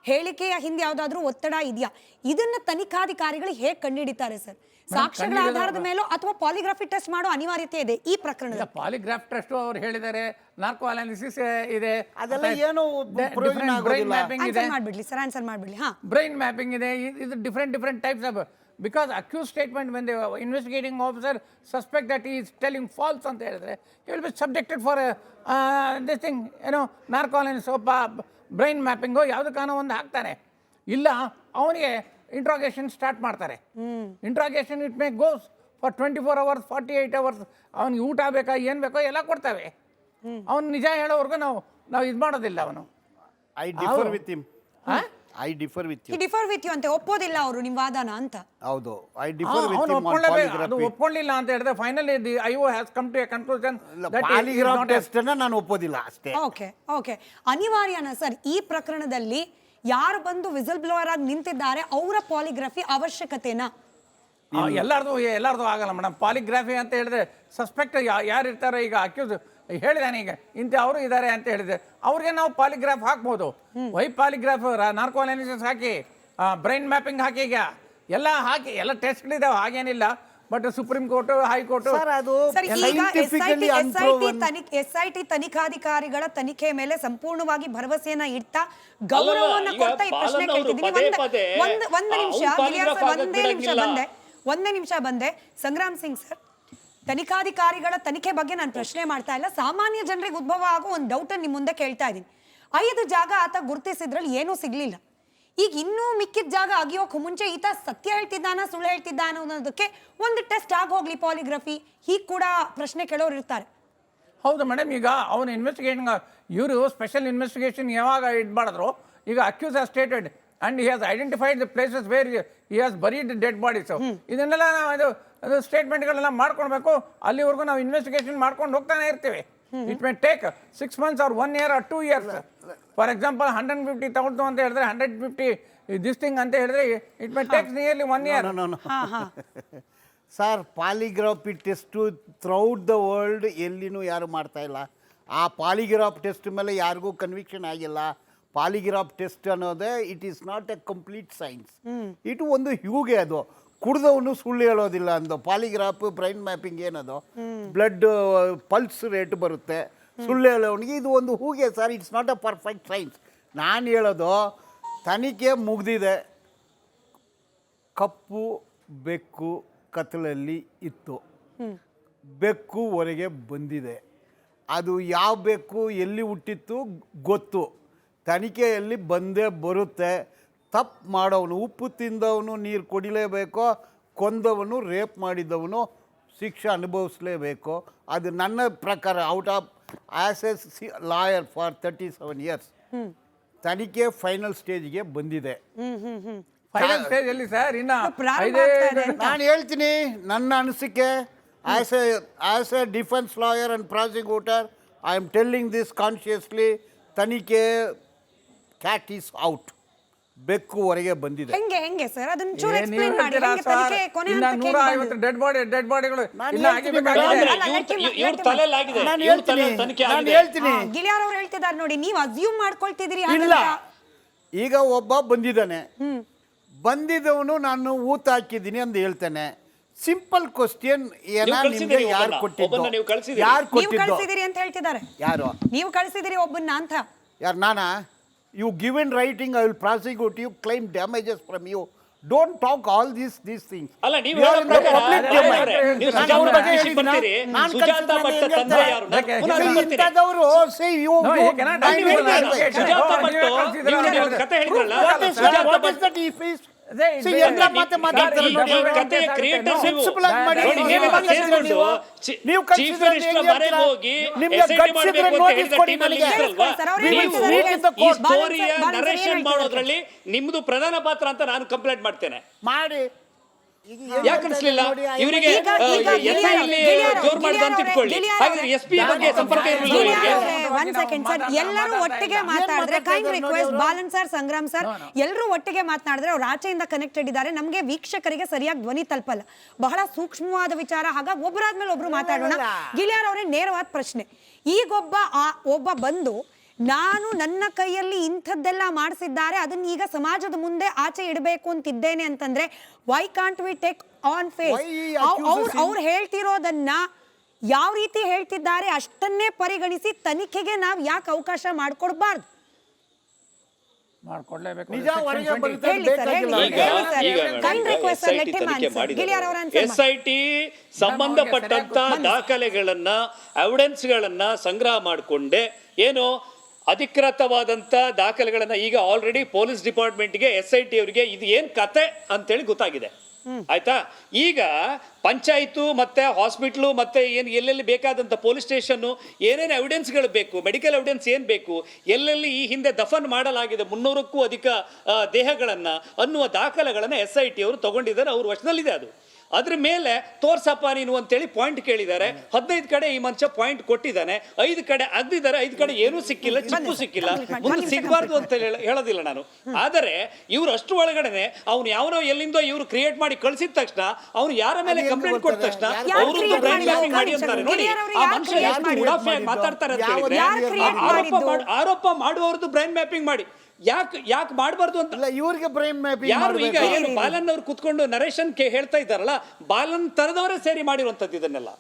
ಹೇಳಿಕೆಯ ಹಿಂದೆ ಯಾವುದಾದ್ರೂ ಒತ್ತಡ ಇದೆಯಾ, ಇದನ್ನ ತನಿಖಾಧಿಕಾರಿಗಳು ಹೇಗೆ ಕಂಡುಹಿಡಿತಾರೆ ಸರ್? ಸಾಕ್ಷ್ಯಗಳ ಆಧಾರದ ಮೇಲೋ ಅಥವಾ ಪಾಲಿಗ್ರಾಫಿ ಟೆಸ್ಟ್ ಮಾಡೋ ಅನಿವಾರ್ಯತೆ ಇದೆ ಈ ಪ್ರಕರಣದಲ್ಲಿ? ಪಾಲಿಗ್ರಾಫ್ ಟೆಸ್ಟ್ ಅವ್ರು ಹೇಳಿದ್ದಾರೆ, ನಾರ್ಕೋ ಅನಾಲಿಸಿಸ್ ಇದೆ, ಅದೆಲ್ಲ ಏನು ಬ್ರೈನ್ ಮ್ಯಾಪಿಂಗ್ ಇದೆ. ಮಾಡ್ಬಿಡ್ಲಿ ಸರ್, ಆನ್ಸರ್ ಮಾಡ್ಬಿಡ್ಲಿ. ಬ್ರೈನ್ ಮ್ಯಾಪಿಂಗ್ ಇದೆ. ಇದು different types of, because accused statement, when the investigating officer suspect that he is telling false ಅಂತ ಹೇಳಿದ್ರೆ, he will be subjected for this thing, narco analysis, brain mapping ಯಾವುದಕ್ಕಾನೋ ಒಂದು ಹಾಕ್ತಾನೆ. ಇಲ್ಲ, ಅವನಿಗೆ interrogation start ಮಾಡ್ತಾರೆ. Interrogation it may goes for 24 hours 48 hours. ಅವ್ನಿಗೆ ಊಟ ಬೇಕಾ, ಏನು ಬೇಕೋ ಎಲ್ಲ ಕೊಡ್ತೇವೆ. ಅವ್ನು ನಿಜ ಹೇಳೋವರೆಗೂ ನಾವು ಇದು ಮಾಡೋದಿಲ್ಲ. ಅವನು I differ with him. I differ with you. Differ with you ಅಂತ ಒಪ್ಪೋದಿಲ್ಲ ಅವರು ನಿಮ್ಮ ವಾದನ ಅಂತ. ಹೌದು, I differ with him on polygraph. ಅದು ಒಪ್ಪಲಿಲ್ಲ ಅಂತ ಹೇಳಿದ್ರೆ finally the IO has come to a conclusion that polygraph test ಅನ್ನು ನಾನು ಒಪ್ಪೋದಿಲ್ಲ ಅಷ್ಟೇ. ಓಕೆ. ಅನಿವಾರ್ಯನಾ ಸರ್ ಈ ಪ್ರಕರಣದಲ್ಲಿ? ಯಾರು ಬಂದು ವಿಸಿಲ್ ಬ್ಲೋವರ್ ಆಗಿ ನಿಂತಿದ್ದಾರೆ ಅವರ ಪಾಲಿಗ್ರಫಿ ಅವಶ್ಯಕತೆನಾ? ಎಲ್ಲಾರ್ದು ಆಗಲ್ಲ ಮೇಡಮ್. ಪಾಲಿಗ್ರಾಫಿ ಅಂತ ಹೇಳಿದ್ರೆ ಸಸ್ಪೆಕ್ಟ್ ಯಾರು ಇರ್ತಾರೆ, ಈಗ ಅಕ್ಯೂಸ್ ಹೇಳಿದಾನೆ, ಈಗ ಇಂಥ ಅವರು ಇದ್ದಾರೆ ಅಂತ ಹೇಳಿದ್ರೆ ಅವ್ರಿಗೆ ನಾವು ಪಾಲಿಗ್ರಾಫ್ ಹಾಕ್ಬೋದು. ವೈ ಪಾಲಿಗ್ರಾಫ್, ನಾರ್ಕೋ ಅನಾಲಿಸಿಸ್ ಹಾಕಿ, ಬ್ರೈನ್ ಮ್ಯಾಪಿಂಗ್ ಹಾಕಿ, ಈಗ ಎಲ್ಲ ಹಾಕಿ, ಎಲ್ಲ ಟೆಸ್ಟ್ಗಳಿದಾವೆ, ಹಾಗೇನಿಲ್ಲ. But supreme court, high court, SIT ತನಿಖಾಧಿಕಾರಿಗಳ ತನಿಖೆ ಮೇಲೆ ಸಂಪೂರ್ಣವಾಗಿ ಭರವಸೆಯನ್ನ ಇಡ್ತಾ ಗೌರವವನ್ನು ಕೊಡ್ತಾ ಈ ಪ್ರಶ್ನೆ ಕೇಳ್ತಿದ್ದೀನಿ. ಒಂದೇ ನಿಮಿಷ ಬಂದೆ. ಸಂಗ್ರಾಮ್ ಸಿಂಗ್ ಸರ್, ತನಿಖಾಧಿಕಾರಿಗಳ ತನಿಖೆ ಬಗ್ಗೆ ನಾನು ಪ್ರಶ್ನೆ ಮಾಡ್ತಾ ಇಲ್ಲ, ಸಾಮಾನ್ಯ ಜನರಿಗೆ ಉದ್ಭವ ಆಗೋ ಒಂದು ಡೌಟ್ ನಿಮ್ಮ ಮುಂದೆ ಕೇಳ್ತಾ ಇದ್ದೀನಿ. 5 ಜಾಗ ಆತ ಗುರುತಿಸಿದ್ರಲ್ಲಿ ಏನೂ ಸಿಗ್ಲಿಲ್ಲ. ಈಗ ಇನ್ನೂ ಮಿಕ್ಕಿದ ಜಾಗ ಅಗಿಯೋಕೆ ಮುಂಚೆ ಈತ ಸತ್ಯ ಹೇಳ್ತಿದ್ದಾನ, ಸುಳ್ಳು ಹೇಳ್ತಿದ್ದಾನ ಅನ್ನೋದಕ್ಕೆ ಒಂದು ಟೆಸ್ಟ್ ಆಗಿ ಹೋಗ್ಲಿ, ಪಾಲಿಗ್ರಫಿ, ಹೀಗೆ ಕೂಡ ಪ್ರಶ್ನೆ ಕೇಳೋರು ಇರ್ತಾರೆ. ಹೌದು ಮೇಡಮ್. ಈಗ ಅವನು ಇನ್ವೆಸ್ಟಿಗೇಷನ್, ಇವರು ಸ್ಪೆಷಲ್ ಇನ್ವೆಸ್ಟಿಗೇಷನ್ ಯಾವಾಗ ಇದು ಮಾಡಿದ್ರು, ಈಗ accused has stated and he has identified the places where he has buried the dead bodies. ಇದನ್ನೆಲ್ಲ ನಾವು ಅದು ಸ್ಟೇಟ್ಮೆಂಟ್ಗಳೆಲ್ಲ ಮಾಡ್ಕೊಳ್ಬೇಕು. ಅಲ್ಲಿವರೆಗೂ ನಾವು ಇನ್ವೆಸ್ಟಿಗೇಷನ್ ಮಾಡ್ಕೊಂಡು ಹೋಗ್ತಾನೆ ಇರ್ತೀವಿ. It may take 6 months or 1 year or 2 years. For example 150 ತಗೊಳ್ತು ಅಂತ ಹೇಳಿದ್ರೆ 150 ದಿಸ್ ಥಿಂಗ್ ಅಂತ ಹೇಳಿದ್ರೆ it may takes nearly 1 year. Sir polygraphy test throughout the world ಎಲ್ಲಿನೂ ಯಾರು ಮಾಡ್ತಾ ಇಲ್ಲ. ಆ ಪಾಲಿಗ್ರಾಫ್ ಟೆಸ್ಟ್ ಮೇಲೆ ಯಾರಿಗೂ ಕನ್ವಿಕ್ಷನ್ ಆಗಿಲ್ಲ. ಪಾಲಿಗ್ರಾಫ್ ಟೆಸ್ಟ್ ಅನ್ನೋದೇ it is not A complete science. ಇದು ಒಂದು ಹ್ಯೂಗೆ, ಅದು ಕುಡ್ದವನು ಸುಳ್ಳು ಹೇಳೋದಿಲ್ಲ ಅಂದು. ಪಾಲಿಗ್ರಾಫ್ ಬ್ರೈನ್ ಮ್ಯಾಪಿಂಗ್ ಏನದು, ಬ್ಲಡ್ ಪಲ್ಸ್ ರೇಟ್ ಬರುತ್ತೆ, ಸುಳ್ಳು ಹೇಳೋನಿಗೆ ಇದು ಒಂದು ಹೂಗೆ sir. It's not A perfect science. ನಾನು ಹೇಳೋದು ತನಿಖೆ ಮುಗ್ದಿದೆ, ಕಪ್ಪು ಬೆಕ್ಕು ಕತ್ತಲಲ್ಲಿ ಇತ್ತು, ಬೆಕ್ಕು ಹೊರಗೆ ಬಂದಿದೆ. ಅದು ಯಾವ ಬೆಕ್ಕು ಎಲ್ಲಿ ಹುಟ್ಟಿತ್ತು ಗೊತ್ತು, ತನಿಖೆಯಲ್ಲಿ ಬಂದೇ ಬರುತ್ತೆ. ತಪ್ಪು ಮಾಡೋವನು, ಉಪ್ಪು ತಿಂದವನು ನೀರು ಕುಡಿಲೇಬೇಕೋ, ಕೊಂದವನು ರೇಪ್ ಮಾಡಿದವನು ಶಿಕ್ಷೆ ಅನುಭವಿಸಲೇಬೇಕು. ಅದು ನನ್ನ ಪ್ರಕಾರ out of as A lawyer for 37 years ತನಿಖೆ ಫೈನಲ್ ಸ್ಟೇಜ್ಗೆ ಬಂದಿದೆ. ಫೈನಲ್ ಸ್ಟೇಜ್ ಅಲ್ಲಿ ಸರ್ ಇನ್ನ ನಾನು ಹೇಳ್ತೀನಿ ನನ್ನ ಅನಿಸಿಕೆ. As A defence lawyer and prosecutor I am telling this consciously. ತನಿಖೆ ಕ್ಯಾಟ್ ಈಸ್ ಔಟ್, ಬೆಕ್ಕು ಹೊರಗೆ ಬಂದಿದೆ. ಹೆಂಗೆ ಸರ್ ಅದನ್ನ ಚೂರು ಎಕ್ಸ್ಪ್ಲೇನ್ ಮಾಡಿ. ಹೆಂಗೆ ತನಿಖೆ ಕೊನೆ ಹಂತಕ್ಕೆ ಹೇಗೆ 150 ಡೆಡ್ ಬಾಡಿಗಳು ನಾನು ಹೇಳ್ತೀನಿ. ಗಿಳಿಯಾರ್ ಅವ್ರು ಹೇಳ್ತಿದ್ದಾರೆ ನೋಡಿ, ನೀವು ಅಸ್ಯೂಮ್ ಮಾಡ್ಕೊಳ್ತಿದ್ದೀರಿ. ಇಲ್ಲ, ಈಗ ಒಬ್ಬ ಬಂದಿದ್ದಾನೆ, ಬಂದಿದ್ದವನು ನಾನು ಊತ ಹಾಕಿದ್ದೀನಿ ಅಂತ ಹೇಳ್ತಾನೆ. ಸಿಂಪಲ್ ಕ್ವಶನ್, ನಿಮ್ಗೆ ಯಾರು ಕೊಟ್ಟಿದ್ದು, ಯಾರು ನೀವು ಕೊಟ್ಟಿದ್ದು, ಕಳಿಸಿದಿರಿ ಅಂತ ಹೇಳ್ತಿದ್ದಾರೆ. ಯಾರು ನೀವು ಕಳಿಸಿದಿರಿ ಒಬ್ಬನ್ನ ಅಂತ. ಯಾರು ನಾನಾ? You give in writing, I will prosecute you, claim damages from you. Don't talk all these things. ಅಲ್ಲ, ನೀವು We are in the public domain. ಇಂಥದವರು say you No, go you cannot by argue with that. what is the difference? See, ಎಲ್ಲ ಮಾತೆ ಮಾತಾಡ್ತಾರೆ ನೋಡಿ. Sensible ಆಗಿ ಮಾಡಿ. ನೀವು ಕಳಿಸಿದ್ರೆ ಹೆಂಗೆ ಹೇಳ್ತೀರಾ? ನಿಮ್ಗೆ ಕಳಿಸಿದ್ರೆ ನೋಟಿಸ್ ಕೊಡಿ ನನಗೆ. ನರೇಷನ್ ಮಾಡೋದ್ರಲ್ಲಿ ನಿಮ್ದು ಪ್ರಧಾನ ಪಾತ್ರ ಅಂತ ನಾನು ಕಂಪ್ಲೇಂಟ್ ಮಾಡ್ತೇನೆ. ಮಾಡಿ. ಯಾಕೆ ಕಳಿಸ್ಲಿಲ್ಲ ಇವರಿಗೆ? ಜೋರ್ ಮಾಡಿದ ಅಂತ ಇಟ್ಕೊಳ್ಳಿ. ಹಾಗಾದ್ರೆ SP ಬಗ್ಗೆ ಸಂಪರ್ಕ ಇರಲಿಲ್ಲ ಇವರಿಗೆ. ಒಂದ್ ಸೆಕೆಂಡ್ ಸರ್, ಎಲ್ಲರೂ ಒಟ್ಟಿಗೆ ಮಾತಾಡಿದ್ರೆ, kind request Balan sir, Sangram sir, ಎಲ್ಲರೂ ಒಟ್ಟಿಗೆ ಮಾತನಾಡಿದ್ರೆ ಅವ್ರು ಆಚೆಯಿಂದ ಕನೆಕ್ಟೆಡ್ ಇದ್ದಾರೆ, ನಮಗೆ ವೀಕ್ಷಕರಿಗೆ ಸರಿಯಾಗಿ ಧ್ವನಿ ತಲುಪಲ್ಲ. ಬಹಳ ಸೂಕ್ಷ್ಮವಾದ ವಿಚಾರ. ಹಾಗಾಗಿ ಒಬ್ಬರಾದ್ಮೇಲೆ ಒಬ್ರು ಮಾತಾಡೋಣ. ಗಿಳಿಯಾರ್ ಅವರೇ ನೇರವಾದ ಪ್ರಶ್ನೆ. ಒಬ್ಬ ಬಂದು ನಾನು ನನ್ನ ಕೈಯಲ್ಲಿ ಇಂಥದ್ದೆಲ್ಲ ಮಾಡಿಸಿದ್ದಾರೆ, ಅದನ್ನ ಈಗ ಸಮಾಜದ ಮುಂದೆ ಆಚೆ ಇಡಬೇಕು ಅಂತಿದ್ದೇನೆ ಅಂತಂದ್ರೆ why can't we take on face? ಅವ್ರು ಹೇಳ್ತಿರೋದನ್ನ ಯಾವ ರೀತಿ ಹೇಳ್ತಿದ್ದಾರೆ ಅಷ್ಟನ್ನೇ ಪರಿಗಣಿಸಿ ತನಿಖೆಗೆ ನಾವು ಯಾಕೆ ಅವಕಾಶ ಮಾಡ್ಕೊಡ್ಬಾರ್ದು? SIT ಸಂಬಂಧಪಟ್ಟಂತ ದಾಖಲೆಗಳನ್ನ, ಎವಿಡೆನ್ಸ್ಗಳನ್ನ ಸಂಗ್ರಹ ಮಾಡಿಕೊಂಡೆ ಏನು ಅಧಿಕೃತವಾದಂತ ದಾಖಲೆಗಳನ್ನ ಈಗ ಆಲ್ರೆಡಿ ಪೊಲೀಸ್ ಡಿಪಾರ್ಟ್ಮೆಂಟ್ಗೆ SIT ಅವರಿಗೆ ಇದು ಏನ್ ಕತೆ ಅಂತೇಳಿ ಗೊತ್ತಾಗಿದೆ. ಆಯ್ತಾ? ಈಗ ಪಂಚಾಯತು ಮತ್ತೆ ಹಾಸ್ಪಿಟ್ಲು ಮತ್ತೆ ಏನು ಎಲ್ಲೆಲ್ಲಿ ಬೇಕಾದಂಥ ಪೊಲೀಸ್ ಸ್ಟೇಷನ್ನು ಏನೇನು ಎವಿಡೆನ್ಸ್ಗಳು ಬೇಕು, ಮೆಡಿಕಲ್ ಎವಿಡೆನ್ಸ್ ಏನು ಬೇಕು, ಎಲ್ಲೆಲ್ಲಿ ಈ ಹಿಂದೆ ದಫನ್ ಮಾಡಲಾಗಿದೆ 300ಕ್ಕೂ ಅಧಿಕ ದೇಹಗಳನ್ನು ಅನ್ನುವ ದಾಖಲೆಗಳನ್ನು SIT ಅವರು ತಗೊಂಡಿದ್ದಾರೆ. ಅವ್ರ ವಶದಲ್ಲಿದೆ ಅದು. ಅದ್ರ ಮೇಲೆ ತೋರ್ಸಪ್ಪ ನೀನು ಅಂತೇಳಿ ಪಾಯಿಂಟ್ ಕೇಳಿದ್ದಾರೆ. 15 ಕಡೆ ಈ ಮನುಷ್ಯ ಪಾಯಿಂಟ್ ಕೊಟ್ಟಿದ್ದಾನೆ, 5 ಕಡೆ ಅಗ್ದಿದ್ದಾರೆ, 5 ಕಡೆ ಏನೂ ಸಿಕ್ಕಿಲ್ಲ, ಚಿಪ್ಪು ಸಿಕ್ಕಿಲ್ಲ, ಮುಂದೆ ಸಿಗಬಾರ್ದು ಅಂತ ಹೇಳೋದಿಲ್ಲ ನಾನು. ಆದರೆ ಇವ್ರು ಅಷ್ಟು ಒಳಗಡೆ ಅವನು ಯಾವನೋ ಎಲ್ಲಿಂದೋ ಇವರು ಕ್ರಿಯೇಟ್ ಮಾಡಿ ಕಳಿಸಿದ ತಕ್ಷಣ ಅವನು ಯಾರ ಮೇಲೆ ಕಂಪ್ಲೇಂಟ್ ಕೊಟ್ಟ ತಕ್ಷಣ ಅವರು ಬ್ರೈನ್ ಮ್ಯಾಪಿಂಗ್ ಮಾಡಿ ಅಂತಾರೆ. ನೋಡಿ, ಆ ಮನುಷ್ಯ ಎಷ್ಟು ಉಡಾಫೆಯಾಗಿ ಮಾತಾಡ್ತಾರೆ ಅಂತ ಹೇಳಿದ್ರೆ ಆರೋಪ ಮಾಡುವವ್ರದ್ದು ಬ್ರೈನ್ ಮ್ಯಾಪಿಂಗ್ ಮಾಡಿ ಯಾಕೆ ಮಾಡಬಾರ್ದು ಅಂತ ಇವ್ರಿಗೆ ಬ್ರೈನ್ ಮ್ಯಾಪಿಂಗ್ ಯಾರು ಈಗ ಏನು ಬಾಲನ್ ಅವ್ರು ಕುತ್ಕೊಂಡು ನರೇಶನ್ ಹೇಳ್ತಾ ಇದ್ದಾರಲ್ಲ, ಬಾಲನ್ ತರದವರೇ ಸೇರಿ ಮಾಡಿರುವಂತದ್ದು ಇದನ್ನೆಲ್ಲ.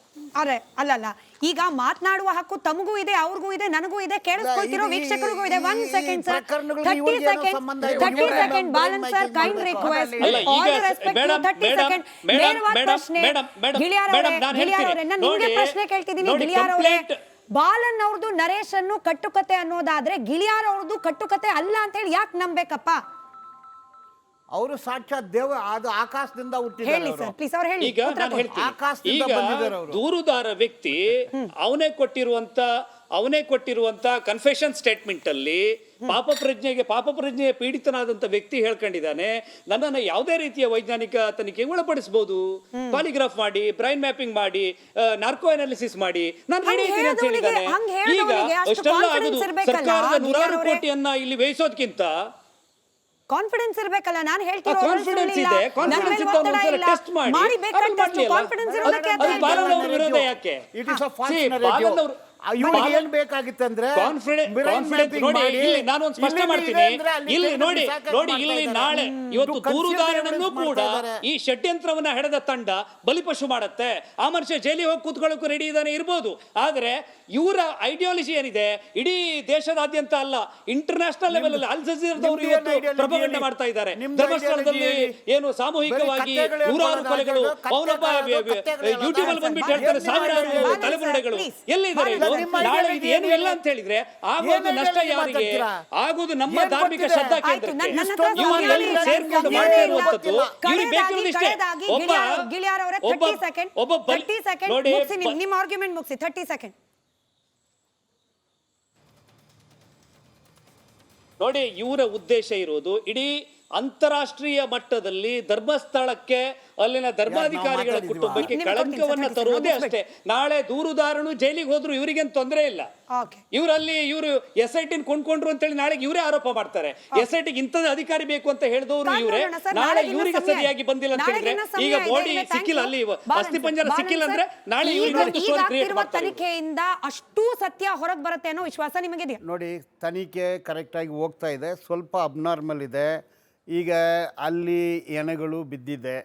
ಅರೆ ಅಲ್ಲಲ್ಲ, ಈಗ ಮಾತನಾಡುವ ಹಕ್ಕು ತಮಗೂ ಇದೆ, ಅವ್ರಿಗೂ ಇದೆ, ನನಗೂ ಇದೆ, ಕೇಳಿಸ್ಕೊಳ್ತಿರೋ ವೀಕ್ಷಕರಿಗೂ ಇದೆ. 1 second sir, 30 second Balan sir, kind request, all the respect, 30 second ನೇರವಾದ ಪ್ರಶ್ನೆ. ಗಿಳಿಯಾರ್ ಅವರೇ, ನಾನು ನಿಮಗೆ ಪ್ರಶ್ನೆ ಕೇಳ್ತಿದ್ದೀನಿ. ಗಿಳಿಯಾರ್ ಅವರೇ, ಬಾಲನ್ ಅವ್ರದ್ದು ನರೇಶನ್ನು ಕಟ್ಟುಕತೆ ಅನ್ನೋದಾದ್ರೆ ಗಿಳಿಯಾರ್ ಅವ್ರದ್ದು ಕಟ್ಟುಕತೆ ಅಲ್ಲ ಅಂತ ಹೇಳಿ ಯಾಕೆ ನಂಬೇಕಪ್ಪ? ಅವರು ಸಾಕ್ಷಾತ್ ದೇವ, ಅದು ಆಕಾಶದಿಂದ ಹುಟ್ಟಿದ್ದಾರೆ ಹೇಳಿ ಅವರು. ಸರ್ ಪ್ಲೀಸ್ ಅವ್ರು ಹೇಳಿ ಈಗ ಉತ್ತರ ನಾನು ಕೊಡಿ. ಹೇಳ್ತೀನಿ, ಆಕಾಶದಿಂದ ಈಗ ಬಂದಿದ್ದಾರೆ ಅವರು. ದೂರುದಾರ ವ್ಯಕ್ತಿ ಅವನೇ ಕೊಟ್ಟಿರುವಂತ ಕನ್ಫೆಷನ್ ಸ್ಟೇಟ್ಮೆಂಟ್ ಅಲ್ಲಿ ಪಾಪ ಪ್ರಜ್ಞೆಯ ಪೀಡಿತನಾದಂತ ವ್ಯಕ್ತಿ ಹೇಳ್ಕೊಂಡಿದ್ದಾನೆ, ನನ್ನನ್ನು ಯಾವುದೇ ರೀತಿಯ ವೈಜ್ಞಾನಿಕ ತನಿಖೆಗೆ ಒಳಪಡಿಸಬಹುದು, ಪಾಲಿಗ್ರಾಫ್ ಮಾಡಿ, ಬ್ರೈನ್ ಮ್ಯಾಪಿಂಗ್ ಮಾಡಿ, ನಾರ್ಕೋ ಅನಾಲಿಸಿಸ್ ಮಾಡಿ ನಾನು ರೆಡಿ ಇದ್ದೀನಿ ಅಂತ ಹೇಳಿದ್ದಾನೆ. ಈಗ ಅಷ್ಟೆಲ್ಲ ಆಗುದು ಸರ್ಕಾರದ 100 ಕೋಟಿಯನ್ನ ಇಲ್ಲಿ ವ್ಯಯಿಸೋದಕ್ಕಿಂತ ಕಾನ್ಫಿಡೆನ್ಸ್ ಇರಬೇಕಲ್ಲ. ನಾನು ಹೇಳ್ತಿರೋ ಕಾನ್ಫಿಡೆನ್ಸ್ ಇದೆ, ಕಾನ್ಫಿಡೆನ್ಸ್ ಇದ್ದ ಒಂದ್ಸಲ ಟೆಸ್ಟ್ ಮಾಡಿ ಕಾನ್ಫಿಡೆನ್ಸ್ ಇರೋದಕ್ಕೆ ಅದು ಬಾಲನ್ ಅವ್ರ ವಿರೋಧ ಯಾಕೆ? It is a false See, narrative. Balan ಅವ್ರು ಇವ್ರಿಗೆ ಏನ್ ಬೇಕಾಗಿತ್ತಂದ್ರೆ ಕಾನ್ಫಿಡೆನ್ಸ್ ನೋಡಿ, ಇಲ್ಲಿ ನಾನು ಒಂದು ಸ್ಪಷ್ಟ ಮಾಡ್ತೀನಿ, ಇಲ್ಲಿ ನೋಡಿ ಇಲ್ಲಿ ನಾಳೆ ಇವತ್ತು ದೂರುದಾರನನ್ನು ಕೂಡ ಈ ಷಡ್ಯಂತ್ರವನ್ನ ಹೆಡೆದ ತಂಡ ಬಲಿಪಶು ಮಾಡುತ್ತೆ. ಆ ಮನುಷ್ಯ ಜೈಲಿಗೆ ಹೋಗಿ ಕೂತ್ಕೊಳ್ಳೋಕೆ ರೆಡಿ ಇದ್ದಾನೆ ಇರ್ಬೋದು, ಆದ್ರೆ ಇವರ ಐಡಿಯಾಲಜಿ ಏನಿದೆ ಇಡೀ ದೇಶದಾದ್ಯಂತ ಅಲ್ಲ, ಇಂಟರ್ನ್ಯಾಷನಲ್ ಲೆವೆಲ್ ಅಲ್ಲಿ ಅಲ್ ಜಜೀರಾದವರು ಇವತ್ತು ಪ್ರಭಾವನೆ ಮಾಡ್ತಾ ಇದ್ದಾರೆ. ಧರ್ಮಸ್ಥಳದಲ್ಲಿ ಏನು ಸಾಮೂಹಿಕವಾಗಿ ನೂರಾರು ಕೊಲೆಗಳು, ಅವನೊಬ್ಬ ಯೂಟ್ಯೂಬ್ ಅಲ್ಲಿ ಬಂದ್ಬಿಟ್ಟು ಹೇಳ್ತಾರೆ ಸಾವಿರಾರು ತಲೆಬುರುಡೆಗಳು. ಎಲ್ಲಿದ್ದಾರೆ ಇದು? ನಾಳೆ ಇದು ಏನು ಇಲ್ಲ ಅಂತ ಹೇಳಿದ್ರೆ ಆಗೋದು ನಷ್ಟ ಯಾರಿಗೆ? ಆಗೋದು ನಮ್ಮ ಧಾರ್ಮಿಕ ಶ್ರದ್ಧಾ ಕೇಂದ್ರಕ್ಕೆ. ಇವರೆಲ್ಲ ಸೇರ್ಕೊಂಡು ಮಾಡ್ತಾ ಇರುವಂತದ್ದು ಇವ್ರಿಗೆ ಬೇಕಿರೋದಿಷ್ಟೇ. ನೋಡಿ ನಿಮ್ಮ ಆರ್ಗ್ಯುಮೆಂಟ್ ಮುಗಿಸಿ 30 ಸೆಕೆಂಡ್. ನೋಡಿ, ಇವರ ಉದ್ದೇಶ ಇರೋದು ಇಡೀ ಅಂತಾರಾಷ್ಟ್ರೀಯ ಮಟ್ಟದಲ್ಲಿ ಧರ್ಮಸ್ಥಳಕ್ಕೆ, ಅಲ್ಲಿನ ಧರ್ಮಾಧಿಕಾರಿಗಳ ಕುಟುಂಬಕ್ಕೆ ಕಳಂಕವನ್ನ ತರುವುದೇ ಅಷ್ಟೇ. ನಾಳೆ ದೂರುದಾರನು ಜೈಲಿಗೆ ಹೋದ್ರು ಇವರಿಗೇನು ತೊಂದರೆ ಇಲ್ಲ. ಇವರು SIT ಕೊಂಡ್ಕೊಂಡ್ರು ಅಂತೇಳಿ ನಾಳೆ ಇವರೇ ಆರೋಪ ಮಾಡ್ತಾರೆ. SIT ಇಂಥದ್ದು ಅಧಿಕಾರಿ ಬೇಕು ಅಂತ ಹೇಳಿದವರು ಇವರೇ. ನಾಳೆ ಇವರಿಗೆ ಸರಿಯಾಗಿ ಬಂದಿಲ್ಲ ಅಂತ ಹೇಳಿದ್ರೆ, ಈಗ ಬಾಡಿ ಸಿಕ್ಕಿಲ್ಲ, ಅಲ್ಲಿ ಅಸ್ಥಿಪಂಜರ ಸಿಕ್ಕಿಲ್ಲ ಅಂದ್ರೆ ನಾಳೆ ತನಿಖೆಯಿಂದ ಅಷ್ಟು ಸತ್ಯ ಹೊರಗೆ ಬರುತ್ತೆ ಅನ್ನೋ ವಿಶ್ವಾಸ ನಿಮಗಿದೆ? ನೋಡಿ, ತನಿಖೆ ಕರೆಕ್ಟಾಗಿ ಹೋಗ್ತಾ ಇದೆ, ಸ್ವಲ್ಪ ಅಬ್ನಾರ್ಮಲ್ ಇದೆ. ಈಗ ಅಲ್ಲಿ ಎಣೆಗಳು ಬಿದ್ದಿದೆ,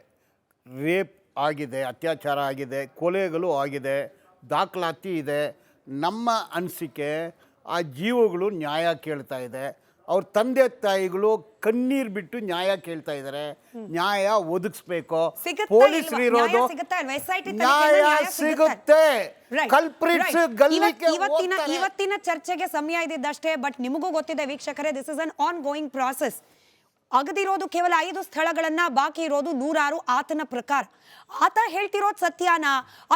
ರೇಪ್ ಆಗಿದೆ, ಅತ್ಯಾಚಾರ ಆಗಿದೆ, ಕೊಲೆಗಳು ಆಗಿದೆ, ದಾಖಲಾತಿ ಇದೆ. ನಮ್ಮ ಅನಿಸಿಕೆ ಆ ಜೀವಗಳು ನ್ಯಾಯ ಕೇಳ್ತಾ ಇದೆ. ಅವ್ರ ತಂದೆ ತಾಯಿಗಳು ಕಣ್ಣೀರು ಬಿಟ್ಟು ನ್ಯಾಯ ಕೇಳ್ತಾ ಇದ್ದಾರೆ. ನ್ಯಾಯ ಒದಗಿಸ್ಬೇಕು. ಪೊಲೀಸರು ಇರೋದು ನ್ಯಾಯ ಸಿಗುತ್ತೆ. ಕಲ್ಪ್ರಿಟ್ಸ್ ಗಲ್ಲಿಗೆ ಇವತ್ತಿನ ಚರ್ಚೆಗೆ ಸಮಯ ಇದ್ದಿದ್ದಷ್ಟೇ. ಬಟ್ ನಿಮಗೂ ಗೊತ್ತಿದೆ ವೀಕ್ಷಕರೇ, this is an ongoing process. ಅಗದಿರೋದು ಕೇವಲ 5 ಸ್ಥಳಗಳನ್ನ, ಬಾಕಿ ಇರೋದು ನೂರಾರು. ಆತನ ಪ್ರಕಾರ ಆತ ಹೇಳ್ತಿರೋದು ಸತ್ಯಾನ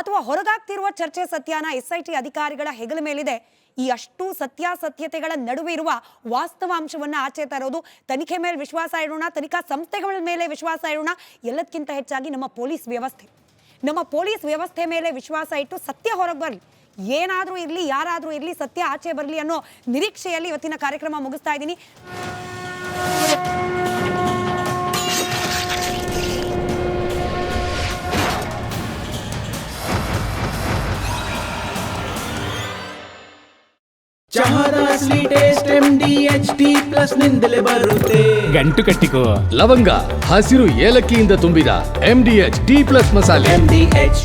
ಅಥವಾ ಹೊರಗಾಗ್ತಿರುವ ಚರ್ಚೆ ಸತ್ಯಾನ? SIT ಅಧಿಕಾರಿಗಳ ಹೆಗಲ ಮೇಲಿದೆ ಈ ಅಷ್ಟು ಸತ್ಯಾಸತ್ಯತೆಗಳ ನಡುವೆ ಇರುವ ವಾಸ್ತವಾಂಶವನ್ನ ಆಚೆ ತರೋದು. ತನಿಖೆ ಮೇಲೆ ವಿಶ್ವಾಸ ಇಡೋಣ, ತನಿಖಾ ಸಂಸ್ಥೆಗಳ ಮೇಲೆ ವಿಶ್ವಾಸ ಇಡೋಣ. ಎಲ್ಲದಕ್ಕಿಂತ ಹೆಚ್ಚಾಗಿ ನಮ್ಮ ಪೊಲೀಸ್ ವ್ಯವಸ್ಥೆ ಮೇಲೆ ವಿಶ್ವಾಸ ಇಟ್ಟು ಸತ್ಯ ಹೊರಗೆ ಬರಲಿ. ಏನಾದರೂ ಇರಲಿ, ಯಾರಾದರೂ ಇರಲಿ, ಸತ್ಯ ಆಚೆ ಬರಲಿ ಅನ್ನೋ ನಿರೀಕ್ಷೆಯಲ್ಲಿ ಇವತ್ತಿನ ಕಾರ್ಯಕ್ರಮ ಮುಗಿಸ್ತಾ ಇದ್ದೀನಿ. ಚಹಾದ ಸ್ವೀಟ್ ಟೇಸ್ಟ್ MDHT+ ನಿಂದಲೇ ಬರುತ್ತೆ. ಗಂಟು ಕಟ್ಟಿಕೋ. ಲವಂಗ, ಹಸಿರು ಏಲಕ್ಕಿಯಿಂದ ತುಂಬಿದ MDHT+ ಮಸಾಲೆ. MDH